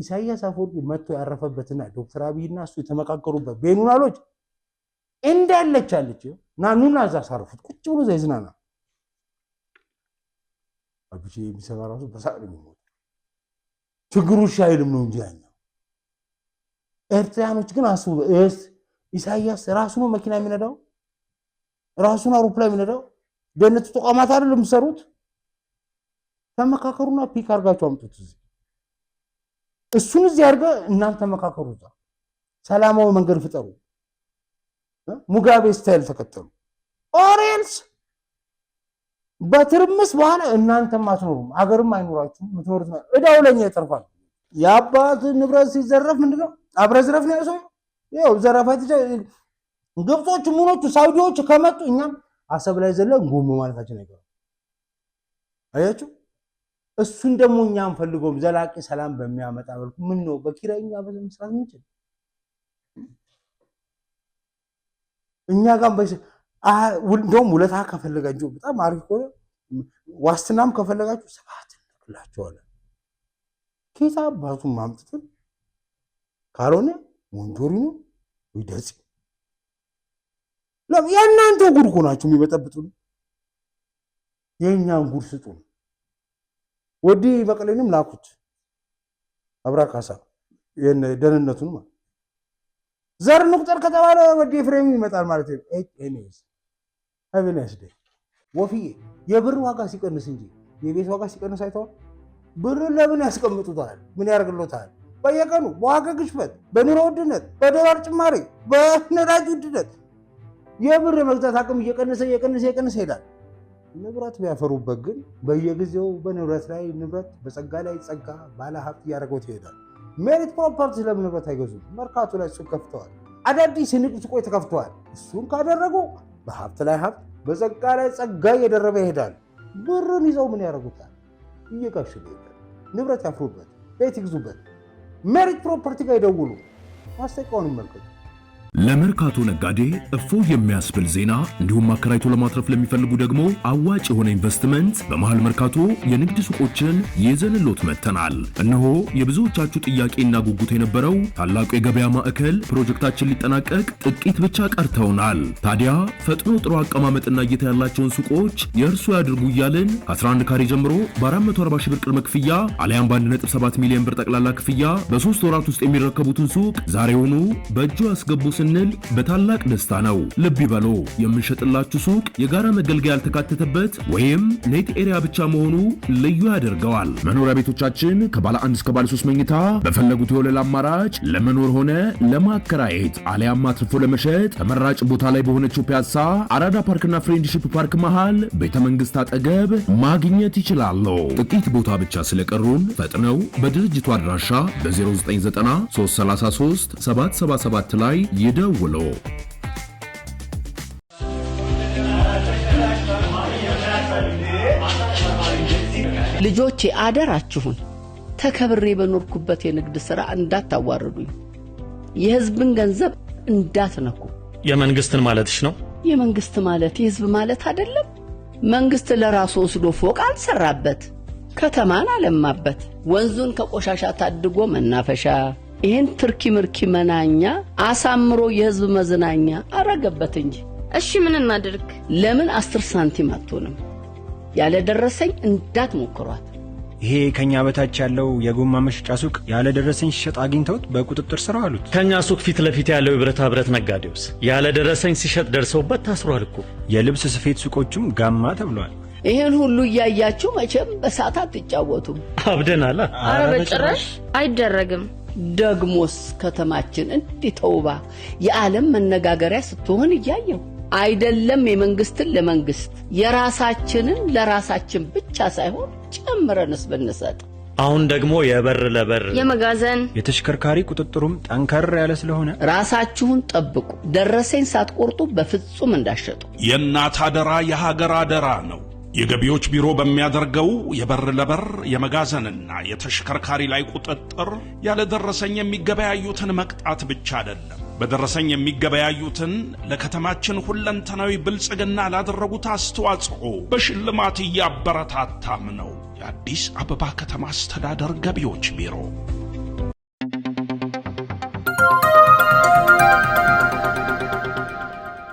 ኢሳያስ አፈወርቂ መጥቶ ያረፈበትና ዶክተር አብይና እሱ የተመካከሩበት ቤኑናሎች እንዳለች አለች ናኑና እዛ ሳርፉት ቁጭ ብሎ ዘይዝናና አብጂ የሚሰማ ራሱ በሳቅ ነው ችግሩ ሻይልም ነው እንጂ ያኛው ኤርትራኖች ግን አስቡ ኢሳያስ ራሱ ነው መኪና የሚነዳው ራሱ ነው አውሮፕላን የሚነዳው ደህንነቱ ተቋማት አይደለም ሰሩት ተመካከሩና ፒክ አርጋቸው አምጡት እሱን እዚህ አርጋ እናንተ ተመካከሩታ ሰላማዊ መንገድ ፍጠሩ ሙጋቤ ስታይል ተከተሉ ኦሬልስ በትርምስ በኋላ እናንተም አትኖሩም አገርም አይኖራችሁም ምትኖሩት እዳው ለኛ ይተርፋል ያባት ንብረት ሲዘረፍ ምንድነው አብረዝረፍ ነው ያሰው ይኸው ዘረፋት ግብጾች ሙኖቹ ሳውዲዎች ከመጡ እኛም አሰብ ላይ ዘለን ጉም ማለታችን አይቀርም አያችሁ እሱን ደግሞ እኛም ፈልገው ዘላቂ ሰላም በሚያመጣ መልኩ ምን ነው በኪራይኛ በመስራት እንችል እኛ ጋር እንደውም ውለታ ከፈለጋችሁ በጣም አሪፍ ሆነ ዋስትናም ከፈለጋችሁ ሰባት እንላችኋለን ኬታ ባቱን ማምጥተን ካልሆነ ወንጆሪኑ ይደጽ የእናንተ ጉድ ሆናችሁ የሚበጠብጡን የእኛን ጉድ ስጡን ወዲ በቀለንም ላኩት አብራካሳ የደህንነቱን ማለት ዘር ንቁጠር ከተባለ ወዲ ፍሬም ይመጣል ማለት ነው ኤኒዌይስ አብነስ ደ ወፊዬ የብር ዋጋ ሲቀንስ እንጂ የቤት ዋጋ ሲቀንስ አይተዋል ብር ለምን ያስቀምጡታል ምን ያርግሎታል በየቀኑ ዋጋ ግሽበት በኑሮ ውድነት በዶላር ጭማሪ በነዳጅ ውድነት የብር መግዛት አቅም እየቀነሰ ይሄዳል ንብረት ቢያፈሩበት ግን በየጊዜው በንብረት ላይ ንብረት በጸጋ ላይ ጸጋ ባለ ሀብት ያደርገው ይሄዳል ሜሪት ፕሮፐርቲ ለምን ንብረት አይገዙም መርካቶ ላይ ሱቅ ከፍተዋል አዳዲስ ንግድ ሱቆች ተከፍተዋል እሱን ካደረጉ በሀብት ላይ ሀብት በጸጋ ላይ ጸጋ እየደረበ ይሄዳል ብርን ይዘው ምን ያደርጉታል እየጋሽ ይሄዳል ንብረት ያፍሩበት ቤት ይግዙበት ሜሪት ፕሮፐርቲ ጋር ይደውሉ ማስጠቃውን ይመልከቱ ለመርካቶ ነጋዴ እፎይ የሚያስብል ዜና እንዲሁም አከራይቶ ለማትረፍ ለሚፈልጉ ደግሞ አዋጭ የሆነ ኢንቨስትመንት በመሃል መርካቶ የንግድ ሱቆችን ይዘንሎት መተናል። እነሆ የብዙዎቻችሁ ጥያቄና ጉጉት የነበረው ታላቁ የገበያ ማዕከል ፕሮጀክታችን ሊጠናቀቅ ጥቂት ብቻ ቀርተውናል። ታዲያ ፈጥኖ ጥሩ አቀማመጥና እይታ ያላቸውን ሱቆች የእርሱ ያድርጉ እያልን ከ11 ካሬ ጀምሮ በ440 ሺህ ብር ቅድመ ክፍያ አሊያም በ1.7 ሚሊዮን ብር ጠቅላላ ክፍያ በ3 ወራት ውስጥ የሚረከቡትን ሱቅ ዛሬውኑ በእጁ ያስገቡ ስንል በታላቅ ደስታ ነው። ልብ ይበሉ፣ የምንሸጥላችሁ ሱቅ የጋራ መገልገያ ያልተካተተበት ወይም ኔት ኤሪያ ብቻ መሆኑ ልዩ ያደርገዋል። መኖሪያ ቤቶቻችን ከባለ 1 እስከ ባለ 3 መኝታ በፈለጉት የወለል አማራጭ ለመኖር ሆነ ለማከራየት አሊያም አትርፎ ለመሸጥ ተመራጭ ቦታ ላይ በሆነችው ፒያሳ አራዳ ፓርክና ፍሬንድሺፕ ፓርክ መሃል ቤተ መንግስት አጠገብ ማግኘት ይችላሉ። ጥቂት ቦታ ብቻ ስለቀሩን ፈጥነው በድርጅቱ አድራሻ በ0990 333 777 ላይ ይደውሉ። ልጆቼ አደራችሁን ተከብሬ በኖርኩበት የንግድ ሥራ እንዳታዋርዱኝ፣ የህዝብን ገንዘብ እንዳትነኩ። የመንግስትን ማለትሽ ነው? የመንግስት ማለት የህዝብ ማለት አይደለም። መንግስት ለራሱ ወስዶ ፎቅ አልሰራበት፣ ከተማን አለማበት፣ ወንዙን ከቆሻሻ ታድጎ መናፈሻ፣ ይህን ትርኪ ምርኪ መናኛ አሳምሮ የህዝብ መዝናኛ አረገበት እንጂ። እሺ ምን እናድርግ? ለምን 10 ሳንቲም አትሆንም? ያለ ደረሰኝ እንዳትሞክሯት። ይሄ ከኛ በታች ያለው የጎማ መሸጫ ሱቅ ያለ ደረሰኝ ሲሸጥ አግኝተውት በቁጥጥር ስር አሉት። ከኛ ሱቅ ፊት ለፊት ያለው የብረታ ብረት ነጋዴውስ ያለ ደረሰኝ ሲሸጥ ደርሰውበት ታስሯል እኮ። የልብስ ስፌት ሱቆቹም ጋማ ተብሏል። ይህን ሁሉ እያያችሁ መቼም በሳት አትጫወቱም። አብደናላ። አረ በጭራሽ አይደረግም። ደግሞስ ከተማችን እንዲህ ተውባ የዓለም መነጋገሪያ ስትሆን እያየው አይደለም የመንግስትን ለመንግስት የራሳችንን ለራሳችን ብቻ ሳይሆን ጨምረንስ ብንሰጥ። አሁን ደግሞ የበር ለበር የመጋዘን የተሽከርካሪ ቁጥጥሩም ጠንከር ያለ ስለሆነ ራሳችሁን ጠብቁ። ደረሰኝ ሳትቆርጡ በፍጹም እንዳሸጡ። የእናት አደራ የሀገር አደራ ነው። የገቢዎች ቢሮ በሚያደርገው የበር ለበር የመጋዘንና የተሽከርካሪ ላይ ቁጥጥር ያለ ደረሰኝ የሚገበያዩትን መቅጣት ብቻ አይደለም፣ በደረሰኝ የሚገበያዩትን ለከተማችን ሁለንተናዊ ብልጽግና ላደረጉት አስተዋጽኦ በሽልማት እያበረታታም ነው። የአዲስ አበባ ከተማ አስተዳደር ገቢዎች ቢሮ